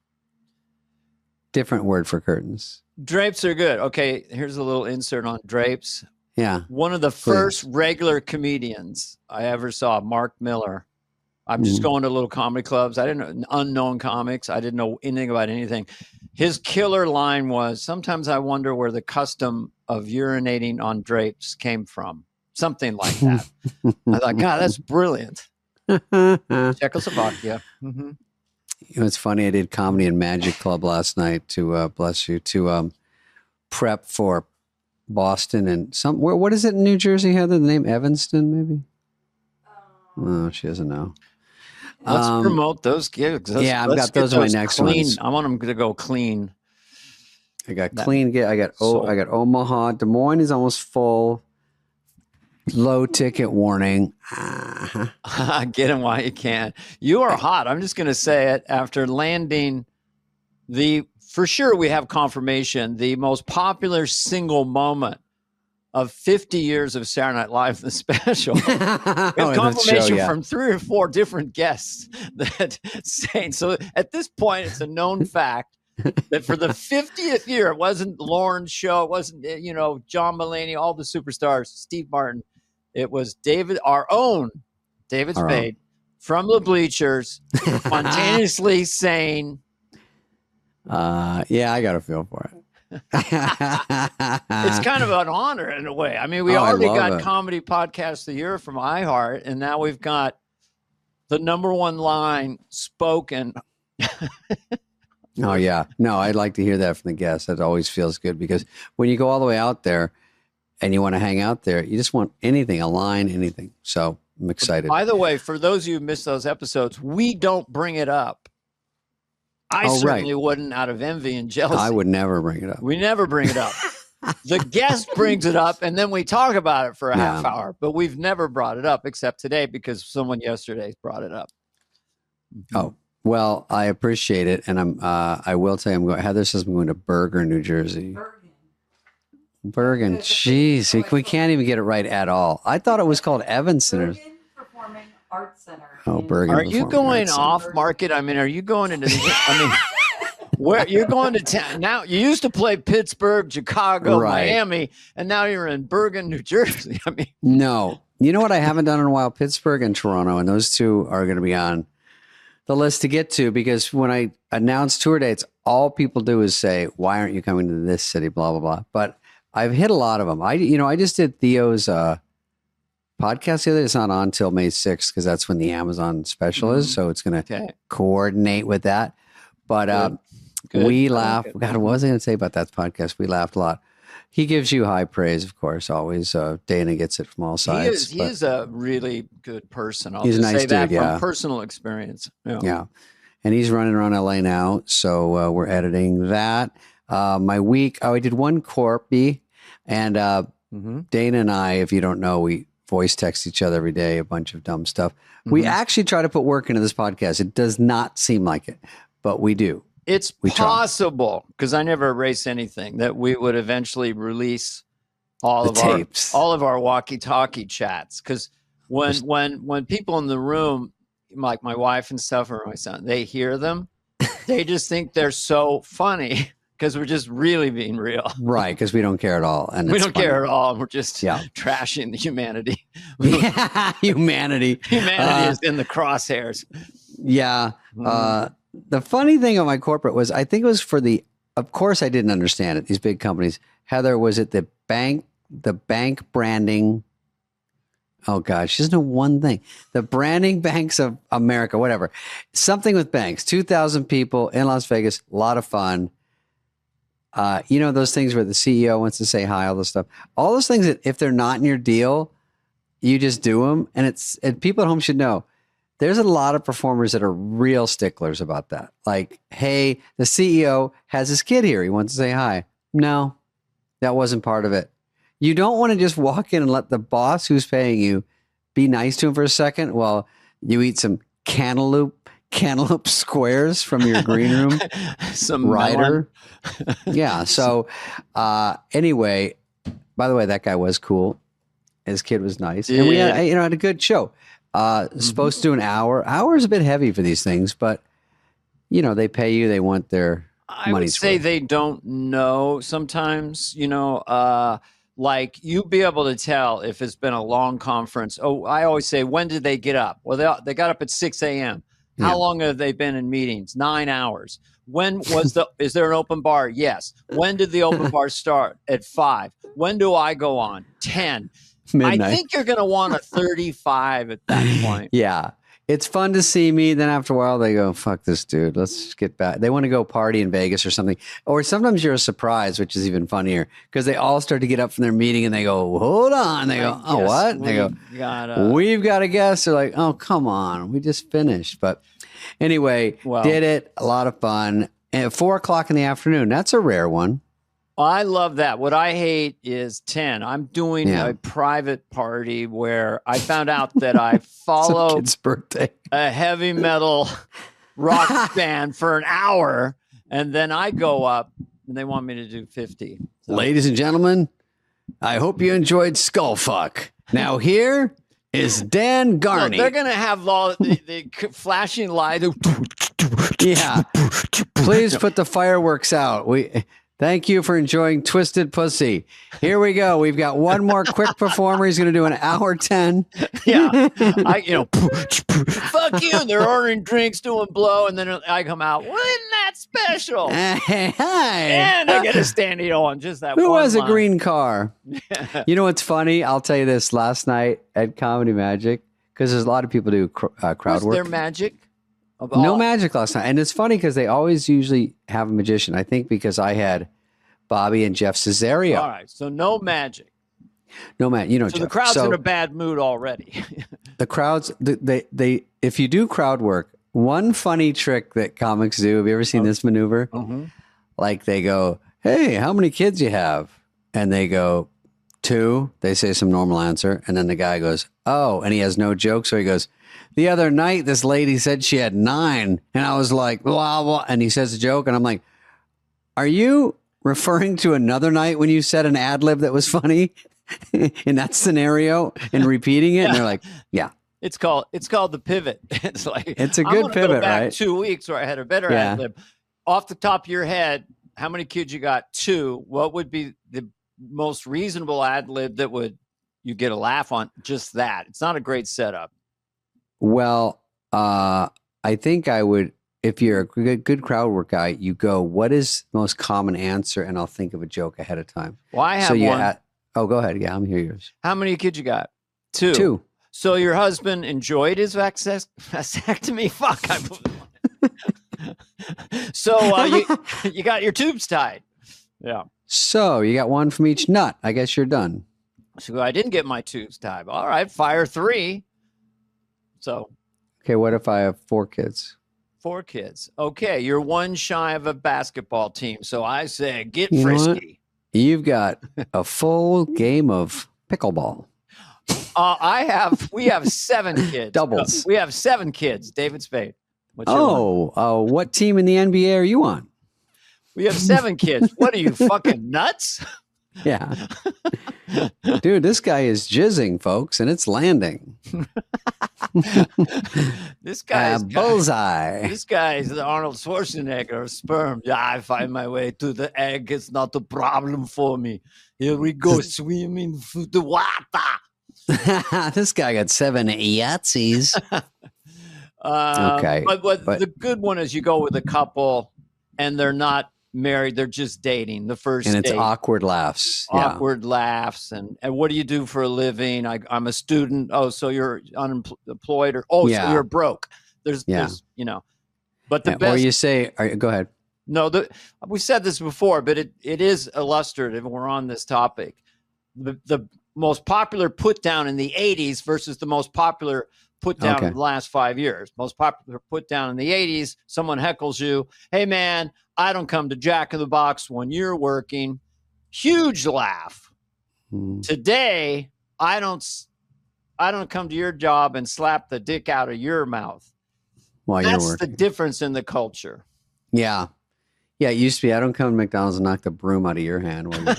Different word for curtains. Drapes are good. Okay, here's a little insert on drapes. Yeah. One of the first regular comedians I ever saw, Mark Miller. I'm just going to little comedy clubs. I didn't know unknown comics. I didn't know anything about anything. His killer line was, sometimes I wonder where the custom of urinating on drapes came from. Something like that. I thought, God, that's brilliant. Czechoslovakia. Mm-hmm. You know, it's funny. I did comedy in Magic Club last night to prep for Boston and what is it in New Jersey, Heather? The name Evanston, maybe? Oh, she doesn't know. Let's promote those gigs. I've got those on my next ones. I want them to go clean. I got clean. I got Omaha. Des Moines is almost full. Low ticket warning. Get them while you can. You are hot. I'm just going to say it. After landing for sure we have confirmation, the most popular single moment of 50 years of Saturday Night Live, the special. We have confirmation from 3 or 4 different guests that saying, so at this point, it's a known fact that for the 50th year, it wasn't Lauren's show, it wasn't, John Mulaney, all the superstars, Steve Martin. It was our own David Spade from the bleachers, spontaneously saying, I got a feel for it. It's kind of an honor in a way. I mean, we already got Comedy Podcast of the Year from iHeart, and now we've got the #1 line spoken. Oh, yeah. No, I'd like to hear that from the guests. That always feels good because when you go all the way out there and you want to hang out there, you just want anything, a line, anything. So I'm excited. By the way, for those of you who missed those episodes, we don't bring it up. I certainly wouldn't out of envy and jealousy. I would never bring it up. We never bring it up. The guest brings it up, and then we talk about it for a half hour. But we've never brought it up except today because someone yesterday brought it up. Oh, well, I appreciate it. And I will tell you, Heather says I'm going to Bergen, New Jersey. Bergen. Jeez, we can't even get it right at all. I thought it was called Evanston. Performing Arts Center. Oh, Bergen. Are you going off market? I mean, are you going into where you're going to town now? You used to play Pittsburgh, Chicago, Miami, and now you're in Bergen, New Jersey. I mean, no. You know what I haven't done in a while? Pittsburgh and Toronto, and those two are going to be on the list to get to because when I announce tour dates, all people do is say, "Why aren't you coming to this city?" Blah blah blah. But I've hit a lot of them. I just did Theo's podcast the other day. It's not on until May 6th because that's when the Amazon special is. So it's going to coordinate with that. But we laugh. God, what was I going to say about that podcast? We laughed a lot. He gives you high praise, of course, always. Dana gets it from all sides. He is a really good person. He's a nice say that dude, from personal experience. Yeah. And he's running around LA now. So we're editing that. My week, I did one Corpy. And Dana and I, if you don't know, we voice text each other every day, a bunch of dumb stuff. We actually try to put work into this podcast. It does not seem like it, but we do. It's possible, because I never erase anything, that we would eventually release all of our walkie-talkie chats. Because when people in the room, like my wife and stuff or my son, they hear them, they just think they're so funny. Because we're just really being real. Right, because we don't care at all. And we don't care at all. We're just trashing the humanity. Humanity. Humanity is in the crosshairs. Yeah. The funny thing on my corporate was, I think it was of course I didn't understand it, these big companies. Heather, was it the bank branding Oh gosh, she doesn't know one thing. The branding banks of America, whatever. Something with banks. 2,000 people in Las Vegas. A lot of fun. You know those things where the CEO wants to say hi, all this stuff. All those things that if they're not in your deal, you just do them. And people at home should know. There's a lot of performers that are real sticklers about that. Like, hey, the CEO has his kid here. He wants to say hi. No, that wasn't part of it. You don't want to just walk in and let the boss who's paying you be nice to him for a second while you eat some cantaloupe squares from your green room. Some rider. Yeah. So anyway, by the way, that guy was cool. His kid was nice. And we had a good show. Supposed to do an hour. Hour is a bit heavy for these things, but they pay you. They want their money. I would say they don't know sometimes, like you'd be able to tell if it's been a long conference. Oh, I always say, when did they get up? Well, they got up at 6 a.m. How long have they been in meetings? 9 hours. When was is there an open bar? Yes. When did the open bar start? At 5. When do I go on? 10. Midnight. I think you're going to want a 35 at that point. Yeah. It's fun to see me. Then after a while, they go, fuck this dude. Let's just get back. They want to go party in Vegas or something. Or sometimes you're a surprise, which is even funnier because they all start to get up from their meeting and they go, hold on. They go, oh, what? They go, we've got a guest. They're like, oh, come on. We just finished. But anyway, did it. A lot of fun. And at 4 o'clock in the afternoon, that's a rare one. I love that. What I hate is 10. I'm doing a private party where I found out that I follow a heavy metal rock band for an hour, and then I go up, and they want me to do 50. So. Ladies and gentlemen, I hope you enjoyed Skullfuck. Now here is Dan Garney. No, they're going to have the flashing light. Yeah. Please put the fireworks out. Thank you for enjoying Twisted Pussy. Here we go. We've got one more quick performer. He's going to do an hour 10. Yeah. Fuck you. They're ordering drinks, doing blow, and then I come out. Wasn't that special? Hey, and I get a standing on just that Who one has line. A green car? You know what's funny? I'll tell you this. Last night at Comedy Magic, because there's a lot of people do crowd work. Their magic? No magic last night. And it's funny because they always usually have a magician. I think because I had Bobby and Jeff Cesario. All right. So no magic. No magic. So Jeff. The crowd's in a bad mood already. The crowds, they if you do crowd work, one funny trick that comics do, have you ever seen this maneuver? Mm-hmm. Like they go, hey, how many kids you have? And they go, 2. They say some normal answer. And then the guy goes, oh, and he has no joke. So he goes, the other night, this lady said she had 9. And I was like, blah, blah. And he says a joke. And I'm like, are you referring to another night when you said an ad lib that was funny in that scenario and repeating it? Yeah. And they're like, yeah. It's called the pivot. It's like, it's a good pivot, go back right? 2 weeks where I had a better ad lib. Off the top of your head, how many kids you got? 2. What would be the most reasonable ad lib that you get a laugh on? Just that. It's not a great setup. Well, I think I would, if you're a good crowd work guy, you go, what is the most common answer? And I'll think of a joke ahead of time. Well, I have one. Go ahead. Yeah, I'm here. Yours. How many kids you got? 2. 2. So your husband enjoyed his vasectomy? Fuck. So you got your tubes tied. Yeah. So you got one from each nut. I guess you're done. So I didn't get my tubes tied. All right, fire 3. So, okay, what if I have 4 kids? 4 kids. Okay, you're 1 shy of a basketball team. So I say, get frisky. You've got a full game of pickleball. We have 7 kids. Doubles. We have 7 kids. David Spade. What team in the NBA are you on? We have 7 kids. What are you, fucking nuts? Yeah. Dude, this guy is jizzing, folks, and it's landing. This guy's bullseye. This guy is the Arnold Schwarzenegger of sperm. Yeah, I find my way to the egg. It's not a problem for me. Here we go swimming through the water. This guy got 7 Yahtzees. Okay. But the good one is you go with a couple and they're not married. They're just dating the first and it's date. awkward laughs. Awkward laughs. And what do you do for a living? I'm a student. Oh, so you're unemployed, or so you're broke. There's you know, but the best. Or you say, go ahead. No, we said this before, but it is illustrative. We're on this topic. The most popular put down in the 80s versus the most popular put down in the last 5 years. Most popular put down in the 80s, someone heckles you. Hey, man, I don't come to Jack in the Box when you're working. Huge laugh. Today, I don't come to your job and slap the dick out of your mouth. While That's you're working. the difference in the culture. Yeah. Yeah, it used to be, I don't come to McDonald's and knock the broom out of your hand. While you're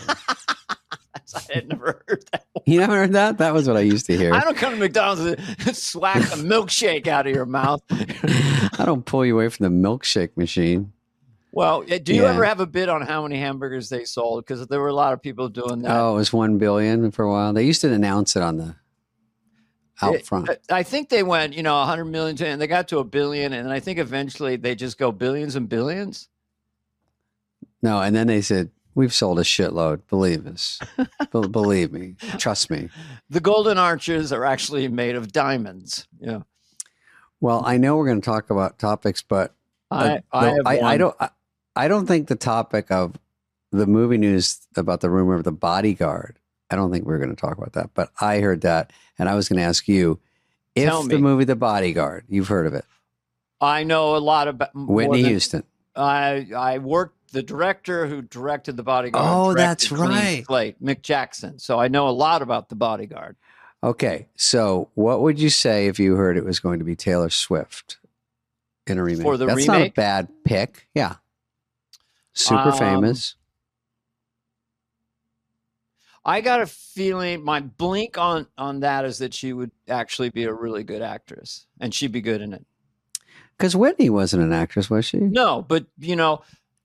I had never heard that one. You never heard that? That was what I used to hear. I don't come to McDonald's and swack a milkshake out of your mouth. I don't pull you away from the milkshake machine. Well, do you ever have a bid on how many hamburgers they sold? Because there were a lot of people doing that. Oh, it was 1 billion for a while. They used to announce it on the out front. I think they went, 100 million, and they got to $1 billion, and I think eventually they just go billions and billions. No, and then they said, we've sold a shitload. Believe us. Believe me. Trust me. The golden arches are actually made of diamonds. Yeah. Well, I know we're going to talk about topics, but I don't think the topic of the movie news about the rumor of the Bodyguard, I don't think we're going to talk about that, but I heard that, and I was going to ask you, if the movie The Bodyguard, you've heard of it. I know a lot about Whitney Houston. I worked the director who directed The Bodyguard. Oh, that's right. Mick Jackson. So I know a lot about The Bodyguard. Okay. So what would you say if you heard it was going to be Taylor Swift in a remake? For the That's remake? Not a bad pick. Yeah. Super famous. I got a feeling, my blink on that is that she would actually be a really good actress, and she'd be good in it. Because Whitney wasn't an actress, was she? No, but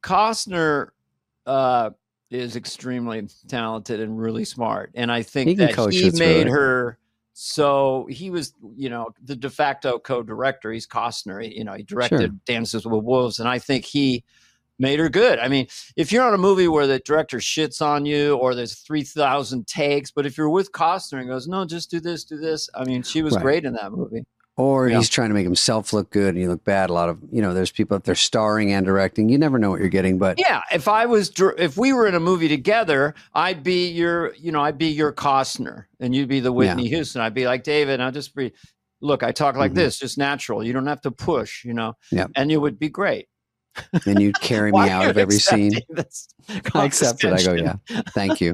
Costner is extremely talented and really smart, and I think that he made her. So he was, the de facto co-director. He's Costner. He directed Dances with Wolves, and I think he made her good. I mean, if you're on a movie where the director shits on you or there's 3,000 takes, but if you're with Costner and goes, no, just do this. I mean, she was great in that movie. Or he's trying to make himself look good and you look bad. A lot of, there's people if they're starring and directing. You never know what you're getting, but yeah, if we were in a movie together, I'd be your Costner and you'd be the Whitney Houston. I'd be like, David, I'll just look, I talk like this, just natural. You don't have to push, and it would be great. And you'd carry me out of every scene. I accept it. I go, yeah, thank you.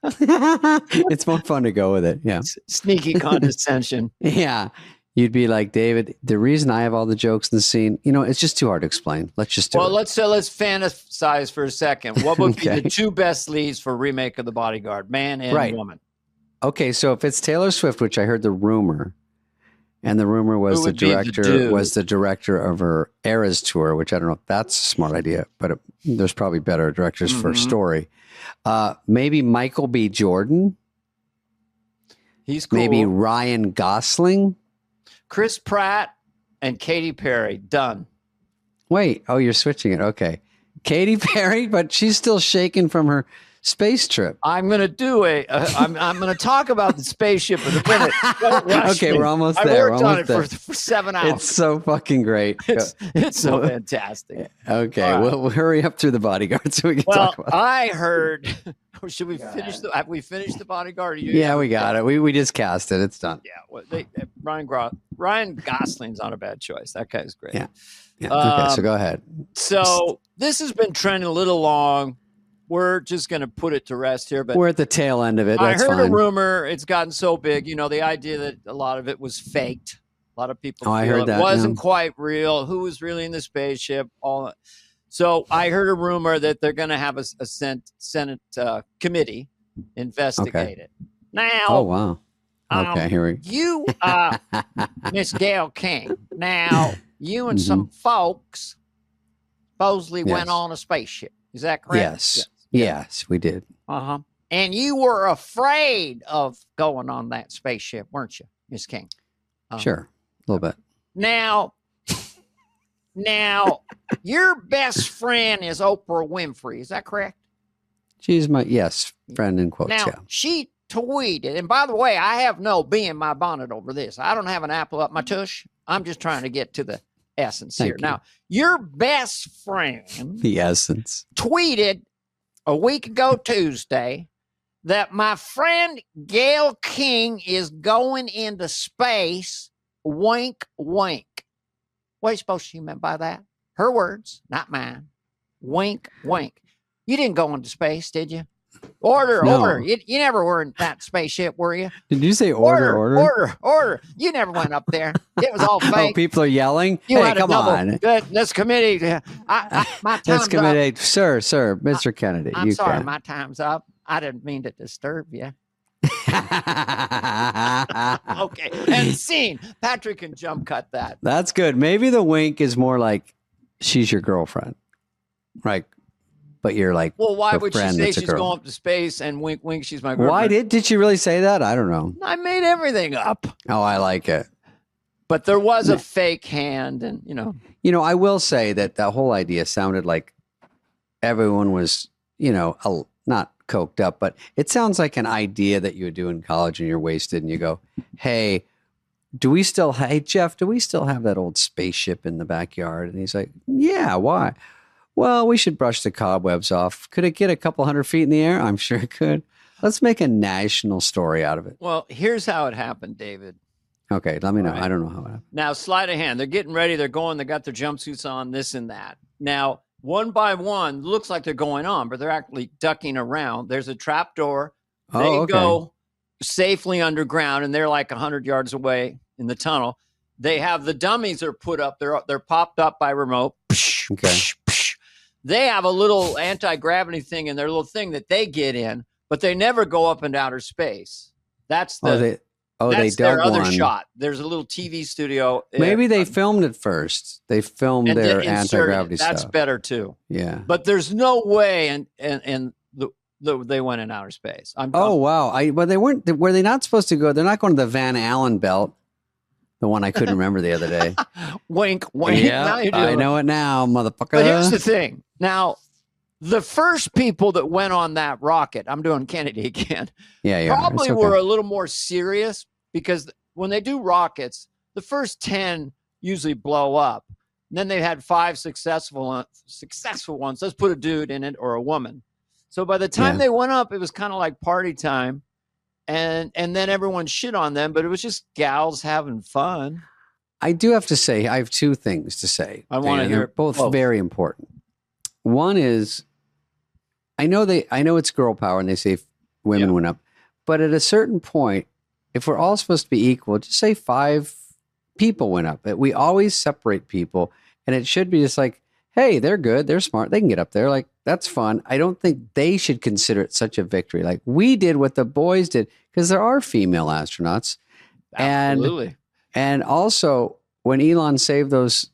It's more fun to go with it. Yeah. Sneaky condescension. Yeah. You'd be like, David, the reason I have all the jokes in the scene, it's just too hard to explain. Let's just do it. Let's fantasize for a second. What would be the two best leads for remake of The Bodyguard, man and woman? Okay, so if it's Taylor Swift, which I heard the rumor, and the rumor was the director of her Eras tour, which I don't know if that's a smart idea, but there's probably better directors for a story. Maybe Michael B. Jordan. He's cool. Maybe Ryan Gosling. Chris Pratt and Katy Perry. Done. Wait. Oh, you're switching it. Okay. Katy Perry, but she's still shaking from her space trip. I'm going to do I'm going to talk about the spaceship in a minute. Okay, we're almost there. I worked on it for 7 hours. It's so fucking great. It's so fantastic. Okay, we'll hurry up through The Bodyguard so we can talk about it. I heard... Should we finish have we finished The Bodyguard? We got it. We just cast it. It's done. Yeah. Ryan Gosling's not a bad choice. That guy's great. Yeah. Okay, so go ahead. So this has been trending a little long. We're just going to put it to rest here. But we're at the tail end of it. That's I heard fine. a rumor. It's gotten so big. The idea that a lot of it was faked. A lot of people feel it wasn't quite real. Who was really in the spaceship? So I heard a rumor that they're going to have a Senate committee investigate it. Now, oh wow, okay, here we. You, Miss Gail King. Now, you and some folks supposedly went on a spaceship. Is that correct? Yes, we did. And you were afraid of going on that spaceship, weren't you, Miss King? Sure, a little bit. Now, Now, your best friend is Oprah Winfrey. Is that correct? She's my, yes, friend in quotes, now, she tweeted, and by the way, I have no bee in my bonnet over this. I don't have an apple up my tush. I'm just trying to get to the essence here. Now, your best friend, the essence, tweeted a week ago Tuesday that my friend Gail King is going into space. Wink, wink. What are you supposed to mean by that? Her words, not mine. Wink, wink. You didn't go into space, did you? Order. You never were in that spaceship, were you? Did you say order? You never went up there. It was all fake. Oh, people are yelling? You hey, come on. This committee. My time's committee, up. Sir, Mr. Kennedy. I'm sorry, my time's up. I didn't mean to disturb you. Okay. And scene. Patrick can jump cut that. That's good. Maybe the wink is more like she's your girlfriend. Right. But you're like, well, why would she say she's going up to space and wink, wink, she's my girlfriend? Why did she really say that? I don't know. I made everything up. Oh, I like it. But there was a fake hand, and you know, I will say that whole idea sounded like everyone was, not coked up, but it sounds like an idea that you would do in college and you're wasted and you go, hey, Jeff, do we still have that old spaceship in the backyard? And he's like, yeah, why? Well, we should brush the cobwebs off. Could it get a couple 100 feet in the air? I'm sure it could. Let's make a national story out of it. Well, here's how it happened, David. Okay, let me know. Right. I don't know how it happened. Now, sleight of hand. They're getting ready. They're going. They got their jumpsuits on, this and that. Now, one by one, looks like they're going on, but they're actually ducking around. There's a trap door. They go safely underground, and they're like 100 yards away in the tunnel. They have the dummies are put up. They're popped up by remote. Okay. They have a little anti-gravity thing in their little thing that they get in, but they never go up into outer space. That's they dug their other one. Shot. There's a little TV studio. Maybe they filmed it first. They filmed their anti-gravity stuff. That's better too. Yeah. But there's no way and they went in outer space. Wow. Well, they weren't. Were they not supposed to go? They're not going to the Van Allen belt. The one I couldn't remember the other day. Wink, wink. Yeah, I know it now, motherfucker. But here's the thing. Now, the first people that went on that rocket, I'm doing Kennedy again, probably were a little more serious because when they do rockets, the first 10 usually blow up. And then they had 5 successful ones. Let's put a dude in it or a woman. So by the time they went up, it was kind of like party time. And then everyone shit on them, but it was just gals having fun. I do have to say, I have 2 things to say. I want to hear both very important. One is, I know it's girl power, and they say women went up, but at a certain point, if we're all supposed to be equal, just say 5 people went up. We always separate people, and it should be just like, hey, they're good, they're smart, they can get up there. Like, that's fun. I don't think they should consider it such a victory. Like, we did what the boys did, because there are female astronauts. Absolutely. And also, when Elon saved those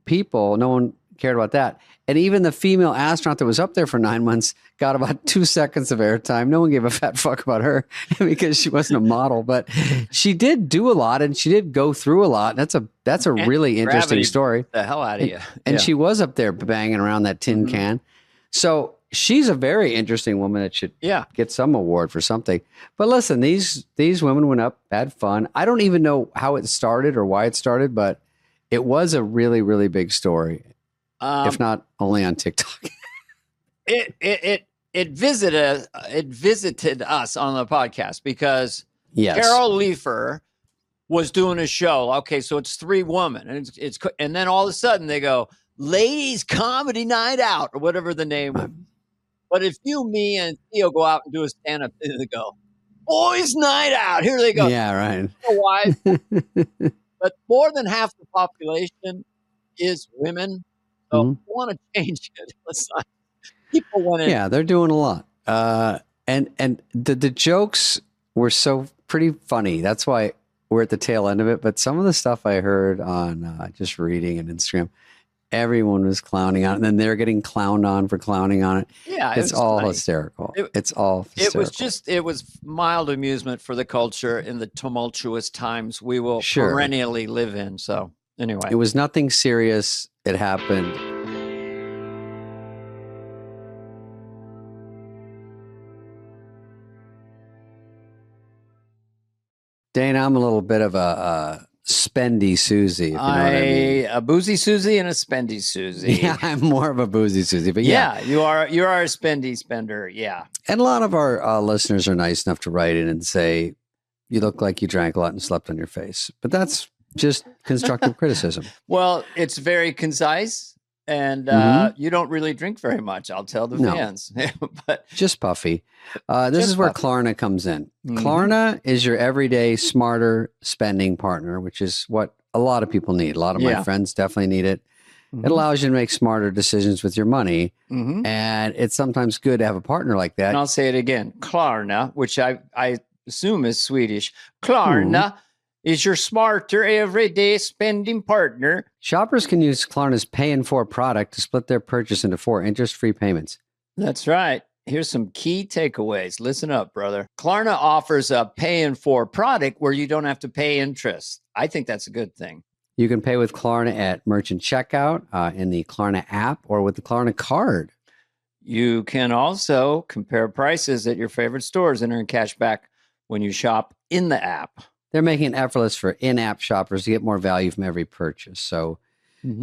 people, no one cared about that. And even the female astronaut that was up there for 9 months got about 2 seconds of airtime. No one gave a fat fuck about her because she wasn't a model, but she did do a lot and she did go through a lot. That's a really interesting story. The hell out of you. And she was up there banging around that tin can. So she's a very interesting woman that should get some award for something. But listen, these women went up, had fun. I don't even know how it started or why it started, but it was a really, really big story. If not only on TikTok. It visited us on the podcast because Carol Leifer was doing a show. Okay, so it's 3 women, and and then all of a sudden they go, "Ladies Comedy Night Out" or whatever the name was. But if you, me, and Theo go out and do a stand-up, they go, "Boys Night Out." Here they go. Yeah, right. You know why? But more than half the population is women. So if you want to change it, people want to. Yeah, they're doing a lot. And the jokes were so pretty funny. That's why we're at the tail end of it. But some of the stuff I heard on just reading and Instagram, everyone was clowning on it. And then they're getting clowned on for clowning on it. Yeah, it's all hysterical. It's all hysterical. It was mild amusement for the culture in the tumultuous times we will perennially live in. So Anyway, it was nothing serious. It happened. Dana, I'm a little bit of a spendy Susie. If you know what I mean. A boozy Susie and a spendy Susie. Yeah, I'm more of a boozy Susie, but yeah, you are a spendy spender. Yeah, and a lot of our listeners are nice enough to write in and say you look like you drank a lot and slept on your face, but that's just constructive criticism. Well, it's very concise. And you don't really drink very much, I'll tell the fans. But just puffy. This is where Klarna comes in. Klarna is your everyday smarter spending partner, which is what a lot of people need. A lot of my friends definitely need it. It allows you to make smarter decisions with your money. And it's sometimes good to have a partner like that. And I'll say it again. Klarna, which I assume is Swedish. Klarna is your smarter everyday spending partner. Shoppers can use Klarna's Pay in 4 product to split their purchase into 4 interest-free payments. That's right. Here's some key takeaways. Listen up, brother. Klarna offers a Pay in 4 product where you don't have to pay interest. I think that's a good thing. You can pay with Klarna at merchant checkout, in the Klarna app, or with the Klarna card. You can also compare prices at your favorite stores and earn cash back when you shop in the app. They're making it effortless for in-app shoppers to get more value from every purchase. So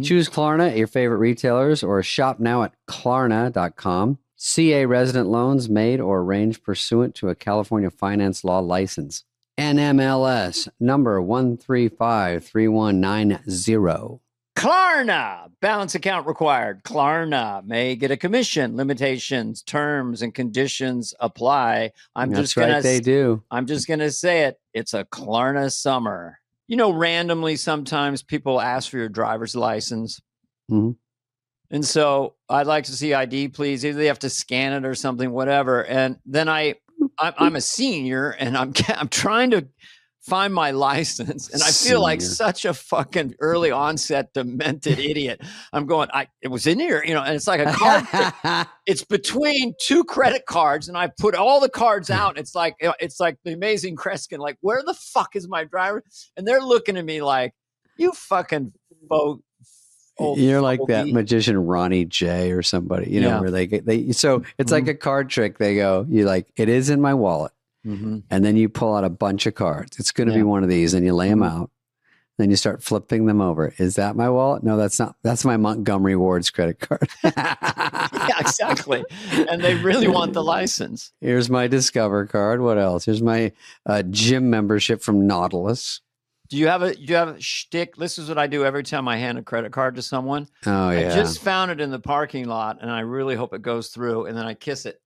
choose Klarna at your favorite retailers or shop now at Klarna.com. CA resident loans made or arranged pursuant to a California finance law license. NMLS number 1353190. Klarna, balance account required. Klarna may get a commission. Limitations, terms, and conditions apply. They do. I'm just going to say it. It's a Klarna summer. You know, randomly, sometimes people ask for your driver's license. And so I'd like to see ID, please. Either they have to scan it or something, whatever. And then I'm a senior and I'm trying to find my license, and I feel like such a fucking early onset demented idiot. I'm going, it was in here, and it's like a card. It's between 2 credit cards, and I put all the cards out. It's like the Amazing Kreskin. Like, where the fuck is my driver? And they're looking at me like, you fucking You're like that magician Ronnie J or somebody, where they so it's like a card trick. They go, it is in my wallet. And then you pull out a bunch of cards. It's going to be one of these, and you lay them out. Then you start flipping them over. Is that my wallet? No, that's not. That's my Montgomery Ward's credit card. Yeah, exactly. And they really want the license. Here's my Discover card. What else? Here's my gym membership from Nautilus. Do you have a shtick? This is what I do every time I hand a credit card to someone. Oh, yeah. I just found it in the parking lot, and I really hope it goes through, and then I kiss it.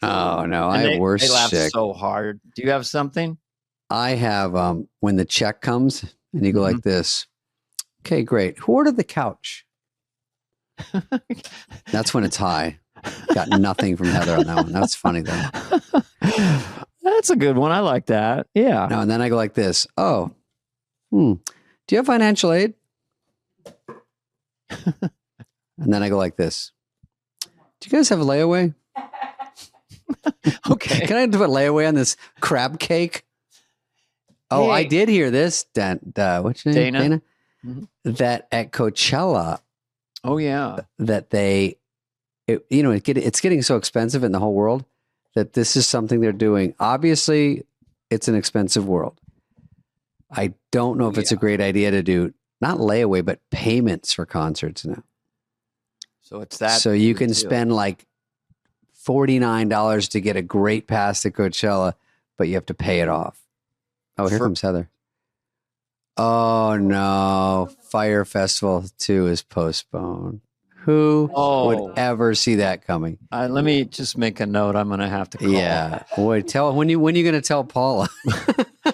Oh, no. I have worse shtick. They laugh so hard. Do you have something? I have when the check comes, and you go like this. Okay, great. Who ordered the couch? That's when it's high. Got nothing from Heather on that one. That's funny, though. That's a good one. I like that. Yeah. No, and then I go like this. Oh, do you have financial aid? And then I go like this. Do you guys have a layaway? Okay. Can I do a layaway on this crab cake? Oh, hey. I did hear this. What's your name? Dana? That at Coachella. Oh, yeah. That it's getting so expensive in the whole world that this is something they're doing. Obviously, it's an expensive world. I don't know if it's a great idea to do, not layaway, but payments for concerts now. So it's that. So you can spend like $49 to get a great pass to Coachella, but you have to pay it off. Oh, here comes Heather. Oh, no. Fire Festival 2 is postponed. Who would ever see that coming? Let me just make a note. I'm going to have to call. Yeah. Boy, when are you going to tell Paula?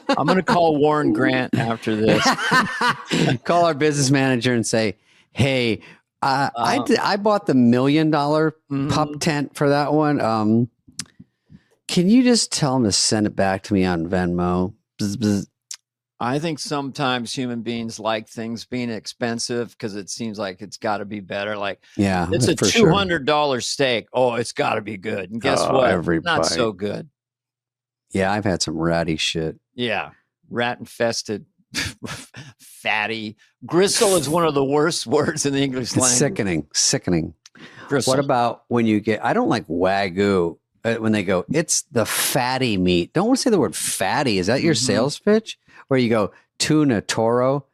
I'm going to call Warren Grant after this. Call our business manager and say, hey, I bought the $1 million pup tent for that one. Can you just tell him to send it back to me on Venmo? Bzz, bzz. I think sometimes human beings like things being expensive because it seems like it's got to be better. Like, it's a $200 steak. Oh, it's got to be good. And guess what? Not so good. Yeah, I've had some ratty shit. Yeah, rat infested Fatty. Gristle is one of the worst words in the English language. Sickening. Gristle. What about when you get, I don't like Wagyu, when they go, it's the fatty meat. Don't want to say the word fatty. Is that your sales pitch? Where you go, tuna, toro,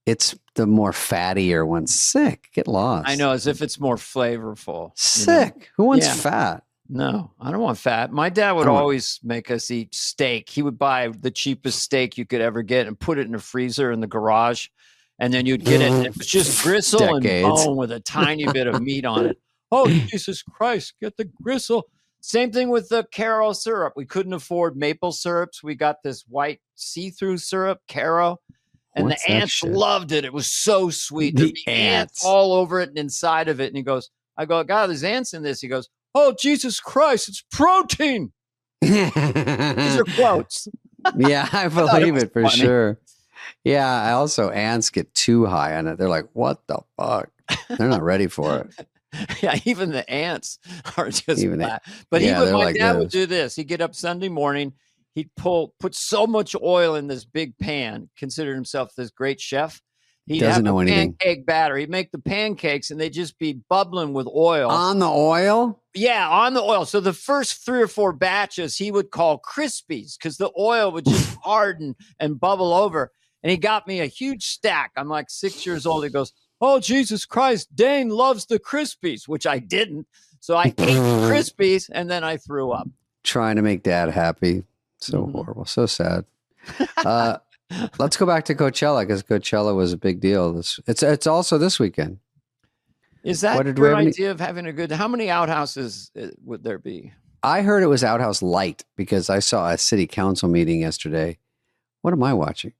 it's the more fattier one. Sick. Get lost. I know, as if it's more flavorful. Sick. Who wants fat? No, I don't want fat. My dad would always make us eat steak. He would buy the cheapest steak you could ever get and put it in the freezer in the garage. And then you'd get it. And it was just gristle and bone with a tiny bit of meat on it. Oh, Jesus Christ, get the gristle. Same thing with the Caro syrup. We couldn't afford maple syrups. We got this white see-through syrup, Caro. And the ants loved it. It was so sweet. There'd be ants all over it and inside of it. And he goes, I go, God, there's ants in this. He goes, oh, Jesus Christ, it's protein. These are quotes. Yeah, I believe it for sure. Yeah, I also, ants get too high on it. They're like, what the fuck? They're not ready for it. Yeah, even the ants are just bad. But my dad would do this. He'd get up Sunday morning. He'd put so much oil in this big pan, considered himself this great chef. He'd have a pancake batter. He'd make the pancakes, and they'd just be bubbling with oil. On the oil? Yeah, on the oil. So the first 3 or 4 batches he would call Crispies because the oil would just harden and bubble over. And he got me a huge stack. I'm like 6 years old. He goes, oh, Jesus Christ, Dane loves the Crispies, which I didn't. So I ate the Crispies, and then I threw up. Trying to make dad happy. So horrible. So sad. Let's go back to Coachella because Coachella was a big deal. It's also this weekend. Is that your idea of having a good? How many outhouses would there be? I heard it was Outhouse Light because I saw a city council meeting yesterday. What am I watching?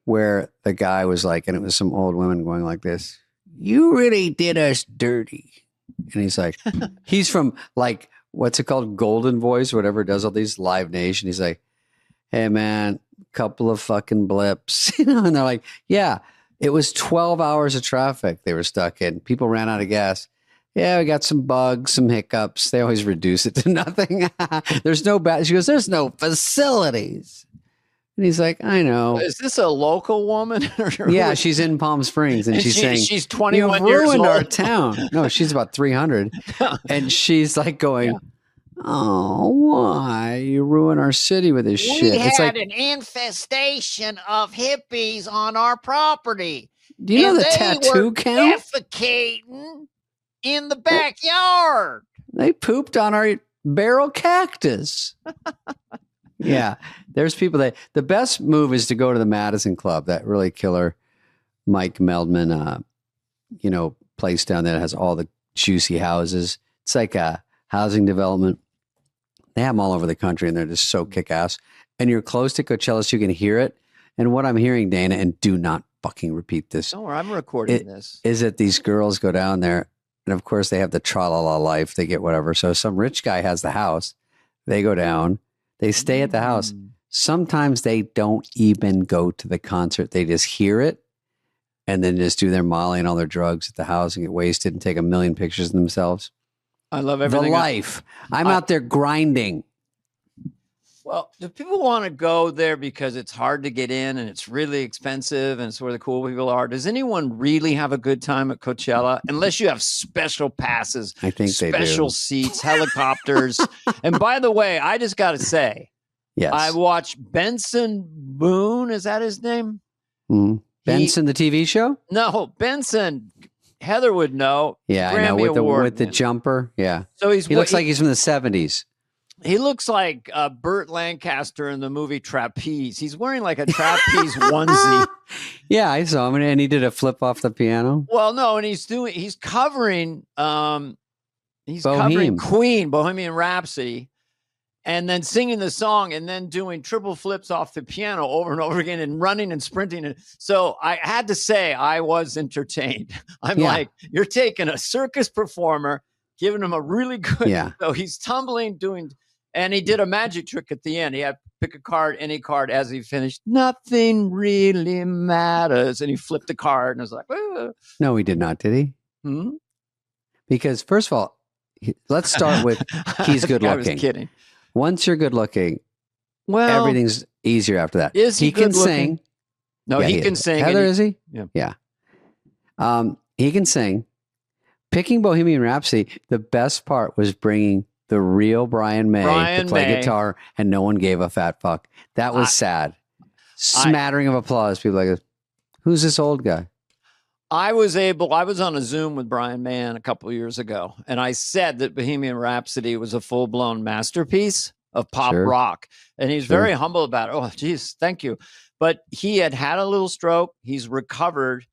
Where the guy was like, and it was some old women going like this, you really did us dirty. And he's like, he's from like, what's it called? Golden Voice, whatever, does all these Live Nation. He's like, hey man, couple of fucking blips. And they're like, yeah, it was 12 hours of traffic they were stuck in. People ran out of gas. Yeah, we got some bugs, some hiccups. They always reduce it to nothing. There's no bad. She goes, there's no facilities. And he's like, I know. Is this a local woman? Yeah, she's in Palm Springs, and she's saying, she's 21 years old. You ruined our town. No, she's about 300. And she's like going, oh, why? You ruin our city with this shit. We had an infestation of hippies on our property. Do you know the tattoo count? Defecating in the backyard. They pooped on our barrel cactus. Yeah, there's people that the best move is to go to the Madison Club, that really killer Mike Meldman, place down there that has all the juicy houses. It's like a housing development. They have them all over the country, and they're just so kick-ass. And you're close to Coachella, so you can hear it. And what I'm hearing, Dana, and do not fucking repeat this. No, I'm recording this. Is that these girls go down there, and of course they have the tra-la-la life. They get whatever. So some rich guy has the house. They go down. They stay at the house. Sometimes they don't even go to the concert. They just hear it and then just do their Molly and all their drugs at the house and get wasted and take a million pictures of themselves. I love everything. The life. I'm out there grinding. Well, do people want to go there because it's hard to get in and it's really expensive and it's where the cool people are? Does anyone really have a good time at Coachella? Unless you have special passes, I think special seats, helicopters. And by the way, I just got to say, yes, I watched Benson Boone. Is that his name? Mm-hmm. Benson, the TV show? No, Benson. Heather would know. Yeah, Grammy I know. Award, with the jumper. Yeah. So he looks like he's from the 70s. He looks like Burt Lancaster in the movie Trapeze. He's wearing like a trapeze onesie. Yeah, I saw him, and he did a flip off the piano. Well, no, and he's covering covering Queen, Bohemian Rhapsody, and then singing the song, and then doing triple flips off the piano over and over again, and running and sprinting. So I had to say I was entertained. I'm like, you're taking a circus performer, giving him a really good. Yeah. So he's tumbling, and he did a magic trick at the end. He had pick a card, any card, as he finished. Nothing really matters. And he flipped a card and was like, ah. No, he did not, did he? Hmm? Because first of all, let's start with he's good looking. I was kidding. Once you're good looking, well, everything's easier after that. Is he can sing. No, he can sing. Heather, is he? Yeah. He can sing. Picking Bohemian Rhapsody, the best part was bringing the real Brian May to play guitar, and no one gave a fat fuck. That was sad. Smattering of applause. People like, who's this old guy? I was on a Zoom with Brian May a couple of years ago, and I said that Bohemian Rhapsody was a full-blown masterpiece of pop rock. And he's very humble about it. Oh, geez, thank you. But he had a little stroke. He's recovered.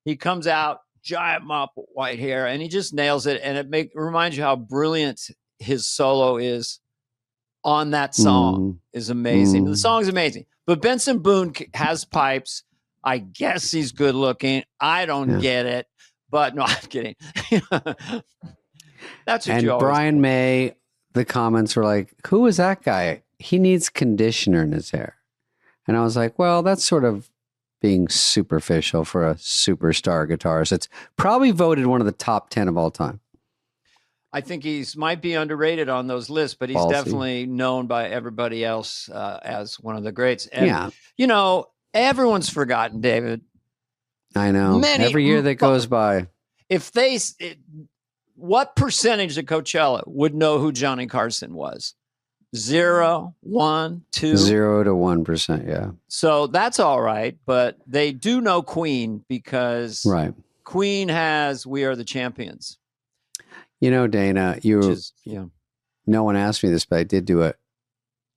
He comes out, giant mop of white hair, and he just nails it. And it reminds you how brilliant his solo is on that song. Is amazing. The song's amazing. But Benson Boone has pipes. I guess he's good looking. I don't get it. But no, I'm kidding. That's what and Brian May, the comments were like, who is that guy? He needs conditioner in his hair. And I was like, well, that's sort of being superficial for a superstar guitarist. It's probably voted one of the top 10 of all time. I think might be underrated on those lists, but he's definitely known by everybody else as one of the greats. And, you know, everyone's forgotten, David. I know. Every year that goes by. What percentage of Coachella would know who Johnny Carson was? 0, 1, 2? 0 to 1%, yeah. So that's all right, but they do know Queen because Queen has We Are the Champions. You know, Dana, no one asked me this, but I did do a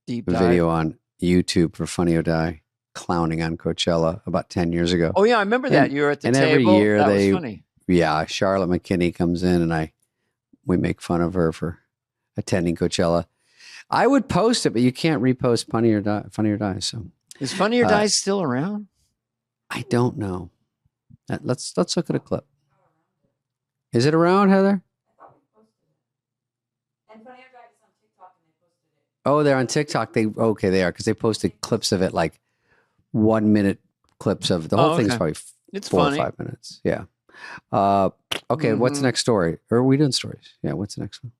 video on YouTube for Funny or Die, clowning on Coachella about 10 years ago. Oh, yeah, I remember that. You were at the table. And every year that was funny. Yeah, Charlotte McKinney comes in and we make fun of her for attending Coachella. I would post it, but you can't repost Funny or Die. So is Funny or Die still around? I don't know. Let's look at a clip. Is it around, Heather? And Funny or Die is on TikTok and they posted it. Oh, they're on TikTok. They are because they posted clips of it, like 1 minute clips of it. The whole thing's probably 4 or 5 minutes. Yeah. Okay, what's the next story? Or are we doing stories? Yeah, what's the next one?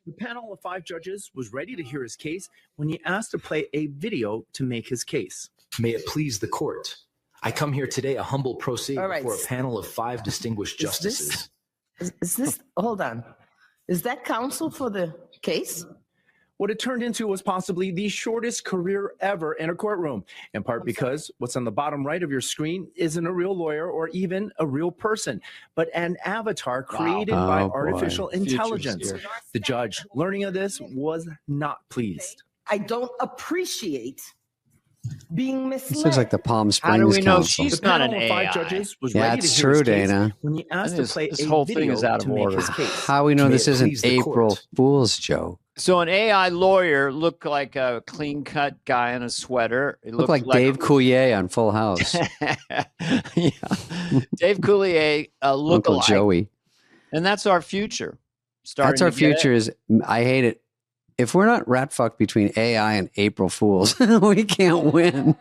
The panel of 5 judges was ready to hear his case when he asked to play a video to make his case. May it please the court. I come here today a humble pro se before a panel of 5 distinguished justices. Is this, hold on. Is that counsel for the case? What it turned into was possibly the shortest career ever in a courtroom, in part because what's on the bottom right of your screen isn't a real lawyer or even a real person, but an avatar created by artificial intelligence. The judge, learning of this, was not pleased. I don't appreciate being misled. This looks like the Palm Springs How do we know Council. she's not an AI? 5 judges was Yeah, ready it's to hear true, his case Dana. when he asked to play this a whole thing video is out of to make order. his case. How we know May this it isn't please the April court. Fool's joke? So an AI lawyer looked like a clean-cut guy in a sweater. It Looked like Dave Coulier on Full House. Yeah. Dave Coulier, look Uncle Joey. And that's our future. That's our future. I hate it. If we're not rat fucked between AI and April Fools, we can't win.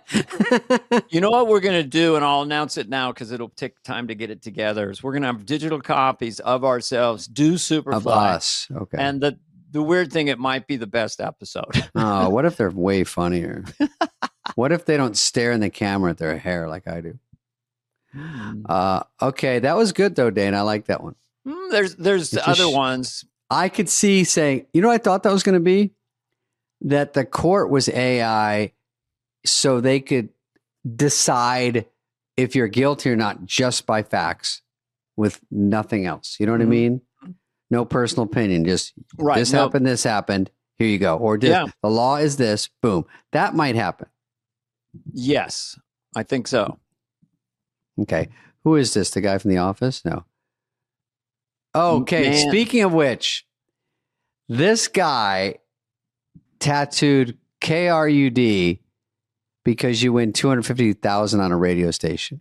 You know what we're going to do, and I'll announce it now because it'll take time to get it together, is we're going to have digital copies of ourselves, do Superfly. Of us. Okay. And the weird thing, it might be the best episode. Oh, what if they're way funnier? What if they don't stare in the camera at their hair like I do? Okay, that was good though, Dane. I like that one. There's other ones. I could see saying, you know what I thought that was going to be? That the court was AI so they could decide if you're guilty or not just by facts with nothing else. You know what I mean? No personal opinion. Just this happened. Here you go. Or the law is this. Boom. That might happen. Yes, I think so. Okay. Who is this? The guy from The Office? No. Okay, speaking of which, this guy tattooed KRUD because you win $250,000 on a radio station.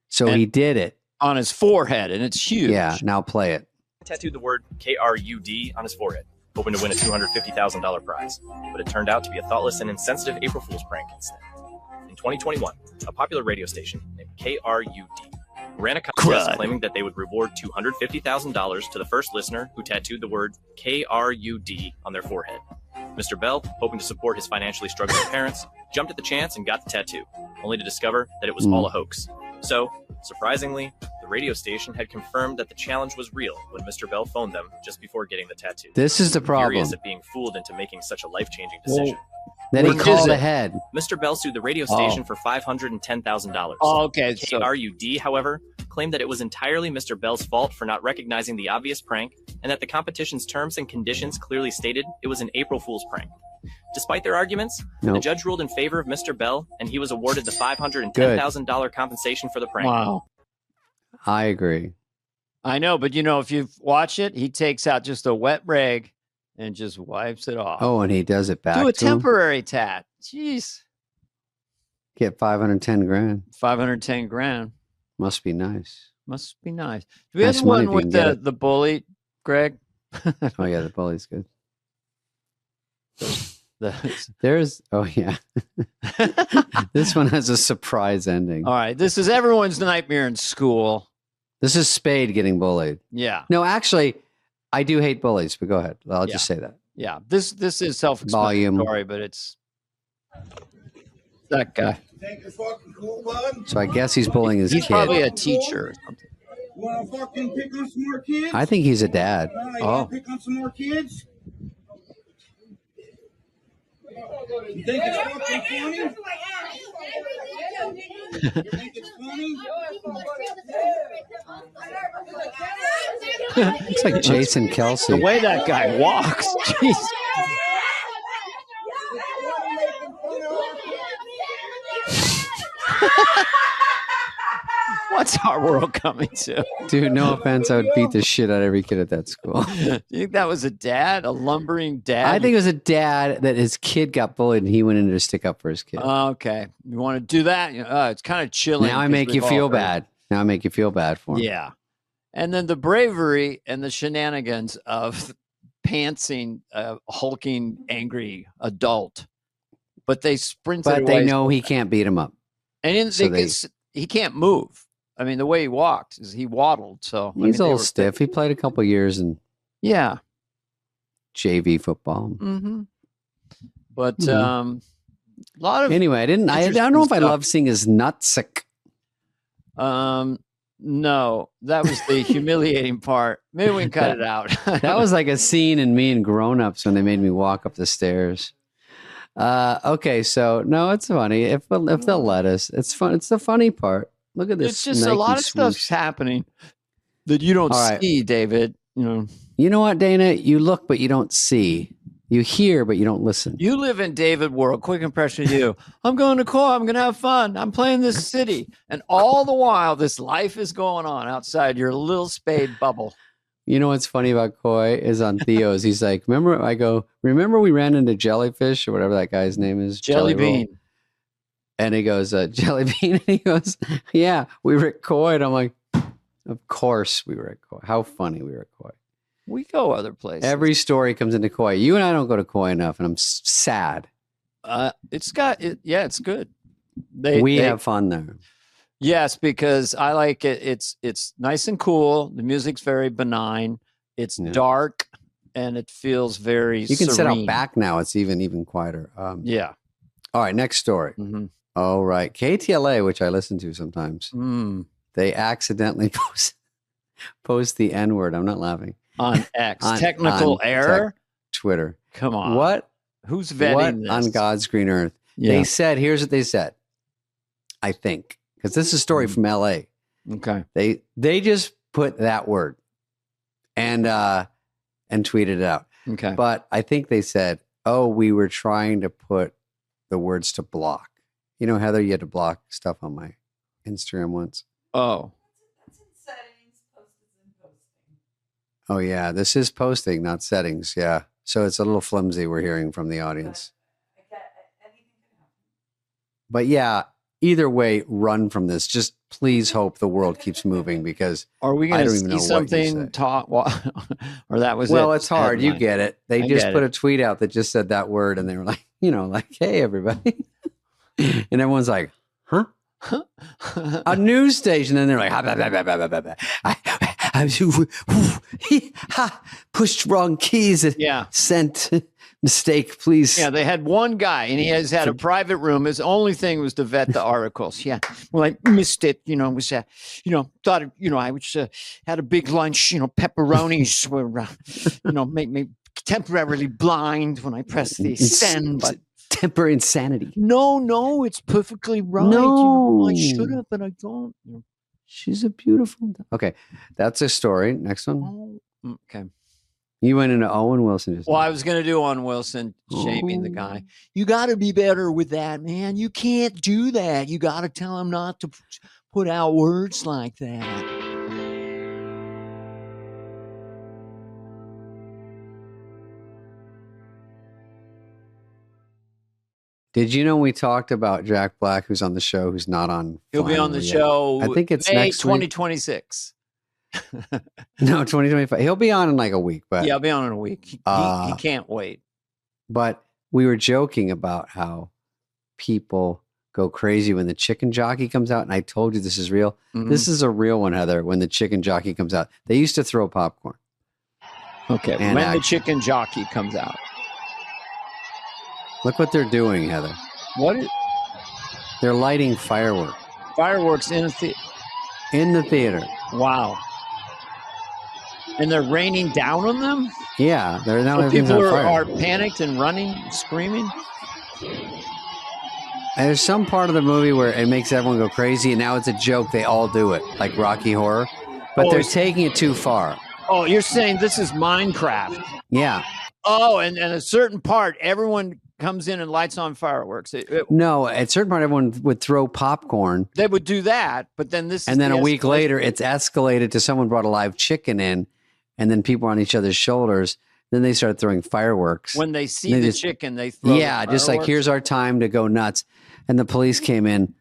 So he did it on his forehead, and it's huge. Yeah, now play it. Tattooed the word KRUD on his forehead, hoping to win a $250,000 prize, but it turned out to be a thoughtless and insensitive April Fool's prank instead. In 2021, a popular radio station named KRUD ran a contest claiming that they would reward $250,000 to the first listener who tattooed the word KRUD on their forehead. Mr. Bell, hoping to support his financially struggling parents, jumped at the chance and got the tattoo, only to discover that it was all a hoax. So, surprisingly, the radio station had confirmed that the challenge was real when Mr. Bell phoned them just before getting the tattoo. This is the problem. Furious at being fooled into making such a life-changing decision. Then he called ahead. Mr. Bell sued the radio station for $510,000. Oh, okay. KRUD, however, claimed that it was entirely Mr. Bell's fault for not recognizing the obvious prank, and that the competition's terms and conditions clearly stated it was an April Fool's prank. Despite their arguments, the judge ruled in favor of Mr. Bell, and he was awarded the $510,000 compensation for the prank. Wow. I agree. I know, but if you watch it, he takes out just a wet rag and just wipes it off. Oh, and he does it back. Do a to him? temporary tat. Jeez. Get $510,000. $510,000. Must be nice. Must be nice. Do we have one with the bully, Greg? Oh yeah, the bully's good. There's this one has a surprise ending. All right, this is everyone's nightmare in school. This is Spade getting bullied. Yeah. No, actually, I do hate bullies, but go ahead. I'll just say that. Yeah, this is self-explanatory, but it's that guy. So I guess he's bullying his kid. He's probably a teacher or something. Want to fucking pick on some more kids? I think he's a dad. Oh. Pick on some more kids? You think it's fucking funny? You think it's funny? It's like Jason Kelsey. The way that guy walks. Jeez. What's our world coming to? Dude, no offense. I would beat the shit out of every kid at that school. You think that was a dad? A lumbering dad? I think it was a dad that his kid got bullied and he went in to stick up for his kid. Okay. You want to do that? It's kind of chilling. Now I make you feel bad. Now I make you feel bad for him. Yeah. And then the bravery and the shenanigans of pantsing a hulking, angry adult. But they sprinted away. But they know he can't beat him up. And he can't move. I mean, the way he walked is he waddled. So he's a little stiff. He played a couple years in JV football. Mm-hmm. But a lot of anyway, I don't know if I love seeing his nutsack. No, that was the humiliating part. Maybe we can cut it out. That was like a scene in Me and Grown Ups when they made me walk up the stairs. Okay, so no, it's funny if they'll let us. It's fun. It's the funny part. Look at this. It's just Nike a lot of stuff's happening that you don't see, David. You know what, Dana? You look, but you don't see. You hear, but you don't listen. You live in David world. Quick impression of you. I'm going to Coy. I'm going to have fun. I'm playing this city. And all the while, this life is going on outside your little Spade bubble. You know what's funny about Coy is on Theo's. He's like, remember we ran into Jellyfish or whatever that guy's name is? Jelly Bean. And he goes, Jelly Bean. And he goes, yeah, we were at Coy. And I'm like, of course we were at Coy. How funny we were at Coy. We go other places. Every story comes into Coy. You and I don't go to Coy enough, and I'm sad. It's good. We have fun there. Yes, because I like it. It's nice and cool. The music's very benign. It's dark, and it feels very You can serene. sit out back now. It's even quieter. Yeah. All right, next story. Mm-hmm. All right. KTLA, which I listen to sometimes, they accidentally post the N-word. I'm not laughing. On X. Technical error? Twitter. Come on. What? Who's vetting this? On God's green earth? Yeah. They said, here's what they said, I think, because this is a story from LA. Okay. They just put that word and tweeted it out. Okay. But I think they said, we were trying to put the words to block. You know, Heather, you had to block stuff on my Instagram once. Oh. That's in settings. Post is in posting. Oh, yeah. This is posting, not settings. Yeah. So it's a little flimsy, we're hearing from the audience. But yeah, either way, run from this. Just please hope the world keeps moving because are we going to see something or that was well, it's hard. Headline. You get it. They just put a tweet out that just said that word and they were like, hey, everybody. And everyone's like, huh? A news station. And they're like, pushed wrong keys. Yeah. Sent Mistake, please. Yeah, they had one guy, and he has had a private room. His only thing was to vet the articles. Yeah, well, I missed it. Was thought I was had a big lunch. Pepperonis were make me temporarily blind when I press the send button. Temper insanity. No, it's perfectly right. No, I should have, but I don't. She's a beautiful. Okay, that's a story. Next one. Okay. You went into Owen Wilson. Well, I was going to do Owen Wilson shaming the guy. You got to be better with that, man. You can't do that. You got to tell him not to put out words like that. Did you know we talked about Jack Black, who's on the show, who's not on? He'll be on the show. I think it's May next 2026. No, 2025. He'll be on in like a week, but yeah, I'll be on in a week. He can't wait. But we were joking about how people go crazy when the chicken jockey comes out, and I told you this is real. Mm-hmm. This is a real one, Heather. When the chicken jockey comes out, they used to throw popcorn. Okay, and when the chicken jockey comes out, look what they're doing, Heather. They're lighting fireworks. Fireworks in the theater. Wow. And they're raining down on them? Yeah. They're now so people are panicked and running, screaming? And there's some part of the movie where it makes everyone go crazy, and now it's a joke. They all do it, like Rocky Horror. But they're taking it too far. Oh, you're saying this is Minecraft? Yeah. Oh, and a certain part, everyone comes in and lights on fireworks. No, at a certain part, everyone would throw popcorn. They would do that, but then and then a week later, it's escalated to someone brought a live chicken in, and then people on each other's shoulders. Then they start throwing fireworks. When they see the chicken, they throw the just like, here's our time to go nuts. And the police came in.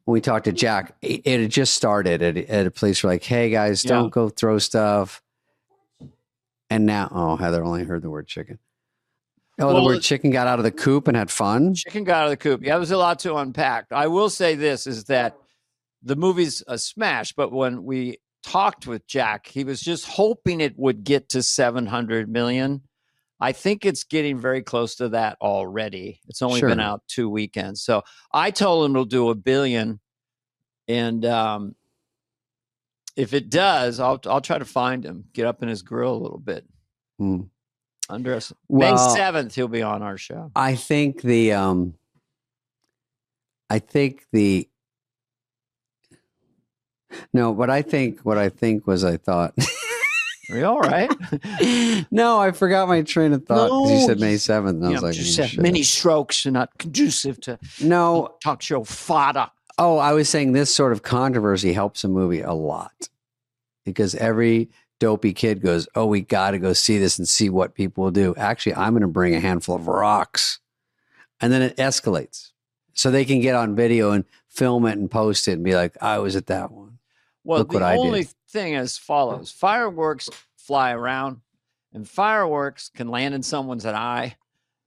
When we talked to Jack, it had just started at a police were like, hey, guys, don't go throw stuff. And now, Heather only heard the word chicken. Oh, the word chicken got out of the coop and had fun? Chicken got out of the coop. Yeah, there's a lot to unpack. I will say this, is that the movie's a smash, but when we talked with Jack, he was just hoping it would get to 700 million. I think it's getting very close to that already. It's only been out 2 weekends. So I told him it'll do $1 billion. And if it does, I'll try to find him, get up in his grill a little bit. May 7th, he'll be on our show. I think what I think was I thought. Are you all right? No, I forgot my train of thought because you said May 7th. And I was like, just many strokes are not conducive to talk show fodder. Oh, I was saying this sort of controversy helps a movie a lot because every dopey kid goes, oh, we got to go see this and see what people will do. Actually, I'm going to bring a handful of rocks. And then it escalates. So they can get on video and film it and post it and be like, I was at that one. Well, the only thing is follows. Fireworks fly around, and fireworks can land in someone's eye,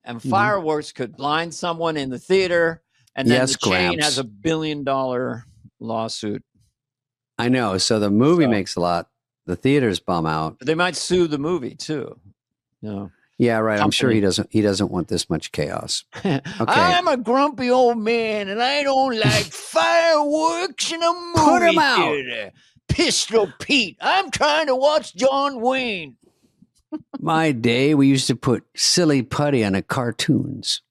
and fireworks could blind someone in the theater, and then the chain has $1 billion lawsuit. I know. So the movie makes a lot. The theaters bum out. They might sue the movie too. Yeah, right. I'm sure he doesn't want this much chaos. Okay. I'm a grumpy old man, and I don't like fireworks in a movie Put him out. theater. Pistol Pete. I'm trying to watch John Wayne. My day, we used to put silly putty on the cartoons.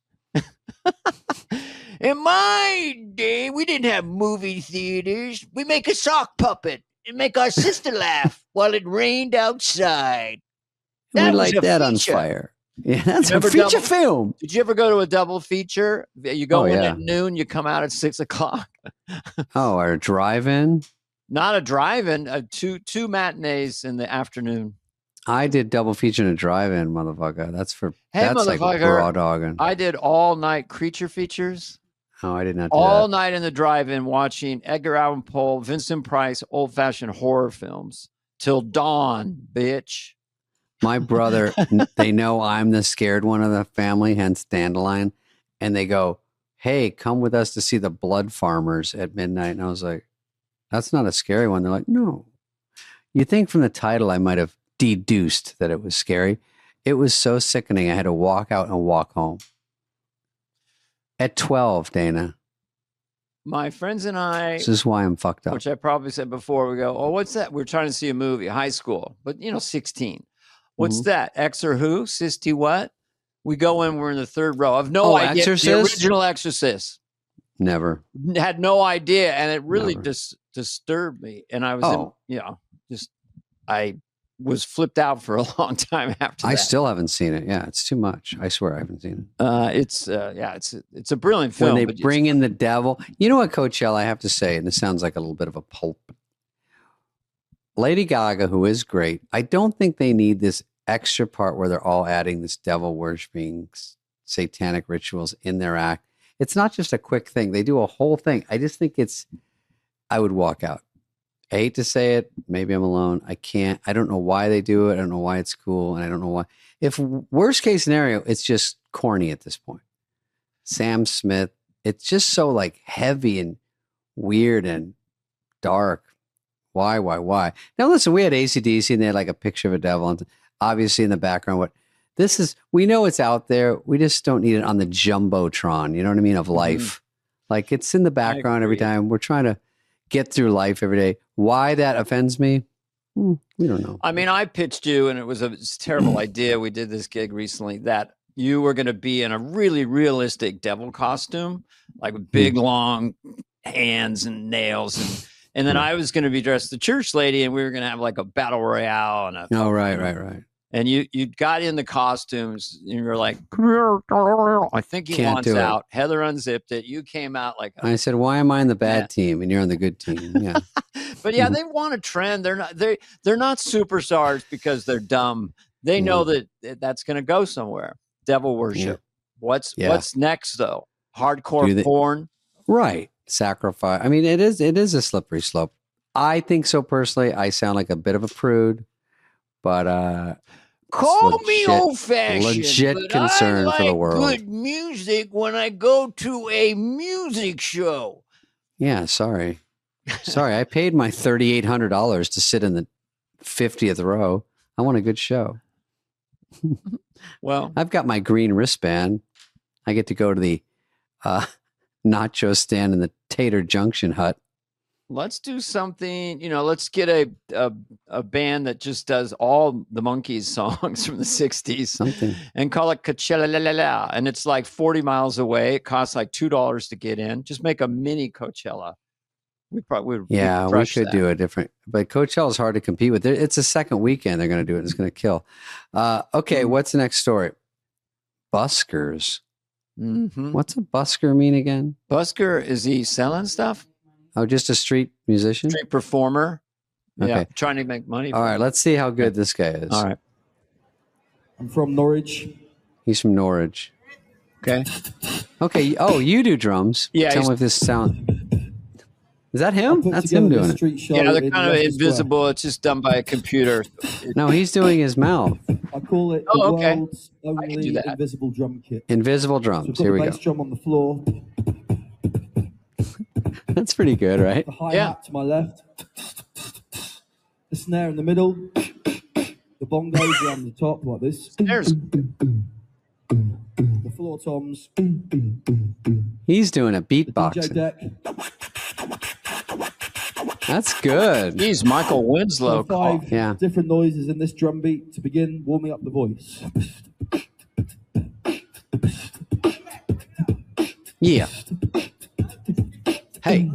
In my day, we didn't have movie theaters. We make a sock puppet and make our sister laugh while it rained outside. We light that on fire. Yeah, that's a feature film. Did you ever go to a double feature? You go in at noon, you come out at 6 o'clock. Or a drive-in? Not a drive-in. Two matinees in the afternoon. I did double feature in a drive-in, motherfucker. That's like raw dogging. I did all-night creature features. Oh, I did not do all night in the drive-in watching Edgar Allan Poe, Vincent Price, old-fashioned horror films till dawn, bitch. My brother, they know I'm the scared one of the family, hence Dandelion. And they go, hey, come with us to see the Blood Farmers at midnight. And I was like, that's not a scary one. They're like, no. You think from the title I might have deduced that it was scary. It was so sickening. I had to walk out and walk home. At 12, Dana. My friends and I. This is why I'm fucked up. Which I probably said before. We go, oh, what's that? We're trying to see a movie, high school, but 16. What's that? X or who? Sisty what? We go in, we're in the third row. I've no idea. Exorcist? The original Exorcist. Never. Had no idea. And it really disturbed me. And I was, I was flipped out for a long time after that. I still haven't seen it. Yeah, it's too much. I swear I haven't seen it. It's a brilliant film. When they bring in the devil. You know what, Coachella, I have to say, and this sounds like a little bit of a pulp. Lady Gaga, who is great, I don't think they need this extra part where they're all adding this devil worshiping satanic rituals in their act. It's not just a quick thing. They do a whole thing. I just think I would walk out. I hate to say it. Maybe I'm alone. I can't. I don't know why they do it. I don't know why it's cool. And I don't know why. If worst case scenario, it's just corny at this point. Sam Smith, it's just so like heavy and weird and dark. Why? Now listen, we had AC/DC and they had like a picture of a devil and obviously in the background. We know it's out there. We just don't need it on the Jumbotron. You know what I mean? Of life. Like it's in the background every time. We're trying to get through life every day. Why that offends me? We don't know. I mean, I pitched you, and it was a terrible idea. We did this gig recently that you were going to be in a really realistic devil costume, like with big, long hands and nails. And then I was going to be dressed the church lady, and we were going to have like a battle royale. Right. And you got in the costumes, and you were like, I think he wants out. Heather unzipped it. You came out like I said, why am I on the bad team and you're on the good team? Yeah. But yeah, they want a trend. They're not superstars because they're dumb. They know that that's going to go somewhere. Devil worship. Yeah. What's next though? Hardcore porn. Right. Sacrifice. I mean, it is a slippery slope. I think so personally. I sound like a bit of a prude, but call me old-fashioned. Legit concern for the world. Good music when I go to a music show. Yeah, sorry. I paid my $3,800 to sit in the 50th row. I want a good show. Well, I've got my green wristband. I get to go to the nacho stand in the Tater Junction hut. Let's do something, let's get a band that just does all the Monkees songs from the 60s and call it Coachella. And it's like 40 miles away. It costs like $2 to get in. Just make a mini Coachella. We could do a different, but Coachella is hard to compete with. It's a second weekend. They're going to do it. It's going to kill. Okay. What's the next story? Buskers. Mm-hmm. What's a busker mean again? Busker, is he selling stuff? Oh, just a street musician? Street performer. Okay. Yeah, trying to make money. All right, let's see how good this guy is. All right. I'm from Norwich. He's from Norwich. Okay. Okay. Oh, you do drums. Yeah. Tell me if this sound. Is that him? That's him doing it. Yeah, they're kind of invisible. It's just done by a computer. No, he's doing his mouth. I call it the world's only invisible drum kit. Invisible drums. So here we go. go. Bass drum on the floor. That's pretty good, right? The hi-hat to my left. The snare in the middle. The bongos around the top like this. Snares. The floor toms. He's doing a beatbox. That's good. He's Michael Winslow. Five different noises in this drum beat to begin warming up the voice. Yeah. Hey.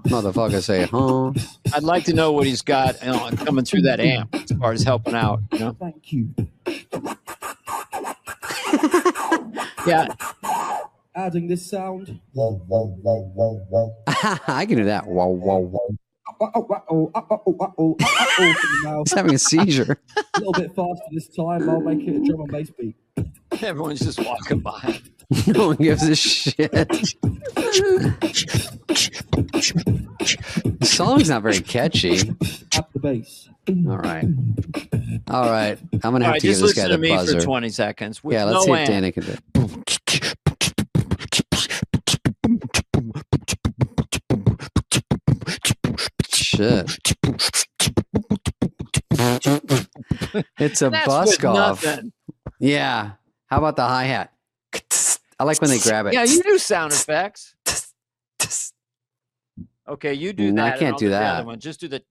Motherfucker say, huh? I'd like to know what he's got coming through that amp as far as helping out. Thank you. Yeah. Adding this sound. I can do that. Whoa, whoa, whoa. He's having a seizure. A little bit faster this time. I'll make it a drum and bass beat. Everyone's just walking by. No one gives a shit. The song's not very catchy. Up the bass. All right. I'm gonna have to give this guy the buzzer. Just listen to me for 20 seconds. Yeah, let's see if Danny can do it. Shit. It's a busk off. Yeah. How about the hi-hat? I like when they grab it. Yeah, you do sound effects. Okay, you do that. I can't do that. Other one. Just do the.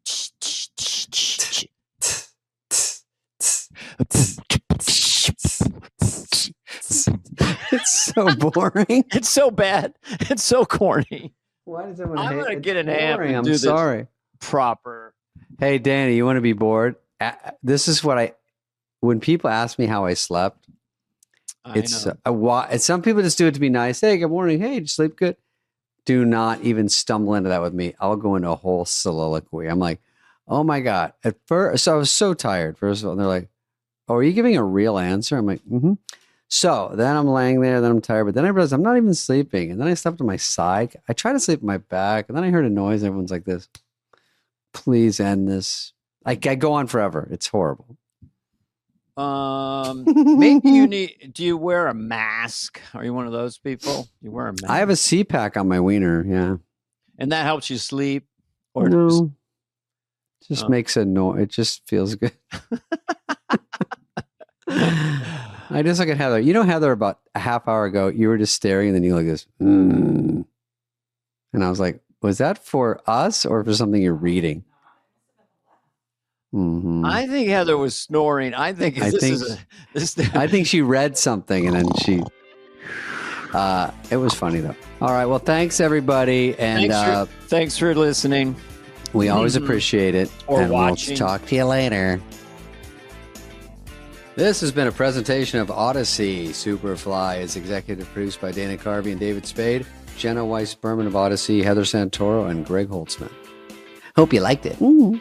It's so boring. It's so bad. It's so corny. Why does everyone I'm hate gonna it? get an amp and I'm do sorry. this proper. Hey, Danny, you want to be bored? This is what when people ask me how I slept, it's some people just do it to be nice. Hey, good morning. Hey, did you sleep good? Do not even stumble into that with me. I'll go into a whole soliloquy. I'm like, oh my God. At first, so I was so tired, first of all. And they're like, oh, are you giving a real answer? I'm like, mm-hmm. So then I'm laying there, then I'm tired, but then I realized I'm not even sleeping. And then I slept on my side. I tried to sleep on my back, and then I heard a noise. Everyone's like this. Please end this. I go on forever. It's horrible. Maybe you need. Do you wear a mask? Are you one of those people? You wear a mask. I have a CPAC on my wiener. Yeah, and that helps you sleep. Or no, just makes a noise. It just feels good. I just look at Heather. You know, Heather, about a half hour ago, you were just staring, and then you like this, and I was like, was that for us or for something you're reading? Mm-hmm. I think Heather was snoring. I think she read something and then she. It was funny though. All right. Well, thanks everybody, and thanks for listening. We always appreciate it. Or watching. We'll talk to you later. This has been a presentation of Odyssey. Superfly is executive produced by Dana Carvey and David Spade, Jenna Weiss-Berman of Odyssey, Heather Santoro, and Greg Holtzman. Hope you liked it. Mm-hmm.